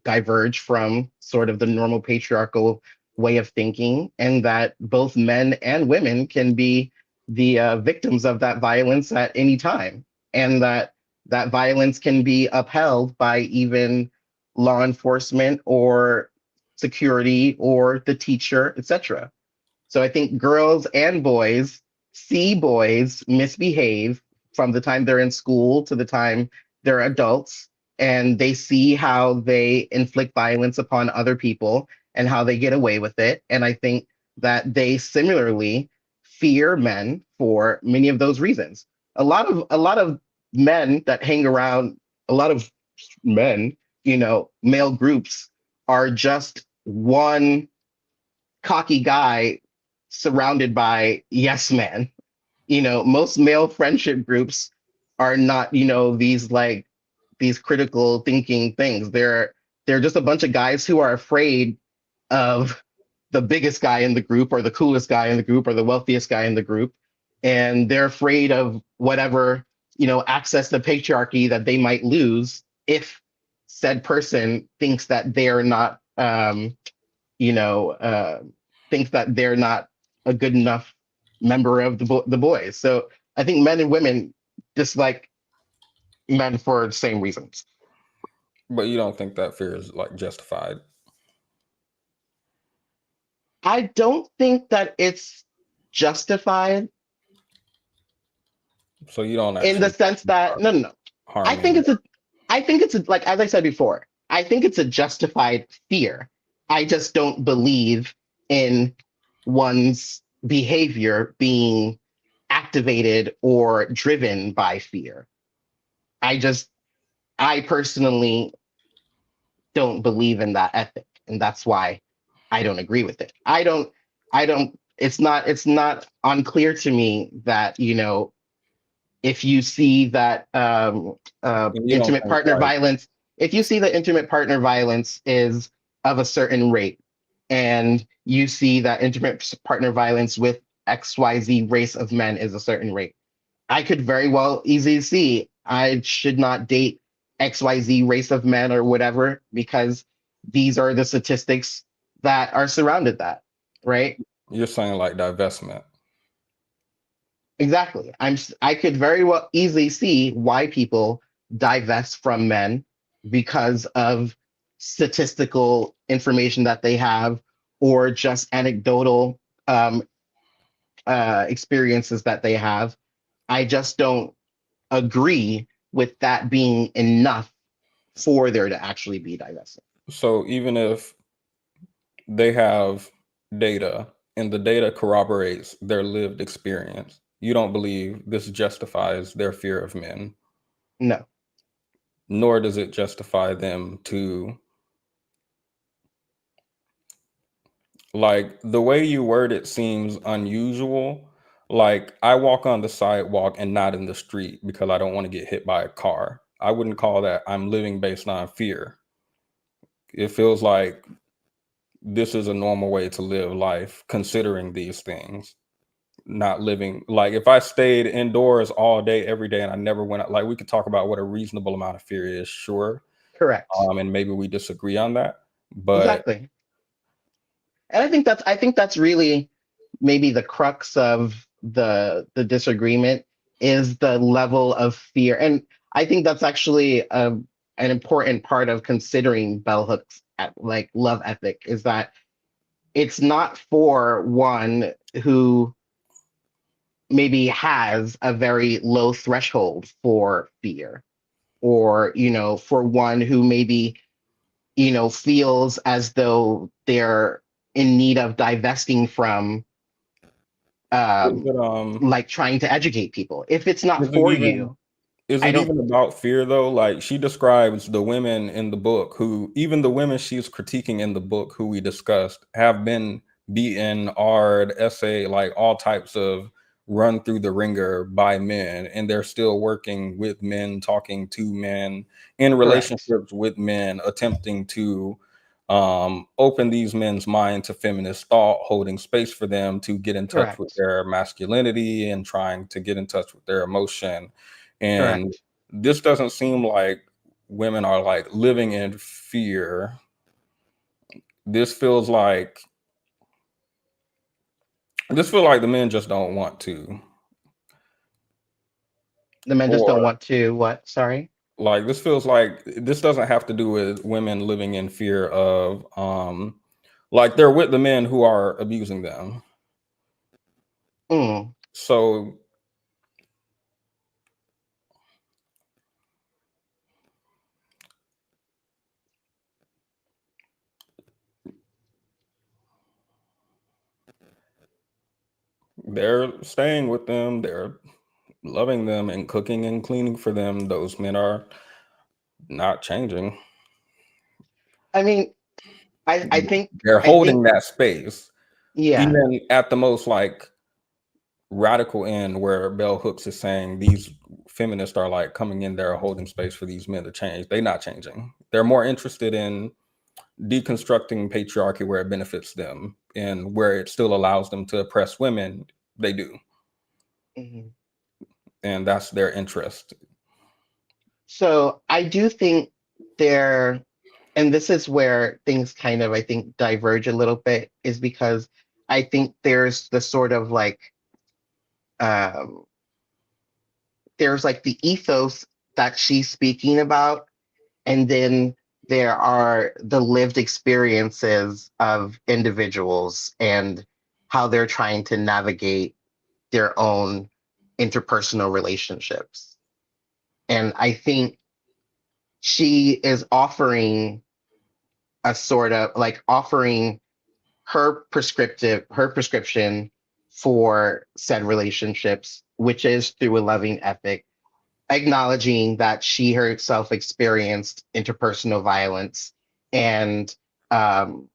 diverge from sort of the normal patriarchal way of thinking, and that both men and women can be the victims of that violence at any time, and that violence can be upheld by even law enforcement or security or the teacher, etc. So I think girls and boys see boys misbehave from the time they're in school to the time they're adults, and they see how they inflict violence upon other people and how they get away with it. And I think that they similarly fear men for many of those reasons. A lot of men that hang around, a lot of men, male groups are just one cocky guy surrounded by yes men. Most male friendship groups are not, these critical thinking things. They're just a bunch of guys who are afraid of the biggest guy in the group or the coolest guy in the group or the wealthiest guy in the group. And they're afraid of whatever, access to patriarchy that they might lose if said person thinks that they're not, thinks that they're not a good enough member of the boys. So I think men and women dislike men for the same reasons. But you don't think that fear is like justified? I don't think that it's justified So you don't in the actually sense that no. I think harming. I think it's like, as I said before, I think it's a justified fear. I just don't believe in one's behavior being activated or driven by fear. I personally don't believe in that ethic, and that's why I don't agree with it. I don't it's not unclear to me that, if you see that You don't intimate think partner like violence, if you see that intimate partner violence is of a certain rate, and you see that intimate partner violence with XYZ race of men is a certain rate, I could very well easily see I should not date XYZ race of men or whatever, because these are the statistics that are surrounded that, right? you're saying like divestment. Exactly. I could very well easily see why people divest from men because of statistical information that they have, or just anecdotal experiences that they have. I just don't agree with that being enough for there to actually be divestment. So even if they have data and the data corroborates their lived experience, you don't believe this justifies their fear of men, No. nor does it justify them to, like, the way you word it seems unusual. Like, I walk on the sidewalk and not in the street because I don't want to get hit by a car. I wouldn't call that I'm living based on fear. It feels like this is a normal way to live life, considering these things. Not living, like, if I stayed indoors all day, every day, and I never went out, like, we could talk about what a reasonable amount of fear is, sure. Correct. And maybe we disagree on that. But Exactly. And I think that's really maybe the crux of the disagreement, is the level of fear. And I think that's actually an important part of considering bell hooks at, like, love ethic, is that it's not for one who maybe has a very low threshold for fear, or for one who maybe feels as though they're in need of divesting from, is it, like, trying to educate people. If it's not is it for even you, is I it don't. even about fear though? Like, she describes the women in the book who, even the women she's critiquing in the book who we discussed, have been beaten, ard, essay, like all types of run through the ringer by men, and they're still working with men, talking to men, in Correct. relationships with men, attempting to open these men's mind to feminist thought, holding space for them to get in touch with Correct. their masculinity and trying to get in touch with their emotion. And Correct. this doesn't seem like women are like living in fear. This feels like the men just don't want to. The men just don't Or want to what? Sorry. like, this feels like this doesn't have to do with women living in fear of like they're with the men who are abusing them. Mm. So they're staying with them, they're loving them and cooking and cleaning for them. Those men are not changing. I mean, I think They're I holding think that space, yeah. even at the most like radical end, where Bell Hooks is saying these feminists are like coming in there holding space for these men to change. They're not changing. They're more interested in deconstructing patriarchy where it benefits them and where it still allows them to oppress women, they do. Mhm. And that's their interest. So I do think there, and this is where things kind of, I think, diverge a little bit, is because I think there's the sort of like, um, there's like the ethos that she's speaking about, and then there are the lived experiences of individuals and how they're trying to navigate their own interpersonal relationships. And I think she is offering a sort of like offering her prescription for said relationships, which is through a loving ethic, acknowledging that she herself experienced interpersonal violence, and um,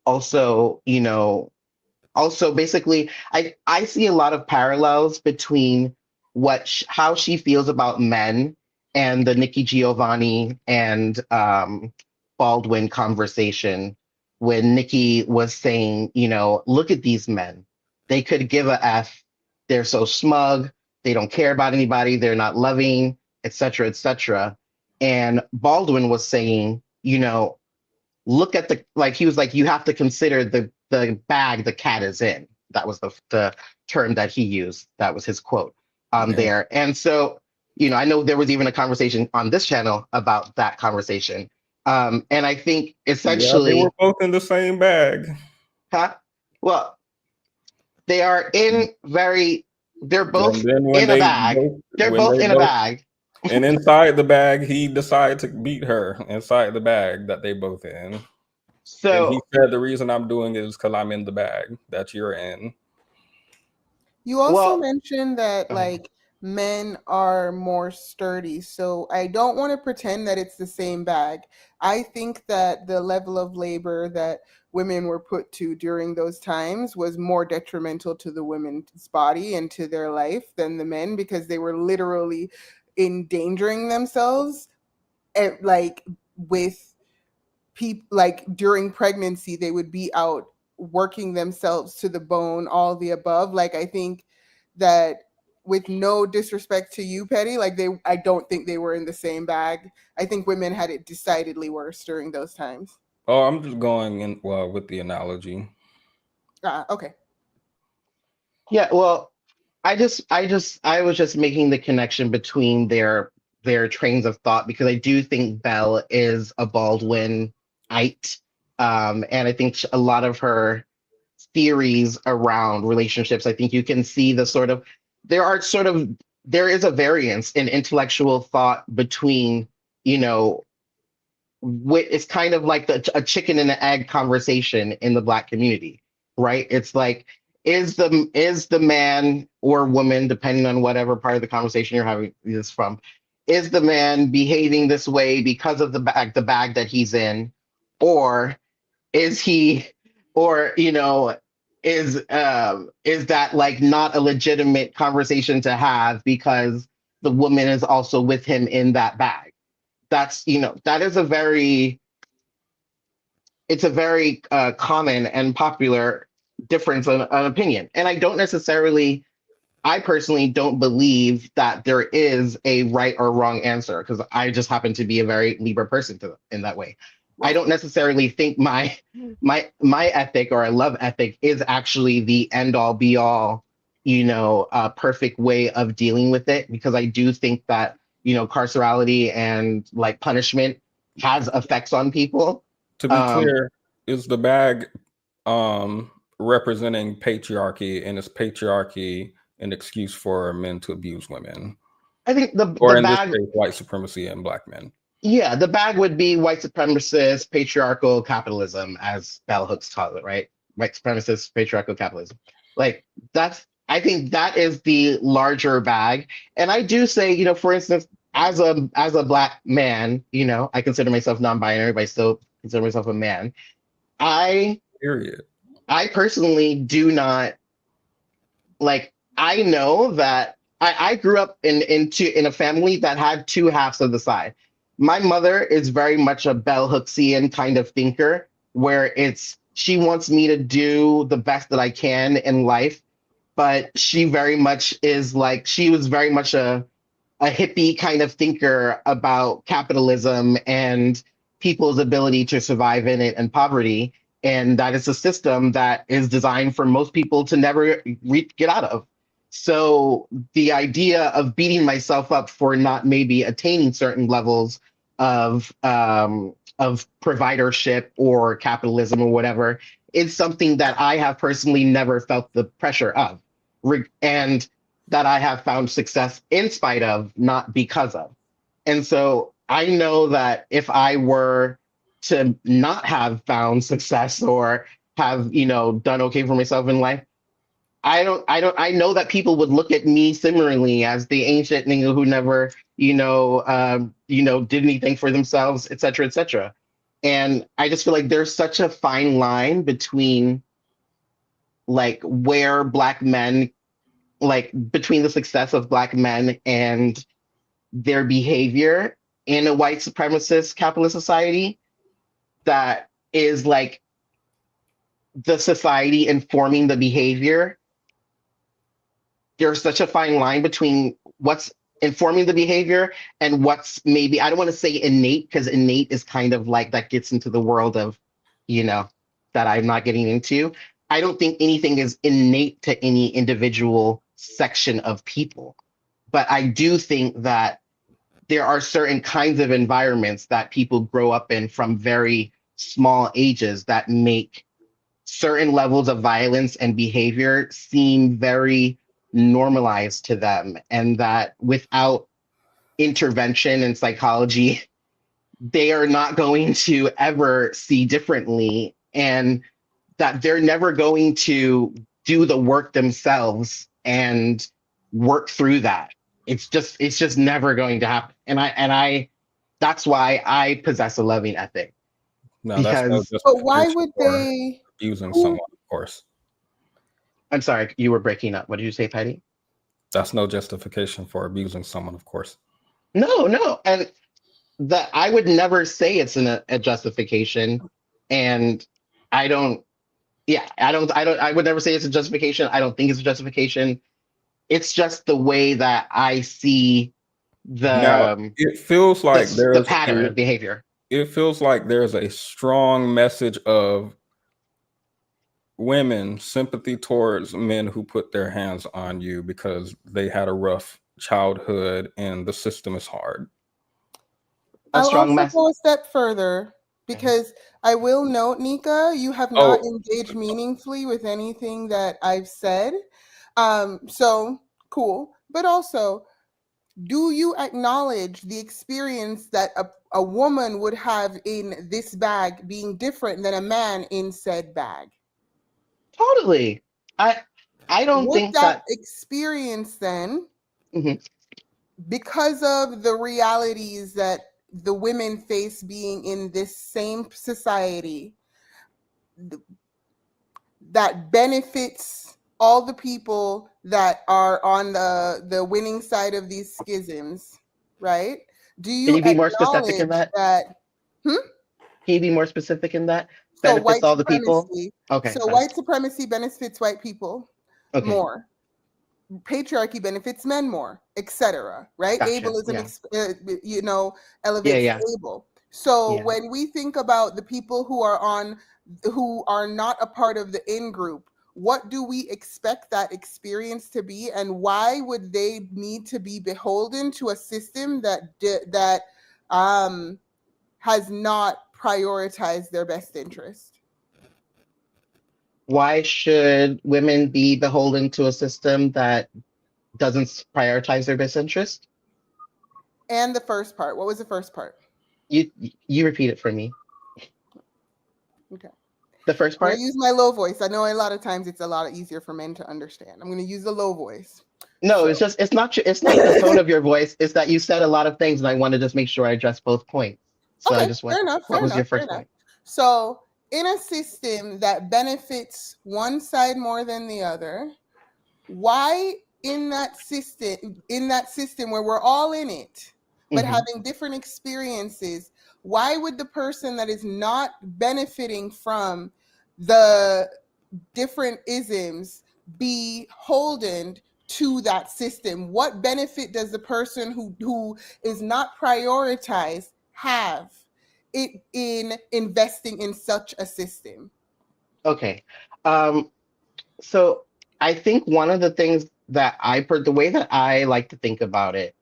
also, also basically, I see a lot of parallels between how she feels about men and the Nikki Giovanni and Baldwin conversation, when Nikki was saying, look at these men, they could give a f, they're so smug, they don't care about anybody, they're not loving, etc., etc. And Baldwin was saying, look at he was like, you have to consider the bag the cat is in. That was the term that he used. That was his quote there. And so, I know there was even a conversation on this channel about that conversation. And I think essentially, they were both in the same bag. huh? Well, they are in they're both in a bag. They're both in a bag. And inside the bag, he decided to beat her inside the bag that they both in. So and he said, the reason I'm doing it is because I'm in the bag that you're in. You also mentioned that like men are more sturdy. So I don't want to pretend that it's the same bag. I think that the level of labor that women were put to during those times was more detrimental to the women's body and to their life than the men, because they were literally endangering themselves with people, like during pregnancy they would be out working themselves to the bone, all the above. Like I think that, with no disrespect to you, Petty, I don't think they were in the same bag. I think women had it decidedly worse during those times. Oh, I'm just going in with the analogy. Okay. Yeah, well, I was just making the connection between their trains of thought, because I do think Belle is a Baldwinite, and I think a lot of her theories around relationships, I think you can see there is a variance in intellectual thought between, it's kind of like a chicken and an egg conversation in the Black community, right? It's like, is the man or woman, depending on whatever part of the conversation you're having this from, is the man behaving this way because of the bag that he's in, or is he, or is that like not a legitimate conversation to have because the woman is also with him in that bag? That's that is a very common and popular difference of an opinion. And I personally don't believe that there is a right or wrong answer, because I just happen to be a very Libra person in that way. Right. I don't necessarily think my ethic or love ethic is actually the end all be all, perfect way of dealing with it, because I do think that, carcerality and like punishment has effects on people. To be clear, is the bag representing patriarchy, and is patriarchy an excuse for men to abuse women? I think the bag, this case, white supremacy and Black men. Yeah, the bag would be white supremacist patriarchal capitalism, as bell hooks call it, right? White supremacist patriarchal capitalism. Like I think that is the larger bag. And I do say, for instance, as a Black man, I consider myself non-binary, but I still consider myself a man. I personally do not I know that I grew up in a family that had two halves of the side. my mother is very much a bell hooksian kind of thinker, where she wants me to do the best that I can in life, but she very much is like, she was very much a hippie kind of thinker about capitalism and people's ability to survive in it and poverty. And that is a system that is designed for most people to never get out of. So the idea of beating myself up for not maybe attaining certain levels of providership or capitalism or whatever is something that I have personally never felt the pressure of. And that I have found success in spite of, not because of. And so I know that if I were to not have found success or have, done okay for myself in life, I know that people would look at me similarly as the ancient nigga who never, did anything for themselves, et cetera, et cetera. And I just feel like there's such a fine line between like where Black men, like between the success of Black men and their behavior in a white supremacist capitalist society that is like the society informing the behavior. There's such a fine line between what's informing the behavior and what's maybe, I don't want to say innate, because innate is kind of like that gets into the world of, that I'm not getting into. I don't think anything is innate to any individual section of people. But I do think that there are certain kinds of environments that people grow up in from very small ages that make certain levels of violence and behavior seem very normalized to them, and that without intervention and psychology, they are not going to ever see differently, and that they're never going to do the work themselves and work through that. It's just never going to happen. And I that's why I possess a loving ethic. No, that's no Because But why justification would for they? abusing who- someone, of course. I'm sorry, you were breaking up. What did you say, Patty? That's no justification for abusing someone, of course. No. And that I would never say it's a justification. And I don't, I would never say it's a justification. I don't think it's a justification. It's just the way that I see Now, the it feels like the pattern of behavior. It feels like there's a strong message of women sympathy towards men who put their hands on you because they had a rough childhood and the system is hard. I'll also go a step further, because I will note, Nika, you have not engaged meaningfully with anything that I've said. So cool. But also, do you acknowledge the experience that a woman would have in this bag being different than a man in said bag? Totally. I don't think that experience then, because of the realities that the women face being in this same society, that benefits all the people that are on the winning side of these schisms, right? Do you Can you be more specific in that? Can you be more specific in that? So benefits all the people? Okay. So white supremacy benefits white people more. Patriarchy benefits men more, etc. Right? Gotcha. Ableism, elevates able. So when we think about the people who are not a part of the in group, what do we expect that experience to be, and why would they need to be beholden to a system that has not prioritized their best interest? Why should women be beholden to a system that doesn't prioritize their best interest? And the first part. What was the first part? You repeat it for me. Okay. The first part? I use my low voice. I know a lot of times it's a lot easier for men to understand. I'm going to use the low voice. No, it's not the tone of your voice. It's that you said a lot of things, and I want to just make sure I address both points. So I just went. Fair enough. What was your first point? So in a system that benefits one side more than the other, why in that system where we're all in it, but having different experiences, why would the person that is not benefiting from the different isms be holden to that system? What benefit does the person who is not prioritized have it in investing in such a system? Okay. So I think one of the things that the way that I like to think about it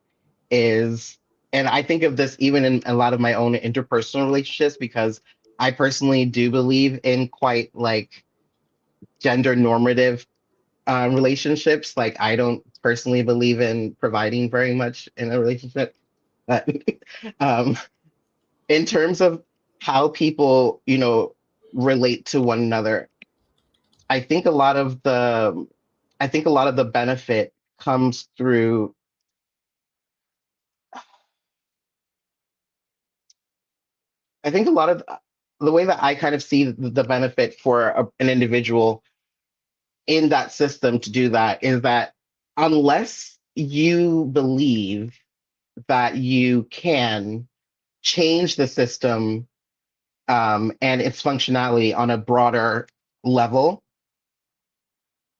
is, and I think of this even in a lot of my own interpersonal relationships, because I personally do believe in quite like gender normative relationships. Like I don't personally believe in providing very much in a relationship. But um, in terms of how people, relate to one another, I think a lot of the benefit comes through. I think a lot of the way that I kind of see the benefit for an individual in that system to do that is that unless you believe that you can change the system and its functionality on a broader level,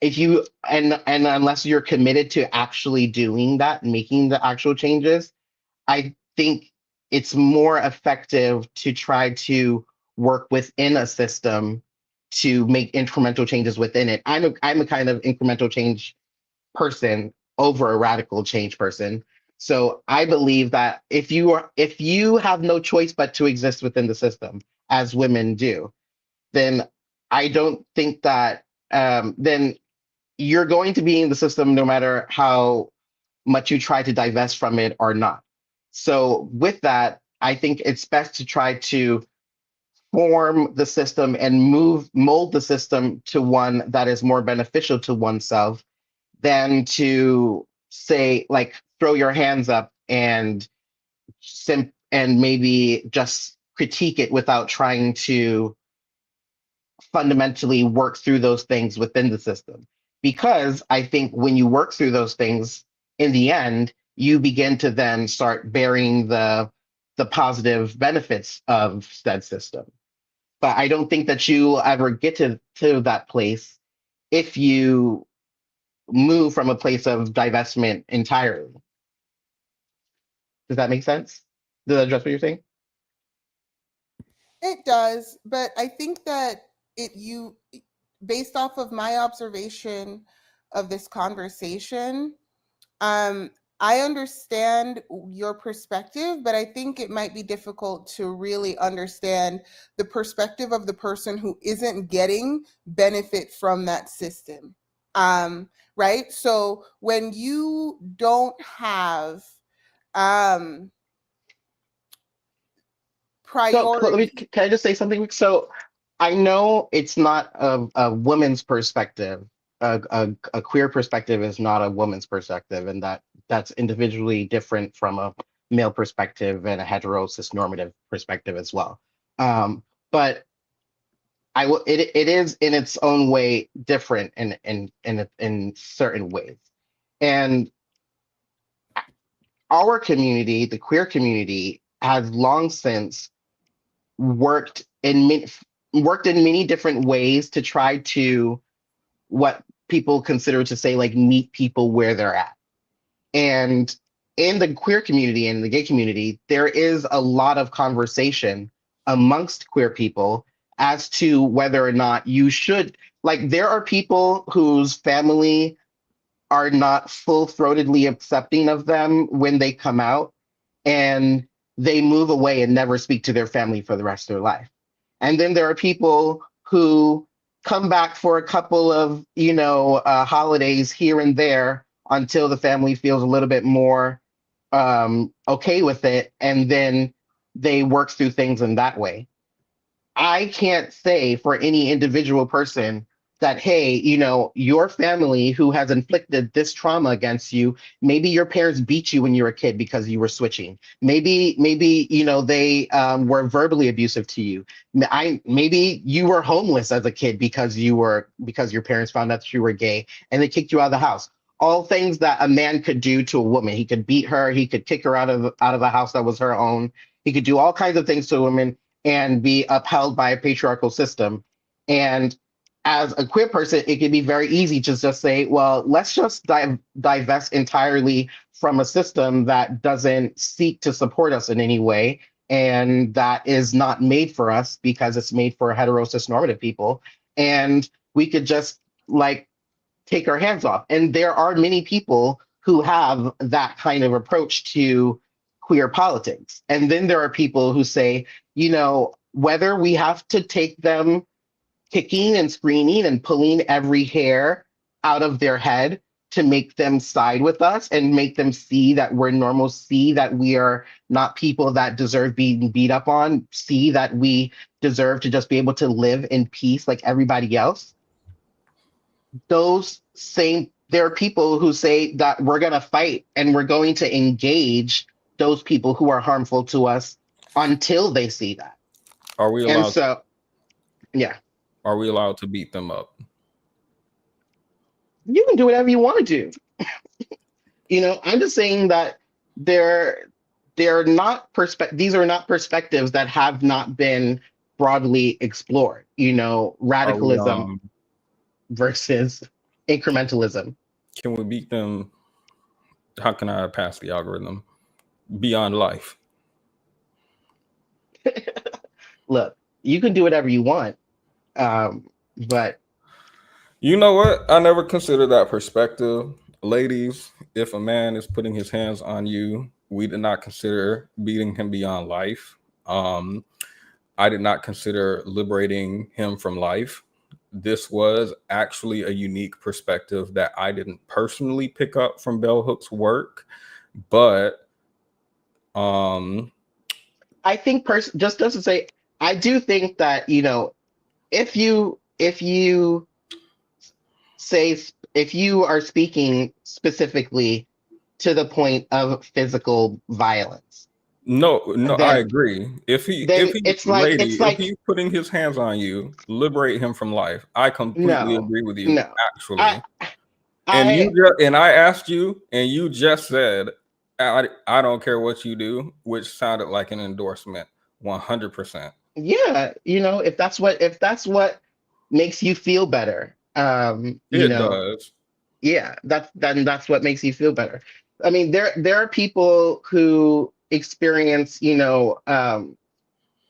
if you and unless you're committed to actually doing that, making the actual changes, I think it's more effective to try to work within a system to make incremental changes within it. I'm a kind of incremental change person over a radical change person. So I believe that if you have no choice but to exist within the system, as women do, then I don't think that then you're going to be in the system no matter how much you try to divest from it or not. So with that, I think it's best to try to form the system and mold the system to one that is more beneficial to oneself than to say like throw your hands up and maybe just critique it without trying to fundamentally work through those things within the system. Because I think when you work through those things, in the end, you begin to then start bearing the positive benefits of said system. But I don't think that you ever get to that place if you move from a place of divestment entirely. Does that make sense? Does that address what you're saying? It does, but I think that based off of my observation of this conversation, I understand your perspective, but I think it might be difficult to really understand the perspective of the person who isn't getting benefit from that system. Right? So when you don't have So priority. can I just say something? So I know it's not a woman's perspective. A queer perspective is not a woman's perspective, and that's individually different from a male perspective and a hetero cis normative perspective as well. But it is in its own way different in certain ways. And our community, the queer community, has long since worked in many different ways to try to what people consider to say like meet people where they're at. And in the queer community and the gay community, there is a lot of conversation amongst queer people as to whether or not you should, like, there are people whose family are not full-throatedly accepting of them when they come out, and they move away and never speak to their family for the rest of their life. And then there are people who come back for a couple of, holidays here and there until the family feels a little bit more okay with it, and then they work through things in that way. I can't say for any individual person that, hey, your family who has inflicted this trauma against you, maybe your parents beat you when you were a kid because you were switching. Maybe, they were verbally abusive to you. Maybe you were homeless as a kid because your parents found out that you were gay and they kicked you out of the house. all things that a man could do to a woman. He could beat her, he could kick her out of a house that was her own. He could do all kinds of things to a woman and be upheld by a patriarchal system. And as a queer person, it can be very easy to just say, well, let's just divest entirely from a system that doesn't seek to support us in any way and that is not made for us because it's made for heterosis normative people. And we could just like take our hands off. And there are many people who have that kind of approach to queer politics. And then there are people who say, you know, whether we have to take them kicking and screaming and pulling every hair out of their head to make them side with us and make them see that we're normal, see that we are not people that deserve being beat up on, see that we deserve to just be able to live in peace like everybody else. There are people who say that we're going to fight and we're going to engage those people who are harmful to us until they see that. Are we allowed? And so, yeah. Are we allowed to beat them up? You can do whatever you want to do. You know, I'm just saying that they're not these are not perspectives that have not been broadly explored. You know, radicalism versus incrementalism. Can we beat them? How can I pass the algorithm? Beyond life. Look, you can do whatever you want, but you know what? I never considered that perspective. Ladies, if a man is putting his hands on you, we did not consider beating him beyond life. I did not consider liberating him from life. This was actually a unique perspective that I didn't personally pick up from Bell Hook's work, but I think just to say, I do think that, you know, if you are speaking specifically to the point of physical violence. No, then, I agree. If he's putting his hands on you, liberate him from life. I completely agree with you. No, actually, and I asked you, and you just said, I don't care what you do, which sounded like an endorsement. 100%. Yeah, you know, if that's what makes you feel better, it does. Yeah, that's what makes you feel better. I mean, there are people who experience, you know,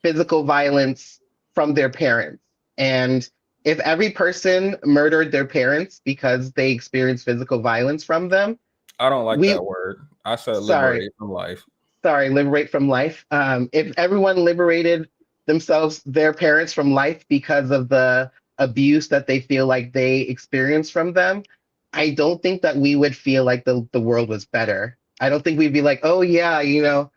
physical violence from their parents, and if every person murdered their parents because they experienced physical violence from them, I don't like that word. I said liberate from life. Sorry, liberate from life. If everyone liberated themselves, their parents from life because of the abuse that they feel like they experienced from them, I don't think that we would feel like the world was better. I don't think we'd be like, oh yeah, you know,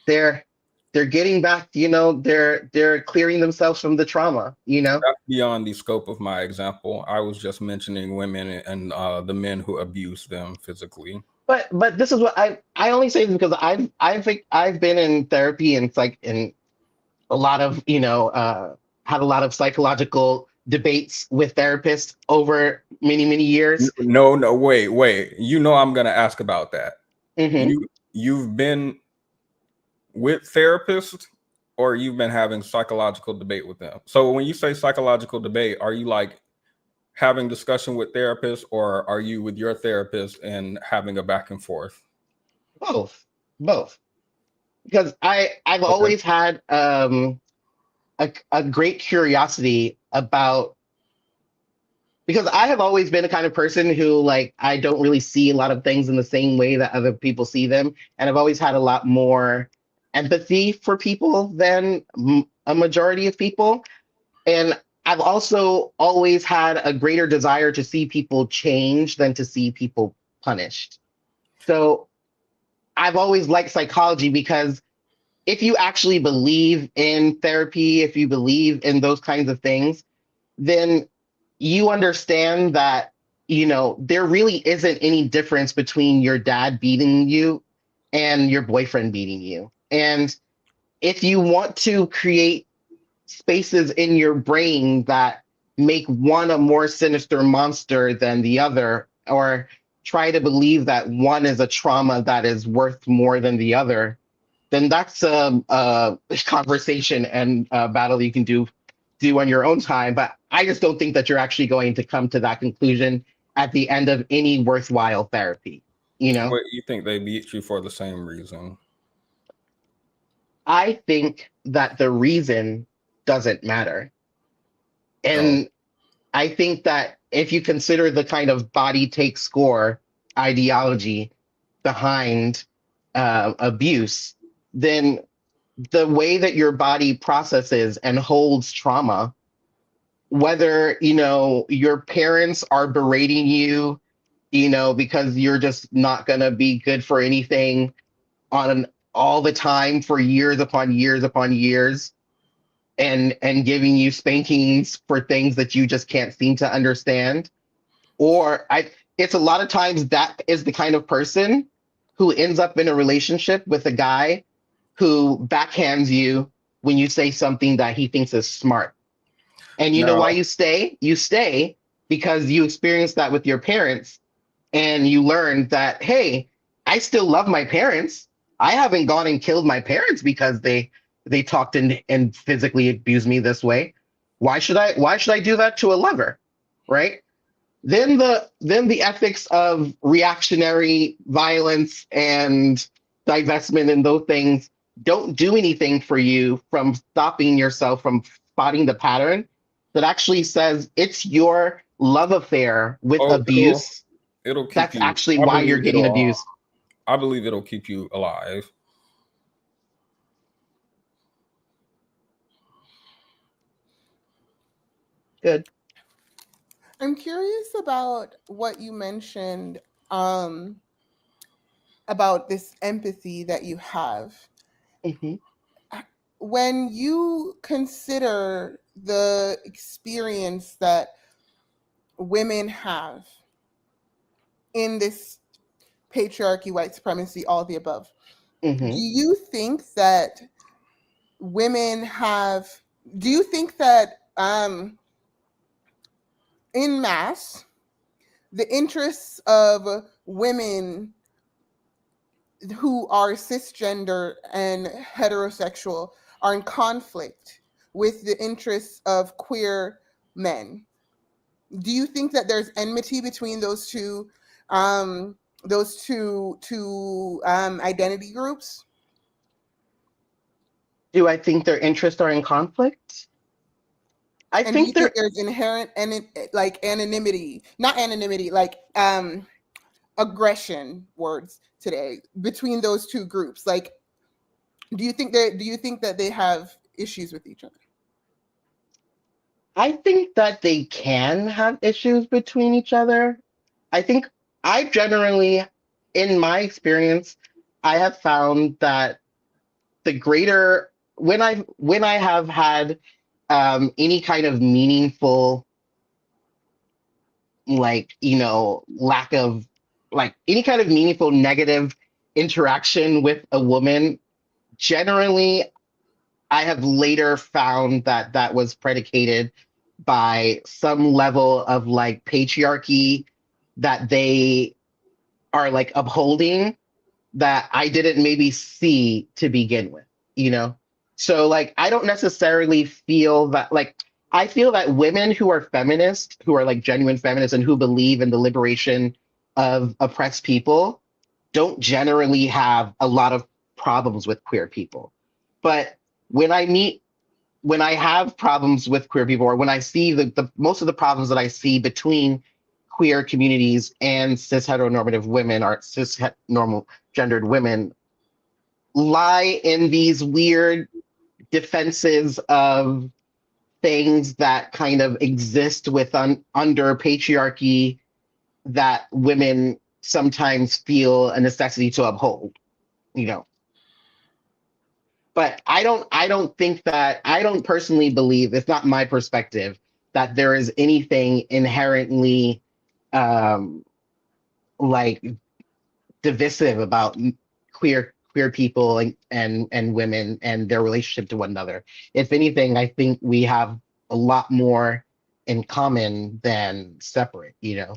they're getting back, you know, they're clearing themselves from the trauma, you know. That's beyond the scope of my example. I was just mentioning women and the men who abuse them physically. But this is what I only say this because I've been in therapy, and it's like in a lot of, you know, had a lot of psychological debates with therapists over many years. No, wait. You know, I'm gonna ask about that. Mm-hmm. You've been with therapists, or you've been having psychological debate with them? So when you say psychological debate, are you like having discussion with therapists, or are you with your therapist and having a back and forth? Both, because I've always had a great curiosity about, because I have always been a kind of person who, like, I don't really see a lot of things in the same way that other people see them, and I've always had a lot more empathy for people than a majority of people, and I've also always had a greater desire to see people change than to see people punished. So I've always liked psychology, because if you actually believe in therapy, if you believe in those kinds of things, then you understand that, you know, there really isn't any difference between your dad beating you and your boyfriend beating you. And if you want to create spaces in your brain that make one a more sinister monster than the other, or try to believe that one is a trauma that is worth more than the other, then that's a conversation and a battle you can do on your own time. But I just don't think that you're actually going to come to that conclusion at the end of any worthwhile therapy. You know, What you think they beat you for the same reason? I think that the reason doesn't matter. And I think that if you consider the kind of body take score ideology behind abuse, then the way that your body processes and holds trauma, whether, you know, your parents are berating you, you know, because you're just not going to be good for anything on all the time for years upon years upon years, and giving you spankings for things that you just can't seem to understand. Or it's a lot of times that is the kind of person who ends up in a relationship with a guy who backhands you when you say something that he thinks is smart. And you know No. why you stay? You stay because you experienced that with your parents, and you learned that, hey, I still love my parents. I haven't gone and killed my parents because they talked and physically abused me this way. Why should I do that to a lover? Right? Then the ethics of reactionary violence and divestment and those things don't do anything for you from stopping yourself from spotting the pattern that actually says it's your love affair with Oh, abuse. it'll keep That's you. actually I why you're believe getting it'll, abused. I believe it'll keep you alive. Good. I'm curious about what you mentioned about this empathy that you have. Mhm. When you consider the experience that women have in this patriarchy, white supremacy, all the above, do Mhm. you think that do you think that in mass, the interests of women who are cisgender and heterosexual are in conflict with the interests of queer men? Do you think that there's enmity between those two identity groups? Do I think their interests are in conflict? I And do you think think they're there's inherent like anonymity, not anonymity, like aggression words today between those two groups? Like, do you think that they have issues with each other? I think that they can have issues between each other. I think I generally, in my experience, I have found that the greater when I have had any kind of meaningful, like, you know, lack of, like, any kind of meaningful negative interaction with a woman, generally I have later found that that was predicated by some level of like patriarchy that they are like upholding that I didn't maybe see to begin with, you know? So like I don't necessarily feel that, like, I feel that women who are feminists, who are like genuine feminists and who believe in the liberation of oppressed people, don't generally have a lot of problems with queer people. But when I meet when I have problems with queer people, or when I see the most of the problems that I see between queer communities and cis heteronormative women, or cis normal gendered women, lie in these weird defenses of things that kind of exist under patriarchy that women sometimes feel a necessity to uphold, you know. But I don't personally believe, it's not my perspective, that there is anything inherently um like divisive about queer people and women and their relationship to one another. If anything, I think we have a lot more in common than separate, you know.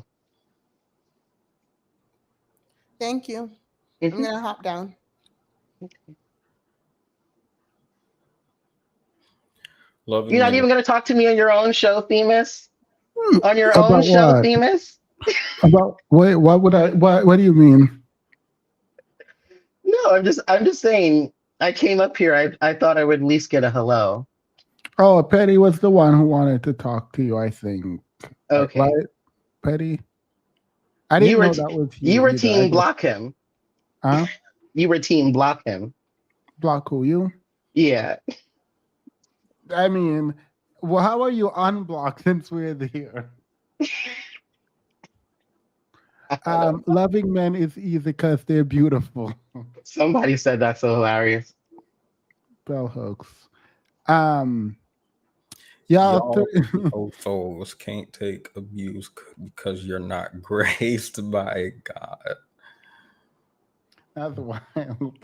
Thank you. I'm Mhm. gonna hop down. Loving You're not men. even gonna talk to me on your own show, Themis? On your own About show, what? Themis? About what would I what do you mean? No, I'm just saying. I came up here. I thought I would at least get a hello. Oh, Petty was the one who wanted to talk to you, I think. Okay. Right, Petty? I You didn't were know that was you you were either. I team just block him. huh? You were team block him. Block who you? Yeah. I mean, well, how are you unblocked since we're here? I don't know. Loving men is easy because they're beautiful. Somebody said that's so hilarious. Bell hooks. Y'all, Y'all old souls can't take abuse because you're not graced by God. that's wild.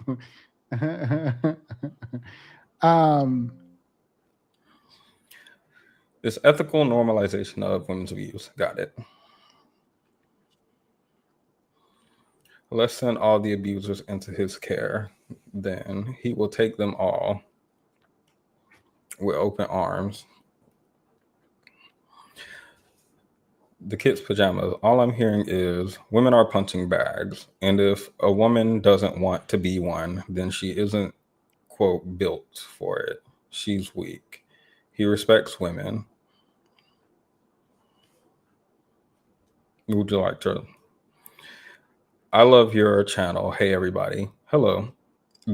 um, This ethical normalization of women's abuse. Got it. Let's send all the abusers into his care. Then he will take them all with open arms. The kids' pajamas. All I'm hearing is women are punching bags. And if a woman doesn't want to be one, then she isn't, quote, built for it. She's weak. He respects women. Would you like to? I love your channel. Hey, everybody. Hello.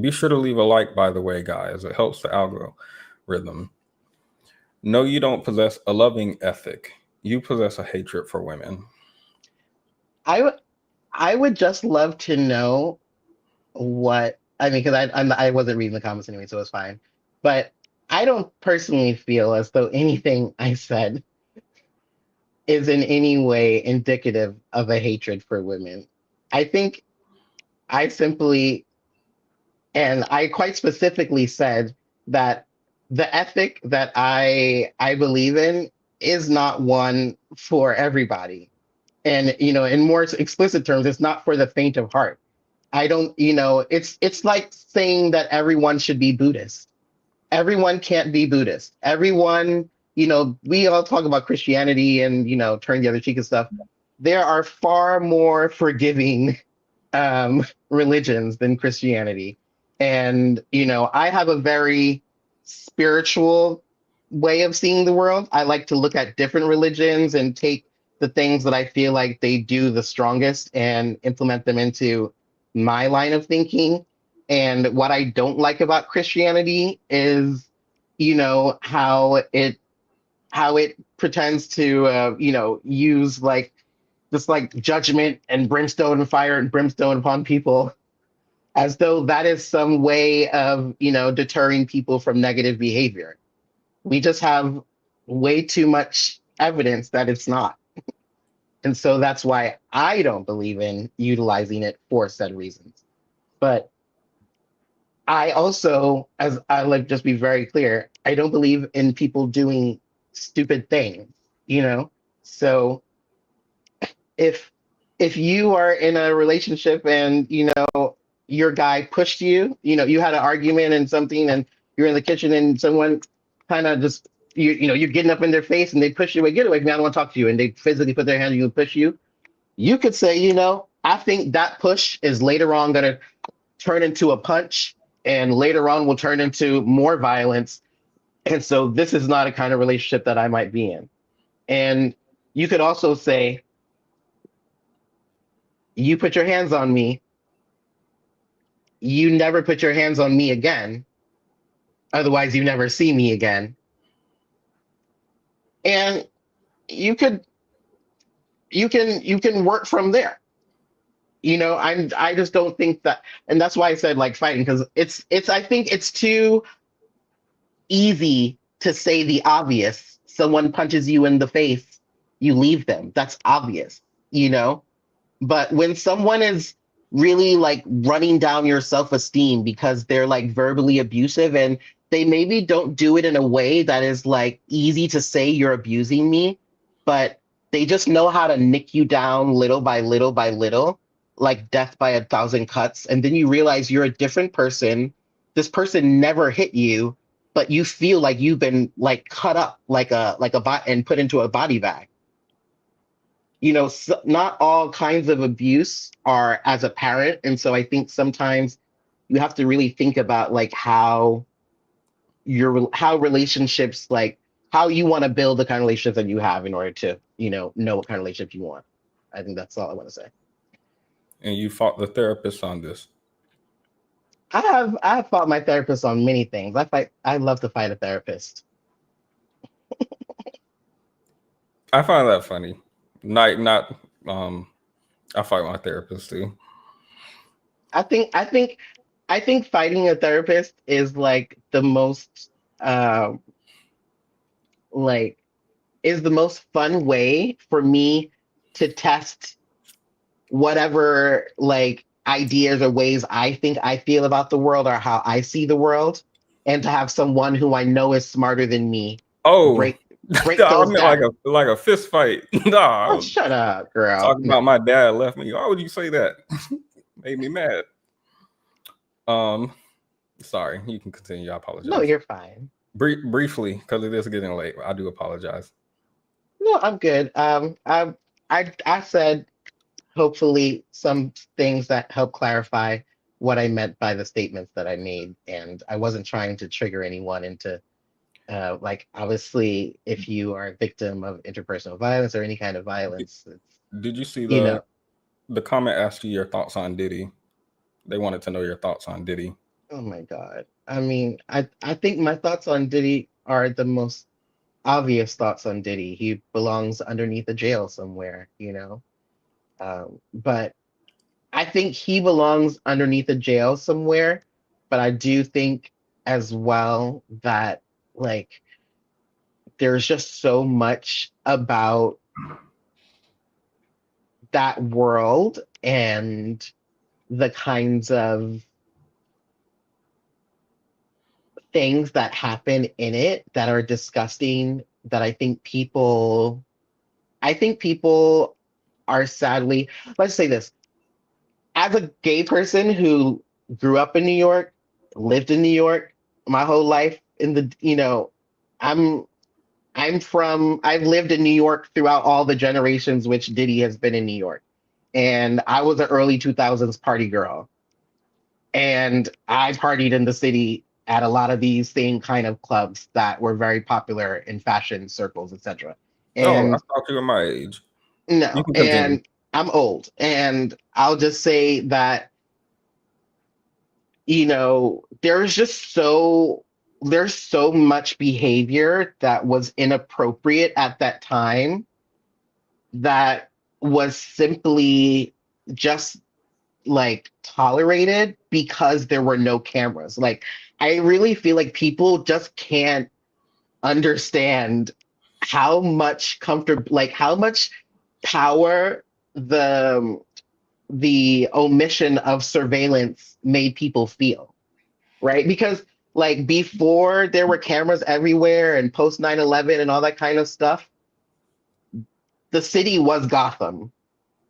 Be sure to leave a like, by the way, guys. It helps the algorithm. No, you don't possess a loving ethic. You possess a hatred for women. I would just love to know what I mean, because I wasn't reading the comments anyway, so it's fine. But I don't personally feel as though anything I said is in any way indicative of a hatred for women. I think I simply, and I quite specifically said that the ethic that I believe in is not one for everybody. And in more explicit terms, it's not for the faint of heart. I don't, it's like saying that everyone should be Buddhist. Everyone can't be Buddhist. Everyone, we all talk about Christianity and, turn the other cheek and stuff. There are far more forgiving religions than Christianity. And, I have a very spiritual way of seeing the world. I like to look at different religions and take the things that I feel like they do the strongest and implement them into my line of thinking. And what I don't like about Christianity is, how it pretends to, use like this like judgment and brimstone and fire and brimstone upon people as though that is some way of, deterring people from negative behavior. We just have way too much evidence that it's not. And so that's why I don't believe in utilizing it for said reasons. But I also, as I like just be very clear, I don't believe in people doing stupid things, So if you are in a relationship and your guy pushed you, you had an argument and something and you're in the kitchen and someone kind of just you're getting up in their face and they push you away, get away from me, I don't want to talk to you, and they physically put their hand on you and push you, you could say, I think that push is later on going to turn into a punch and later on will turn into more violence. And so this is not a kind of relationship that I might be in. And you could also say, you put your hands on me, you never put your hands on me again. Otherwise, you never see me again. And you can work from there. I just don't think that, and that's why I said like fighting, because I think it's too easy to say the obvious. Someone punches you in the face, you leave them. That's obvious, But when someone is really like running down your self-esteem because they're like verbally abusive and they maybe don't do it in a way that is like easy to say you're abusing me, but they just know how to nick you down little by little by little. like death by 1,000 cuts, and then you realize you're a different person. This person never hit you, but you feel like you've been like cut up like a bot and put into a body bag. You know, so not all kinds of abuse are as apparent, and so I think sometimes you have to really think about like how relationships, like how you want to build the kind of relationships that you have in order to, know what kind of relationship you want. I think that's all I want to say. And you fought the therapist on this. I have fought my therapist on many things. I love to fight a therapist. I find that funny. Not I fight my therapist too. I think fighting a therapist is like the most like is the most fun way for me to test whatever like ideas or ways I think I feel about the world or how I see the world, and to have someone who I know is smarter than me Oh, break I those meant down. like a fist fight. Nah, I Oh, was shut up, girl. talking No. about my dad left me. Why would you say that? Made me mad. Sorry, you can continue. I apologize. No, you're fine. Briefly, because it is getting late. I do apologize. No, I'm good. I said hopefully some things that help clarify what I meant by the statements that I made, and I wasn't trying to trigger anyone into like obviously if you are a victim of interpersonal violence or any kind of violence, Did you see you know. the comment asked you your thoughts on Diddy? They wanted to know your thoughts on Diddy. Oh my God. I mean, I think my thoughts on Diddy are the most obvious thoughts on Diddy. He belongs underneath a jail somewhere, but I think he belongs underneath a jail somewhere, but I do think as well that like there's just so much about that world and the kinds of things that happen in it that are disgusting that I think people are sadly, let's say this, as a gay person who grew up in New York, lived in New York my whole life I'm I've lived in New York throughout all the generations which Diddy has been in New York. And I was an early 2000s party girl. And I partied in the city at a lot of these same kind of clubs that were very popular in fashion circles, etc. Oh, I And thought you were my age. You no, can continue. and I'm old. And I'll just say that, there's so much behavior that was inappropriate at that time that was simply just like tolerated because there were no cameras. Like, I really feel like people just can't understand how much how much power the omission of surveillance made people feel, right? Because like before there were cameras everywhere and post 9/11 and all that kind of stuff, the city was Gotham.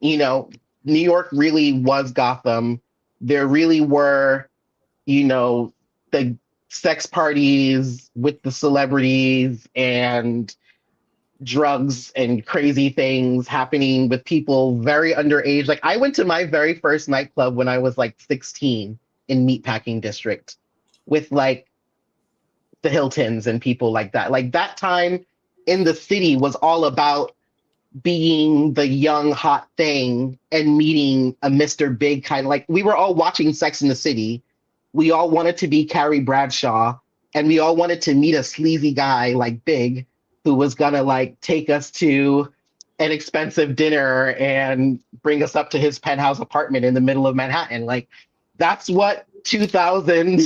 You know, New York really was Gotham. There really were, the sex parties with the celebrities and drugs and crazy things happening with people very underage. Like, I went to my very first nightclub when I was like 16 in Meatpacking District with like the Hiltons and people like that. Like, that time in the city was all about being the young hot thing and meeting a Mr. Big kind of, like, we were all watching Sex in the City. We all wanted to be Carrie Bradshaw, and we all wanted to meet a sleazy guy like Big who was gonna like take us to an expensive dinner and bring us up to his penthouse apartment in the middle of Manhattan. Like, that's what 2000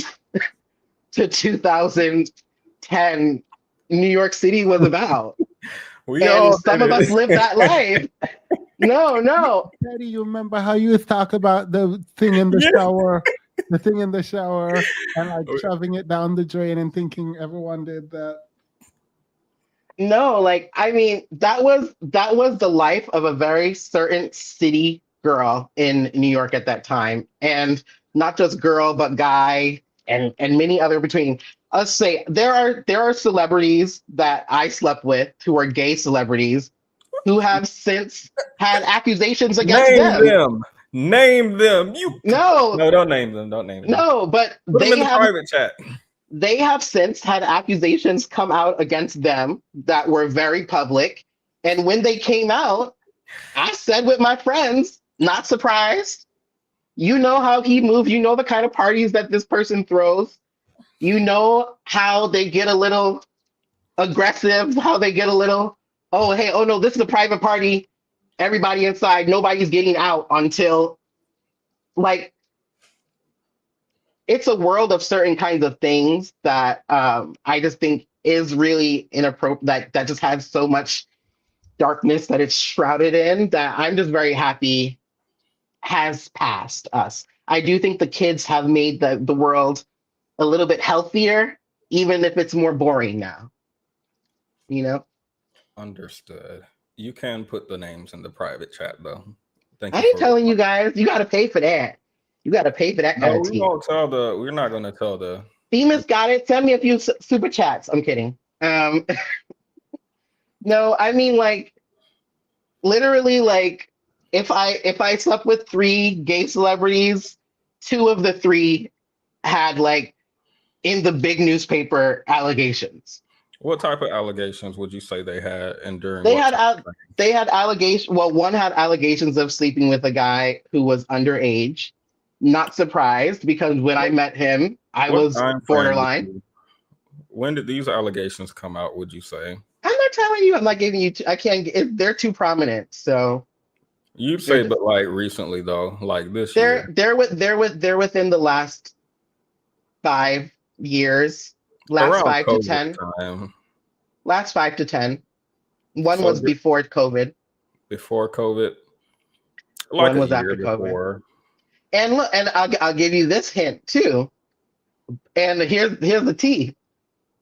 to 2010 New York City was about. We And all some did of us it. live that life. No. Patty, you remember how you talk about the thing in the shower, the thing in the shower, and like shoving it down the drain and thinking everyone did that? No, like, I mean, that was the life of a very certain city girl in New York at that time, and not just girl but guy and many other between. Let's say there are celebrities that I slept with who are gay celebrities who have since had accusations against Name them. them. Name them. You No, no, don't name them. Don't name them. no, but Put them in the private chat. they have since had accusations come out against them that were very public. And when they came out, I said with my friends, not surprised. You know how he moves. You know the kind of parties that this person throws. You know how they get a little aggressive, how they get a little, oh, hey, oh no, this is a private party. Everybody inside, nobody's getting out until, like, it's a world of certain kinds of things that I just think is really inappropriate, that just has so much darkness that it's shrouded in, that I'm just very happy has passed us. I do think the kids have made the world a little bit healthier, even if it's more boring now. You know? Understood. You can put the names in the private chat though. Thank I you. ain't telling you guys, you gotta pay for that. You gotta pay for that kind No, of tea. we're not gonna tell the Feminists got it. Send me a few super chats. I'm kidding. No, I mean, like, literally, like, if I slept with 3 gay celebrities, 2 of the 3 had, like, in the big newspaper allegations. what type of allegations would you say they had and during They what had time frame? they had allegations. Well, one had allegations of sleeping with a guy who was underage. Not surprised, because when I met him, I What was time frame borderline. when did these allegations come out, would you say? I'm not telling you. I'm not giving you. I can't. They're too prominent. So You'd say, but like recently though, like this year. they're within the last 5 years. Last Around 5 to COVID 10. time. Last 5 to 10. One So was before COVID. Before COVID. Like One a was year after COVID. before. And look, and I'll give you this hint too. And here's the tea.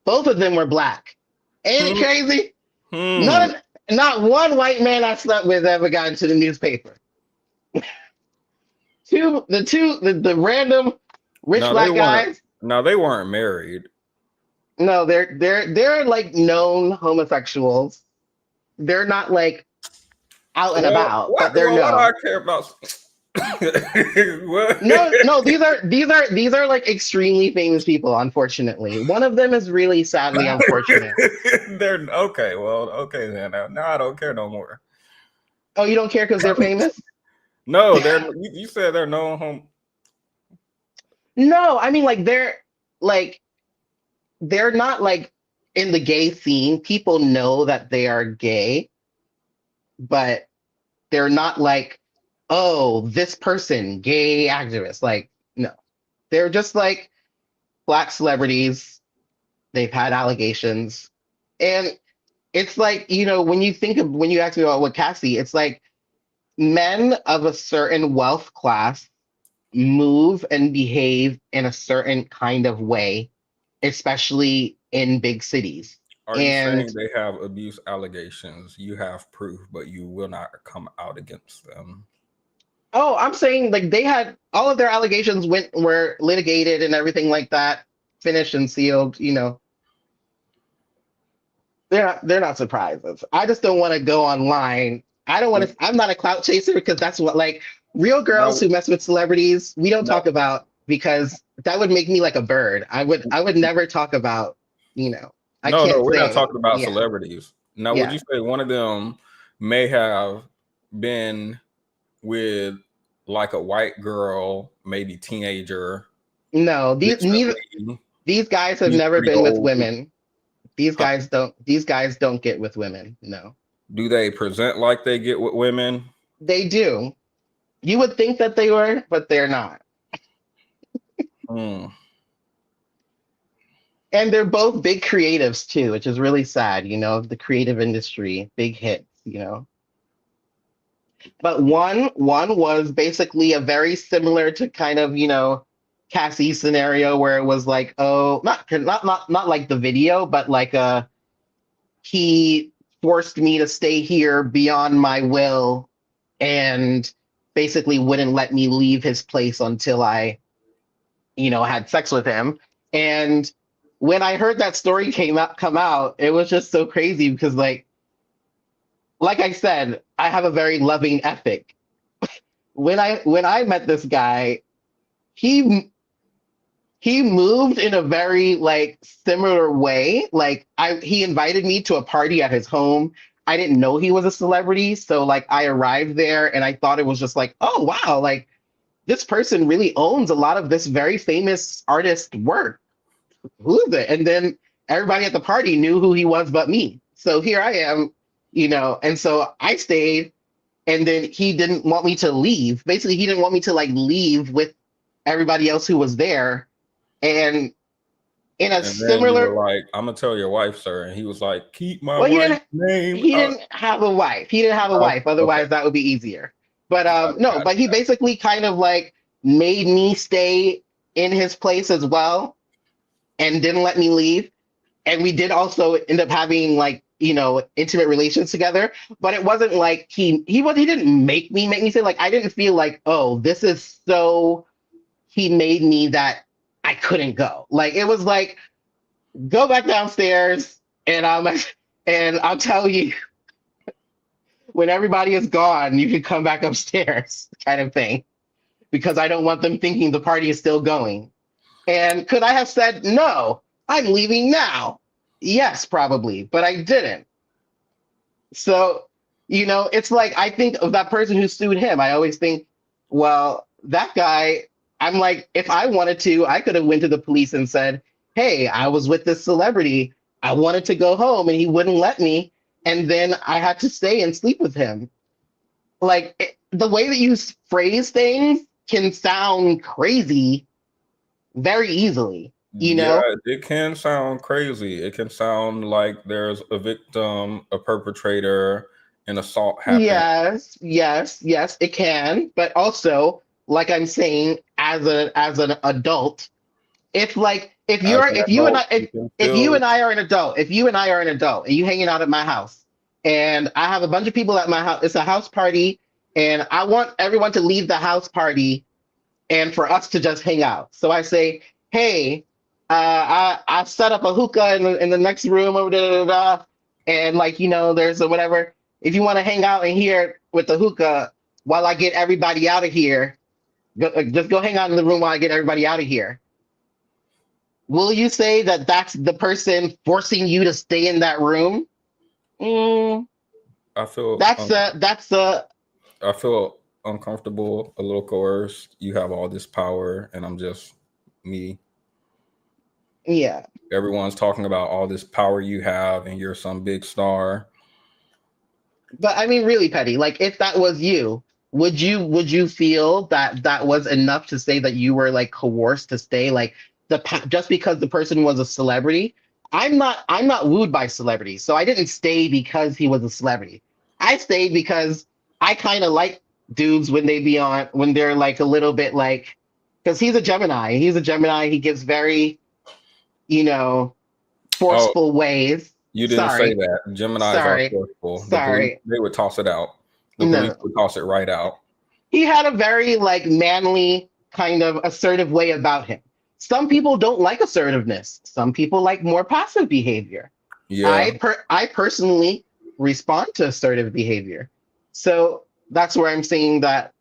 Both of them were black. Ain't it crazy? Not one white man I slept with ever got into the newspaper. The random rich No, black guys. No, they weren't married. No, they're like known homosexuals. They're not like out and about, but they're what do known. I care about? What? No, these are like extremely famous people, unfortunately. One of them is really sadly unfortunate. They're okay. Well, okay then. Now I don't care no more. Oh, you don't care because they're famous? No, you said they're no home. No, I mean, like, they're not like in the gay scene. People know that they are gay, but they're not like, oh, this person, gay activist. Like, no, they're just like black celebrities. They've had allegations. And it's like, when you ask me about what Cassie, it's like men of a certain wealth class move and behave in a certain kind of way, especially in big cities. Are you saying they have abuse allegations? You have proof, but you will not come out against them. Oh, I'm saying, like, they had all of their allegations were litigated and everything like that, finished and sealed. They're not surprises. I just don't want to go online. I don't want to. I'm not a clout chaser, because that's what, like, real girls who mess with celebrities, we don't talk about, because that would make me like a bird. I would never talk about. No, we're not talking about celebrities. Now, would you say one of them may have been with like a white girl, maybe teenager? No, these guys have never been with women. These guys don't get with women. No. Do they present like they get with women? They do. You would think that they were, but they're not. And they're both big creatives too, which is really sad, the creative industry, big hits, But one was basically a very similar to kind of, Cassie scenario, where it was like, oh, not like the video, but like he forced me to stay here beyond my will, and basically wouldn't let me leave his place until I, had sex with him. And when I heard that story come out, it was just so crazy because like I said, I have a very loving ethic. When I met this guy, he moved in a very similar way. He invited me to a party at his home. I didn't know he was a celebrity, so I arrived there and I thought it was just oh wow, this person really owns a lot of this very famous artist work. Who is it? And then everybody at the party knew who he was but me. So here I am, and so I stayed, and then he didn't want me to leave. Basically, he didn't want me to leave with everybody else who was there. And in a And then you similar, were like, I'm gonna tell your wife, sir. And he was like, keep my well, wife's name. he didn't have a wife. He didn't have a wife. Otherwise, okay. that would be easier. But Got no, it. but he basically kind of made me stay in his place as well, and didn't let me leave. And we did also end up having intimate relations together. But it wasn't he didn't make me say I didn't feel oh, this is so, he made me that I couldn't go. It was go back downstairs and I'll tell you when everybody is gone, you can come back upstairs kind of thing, because I don't want them thinking the party is still going. And could I have said, no, I'm leaving now? Yes, probably, but I didn't. So, it's I think of that person who sued him. I always think, well, that guy, I'm if I wanted to, I could have went to the police and said, hey, I was with this celebrity. I wanted to go home and he wouldn't let me. And then I had to stay and sleep with him. The way that you phrase things can sound crazy very easily, Yeah, it can sound crazy. It can sound like there's a victim, a perpetrator, an assault happening. Yes, it can. But also, like I'm saying, as an adult, if you and I are an adult, and you hanging out at my house, and I have a bunch of people at my house, it's a house party, and I want everyone to leave the house party and for us to just hang out. So I say, hey, I set up a hookah in the next room over there, and there's a whatever. If you want to hang out in here with the hookah while I get everybody out of here, just go hang out in the room while I get everybody out of here. Will you say that that's the person forcing you to stay in that room? I feel I feel uncomfortable, a little coerced. You have all this power, and I'm just me. Yeah. Everyone's talking about all this power you have, and you're some big star. But I mean, really, Petty, if that was you, would you feel that was enough to say that you were coerced to stay, just because the person was a celebrity? I'm not wooed by celebrities, so I didn't stay because he was a celebrity. I stayed because I kind of like dudes when they're a little bit because he's a Gemini. He gives very, forceful ways. You didn't say that. Geminis are forceful. Sorry. They would toss it out. The police would toss it right out. He had a very manly kind of assertive way about him. Some people don't like assertiveness. Some people like more passive behavior. Yeah. I personally respond to assertive behavior. So that's where I'm saying that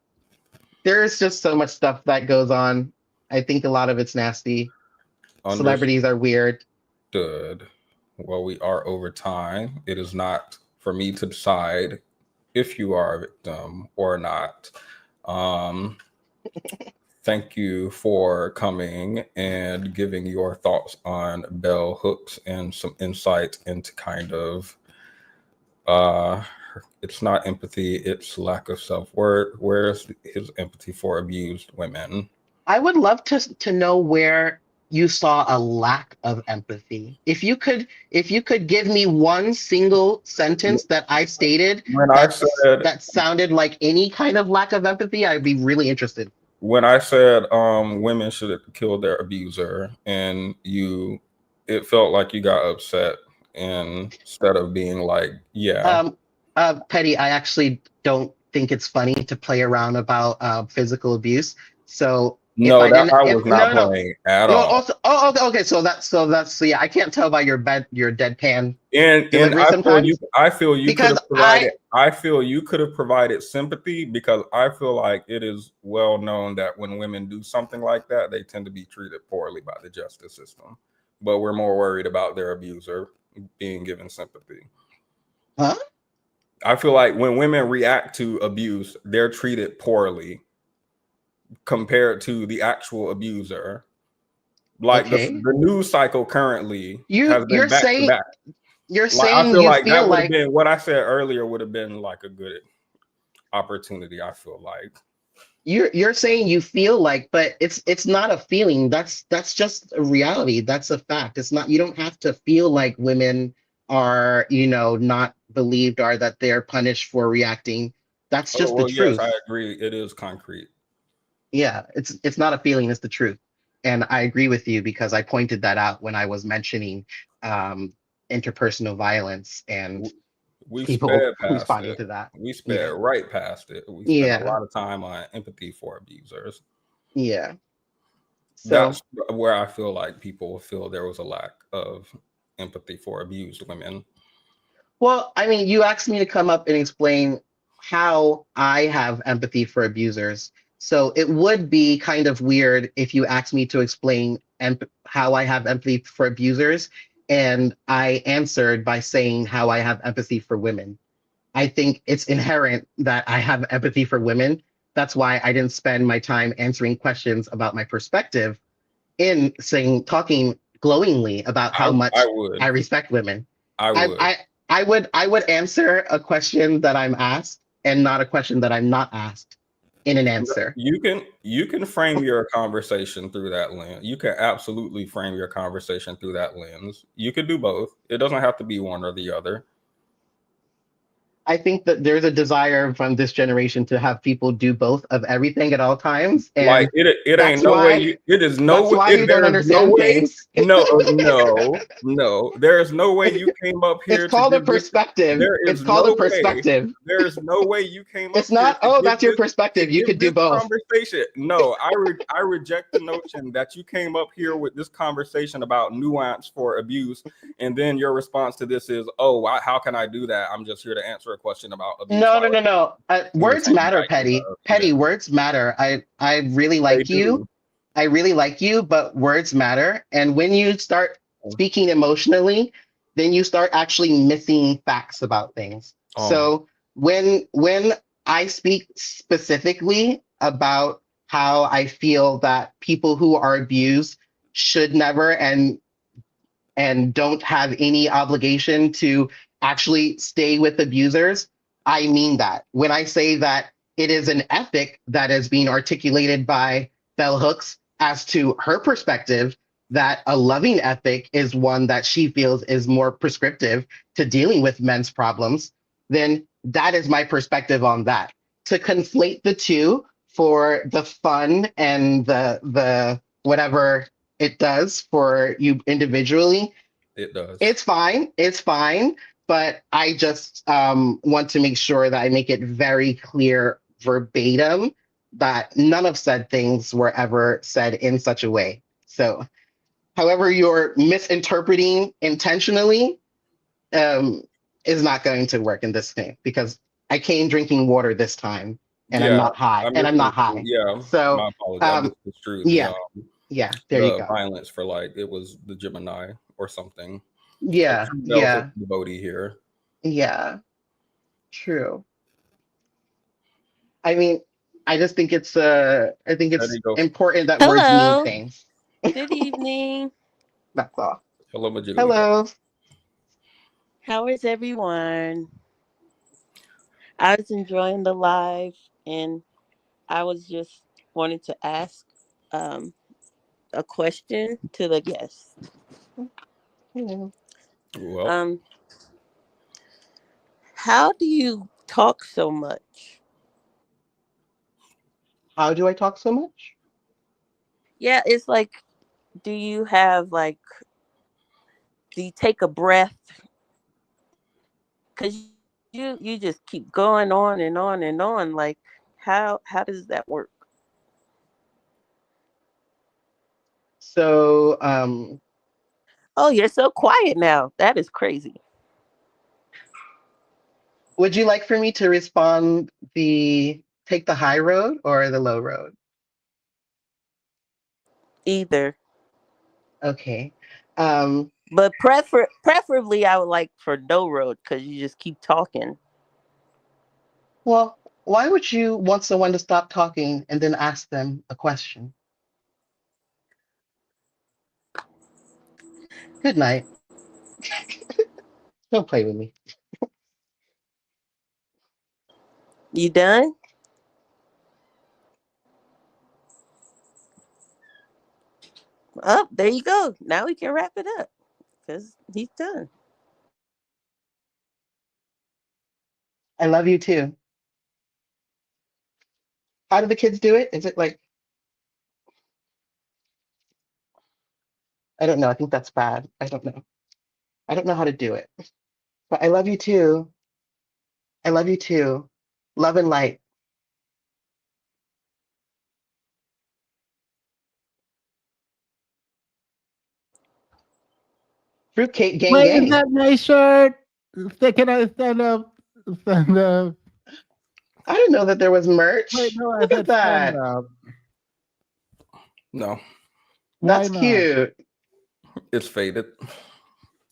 there's just so much stuff that goes on. I think a lot of it's nasty. Celebrities are weird. Good. Well, we are over time. It is not for me to decide if you are a victim or not. Thank you for coming and giving your thoughts on bell hooks and some insight into kind of it's not empathy, it's lack of self-worth. Where's his empathy for abused women? I would love to know where you saw a lack of empathy. If you could give me one single sentence that I stated that sounded like any kind of lack of empathy, I'd be really interested. When I said women should kill their abuser, and it felt like you got upset instead of being like, yeah. Petty, I actually don't think it's funny to play around about physical abuse. So if No, I that didn't, I if, was not no, playing at no, all. also, okay. So yeah, I can't tell by your deadpan And delivery sometimes I feel you could because have provided I feel you could have provided sympathy, because I feel like it is well known that when women do something like that, they tend to be treated poorly by the justice system. But we're more worried about their abuser being given sympathy. Huh? I feel like when women react to abuse, they're treated poorly compared to the actual abuser. Like Okay. the news cycle currently has been You're back to saying back. you're Like, I saying feel you like feel that would have like been what I said earlier would have been like a good opportunity. I feel like you're saying you feel like, but it's not a feeling. That's just a reality. That's a fact. It's not, you don't have to feel like women are, not believed or that they're punished for reacting. That's oh just the well, yes, truth. I agree. It is concrete. Yeah, it's not a feeling, it's the truth. And I agree with you because I pointed that out when I was mentioning interpersonal violence and We people sped past responding it. to that. We sped Yeah. right past it. We spent a Yeah. lot of time on empathy for abusers. Yeah. So That's where I feel like people feel there was a lack of empathy for abused women. well, I mean, you asked me to come up and explain how I have empathy for abusers. So it would be kind of weird if you asked me to explain how I have empathy for abusers, and I answered by saying how I have empathy for women. I think it's inherent that I have empathy for women. That's why I didn't spend my time answering questions about my perspective in talking glowingly about how I much would. I respect women. I I would. I I would answer a question that I'm asked and not a question that I'm not asked in an answer. You can frame your conversation through that lens. You can absolutely frame your conversation through that lens. You could do both. It doesn't have to be one or the other. I think that there's a desire from this generation to have people do both of everything at all times, Like and it ain't that's no way why you, it is no that's way why you don't there is no understand way things. no there is no way you came up It's here to called a give this. perspective. There It's is called a no way. perspective. There is no way you came up It's here not, to oh, give that's your this perspective. You could do both. conversation. No, I reject the notion that you came up here with this conversation about nuance for abuse, and then your response to this is, "Oh, how can I do that? I'm just here to answer a question about abuse." No, no, no, no. Words matter, Petty. Petty, Men. words matter. I really They like you. do. I really like you, but words matter. And when you start speaking emotionally, then you start actually missing facts about things. So when I speak specifically about how I feel that people who are abused should never and don't have any obligation to actually stay with abusers, I mean that. When I say that it is an ethic that is being articulated by Bell Hooks as to her perspective, that a loving ethic is one that she feels is more prescriptive to dealing with men's problems, then that is my perspective on that. To conflate the two for the fun and the whatever it does for you individually, It does. it's fine. It's fine. But I just want to make sure that I make it very clear verbatim that none of said things were ever said in such a way. So, however, you're misinterpreting intentionally is not going to work in this thing because I came drinking water this time and I'm Yeah, not high. And I'm not high. yeah. So, My apologies. I misconstrued yeah, yeah, there you the go. violence for like it was the Gemini or something. Yeah, yeah, Devotee here. yeah, true. I mean, I just think it's I think There it's you go. important that words mean Hello. things. Good evening. That's all. Hello, Majulia. Hello. How is everyone? I was enjoying the live and I was just wanted to ask um, a question to the guests. Hello. Well, Um, how do you talk so much? How do I talk so much? Yeah, it's like, do you have like, do you take a breath? Because you you just keep going on and on and on. Like, how does that work? So, Oh, you're so quiet now. That is crazy. would you like for me to respond take the high road or the low road? Either. Okay. Um, But preferably I would like for no road, because you just keep talking. well, why would you want someone to stop talking and then ask them a question? Good night. Don't play with me. You done? Oh, there you go. Now we can wrap it up because he's done. I love you too. How do the kids do it? Is it like, I don't know. I think that's bad. I don't know. I don't know how to do it. But I love you too. I love you too. Love and light. Fruitcake gang Wait, is gang. that my shirt? Can I stand up? Stand up. I didn't know that there was merch. Wait, no, I Look at said stand that. up. No, Why That's not? cute. it's faded.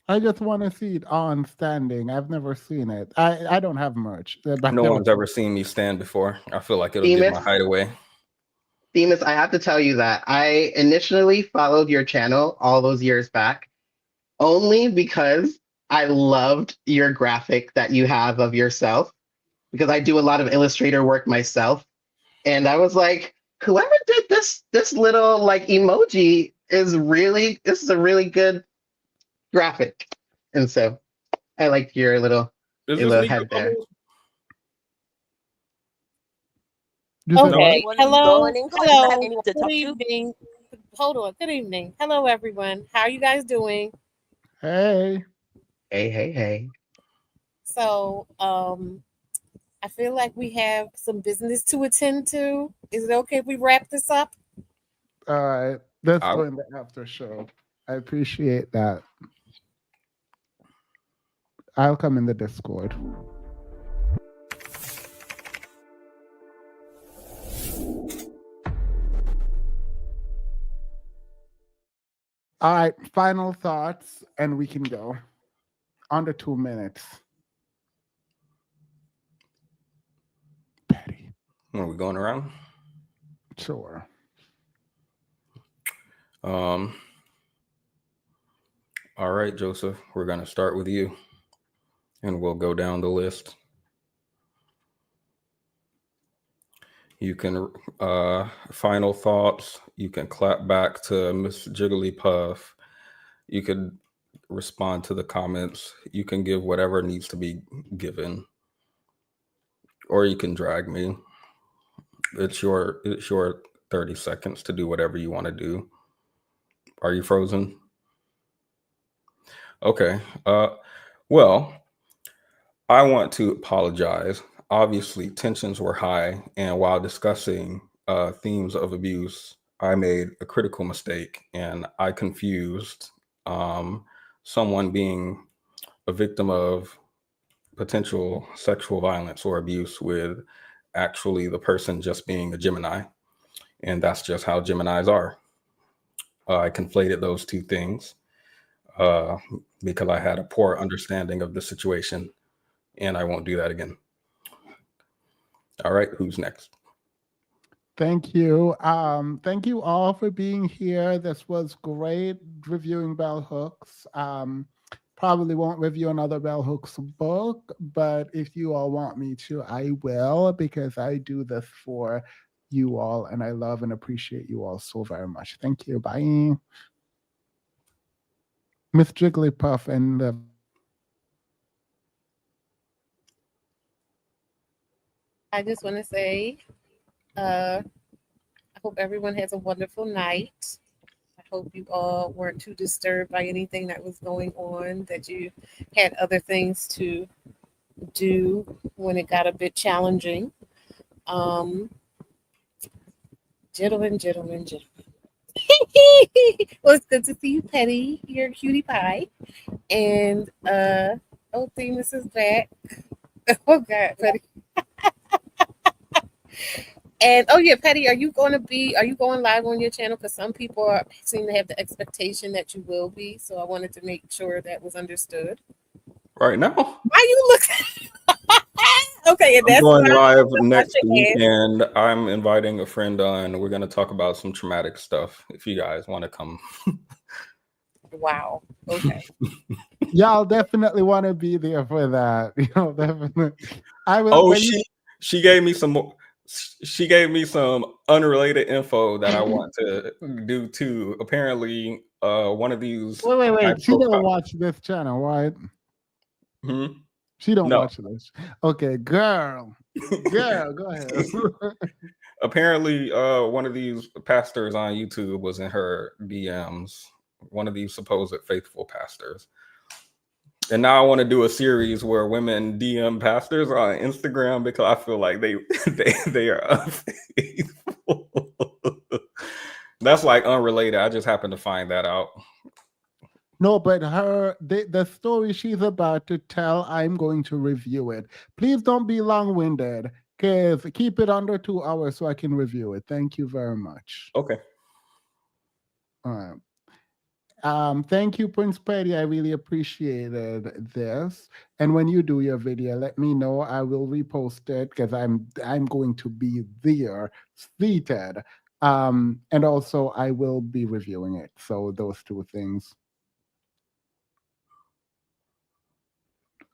I just want to see it on standing. I've never seen it. I don't have merch. But No one's ever seen me stand before. I feel like it'll give my Themis, height away. Themis, I have to tell you that I initially followed your channel all those years back only because I loved your graphic that you have of yourself, because I do a lot of Illustrator work myself. And I was like, whoever did this little like emoji this is a really good graphic. And so I liked Is your this little Nika head there. Bubbles? You said No, what? Okay. Want to be Hello. going and going? Hello. Not anyone to Good talk to? evening. Hold on. Good evening. Hello, everyone. How are you guys doing? Hey. Hey. So, I feel like we have some business to attend to. Is it okay if we wrap this up? All right. Let's I- go in the after show. I appreciate that. I'll come in the Discord. All right. Final thoughts, and we can go. Under 2 minutes. Petty. Are we going around? Sure. All right, Joseph, we're going to start with you and we'll go down the list. You can, final thoughts. You can clap back to Miss Jigglypuff. You could respond to the comments. You can give whatever needs to be given, or you can drag me. It's your 30 seconds to do whatever you want to do. Are you frozen? Okay. Well, I want to apologize. Obviously, tensions were high, and while discussing themes of abuse, I made a critical mistake, and I confused someone being a victim of potential sexual violence or abuse with actually the person just being a Gemini, and that's just how Geminis are. I conflated those two things because I had a poor understanding of the situation, and I won't do that again. All right, who's next? Thank you. Thank you all for being here. This was great reviewing Bell Hooks. Probably won't review another Bell Hooks book, but if you all want me to, I will, because I do this for you all, and I love and appreciate you all so very much. Thank you. Bye. Miss Jigglypuff and the I just want to say, I hope everyone has a wonderful night. I hope you all weren't too disturbed by anything that was going on, that you had other things to do when it got a bit challenging. Gentlemen. Well, it's good to see you, Petty. You're a cutie pie. And oh, Themis is back. Oh God, Petty. And oh yeah, Petty, are you going live on your channel? Because some people seem to have the expectation that you will be. So I wanted to make sure that was understood. Right now, Why you look? Okay, and I'm that's going why live next your week, ass. and I'm inviting a friend on. We're going to talk about some traumatic stuff. If you guys want to come, Wow. Okay. Y'all definitely want to be there for that. You know, definitely. I will. oh, when you- she gave me some more. She gave me some unrelated info that I want to do too. Apparently, one of these. wait. She don't watch this channel, right? Hmm? She don't No. watch this. Okay, girl, go ahead. Apparently, one of these pastors on YouTube was in her DMs. One of these supposed faithful pastors. And now I want to do a series where women DM pastors on Instagram because I feel like they are unfaithful. That's like unrelated. I just happened to find that out. No, but the story she's about to tell, I'm going to review it. Please don't be long-winded, because keep it under 2 hours so I can review it. Thank you very much. Okay. All right. Thank you, Prince Petty. I really appreciated this. And when you do your video, let me know. I will repost it because I'm going to be there seated. And also I will be reviewing it. So those two things.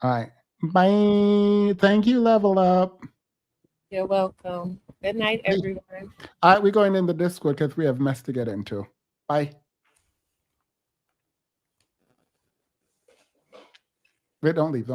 All right. Bye. Thank you, Level Up. You're welcome. Good night, everyone. All right, we're going in the Discord because we have mess to get into. Bye. Wait, don't leave.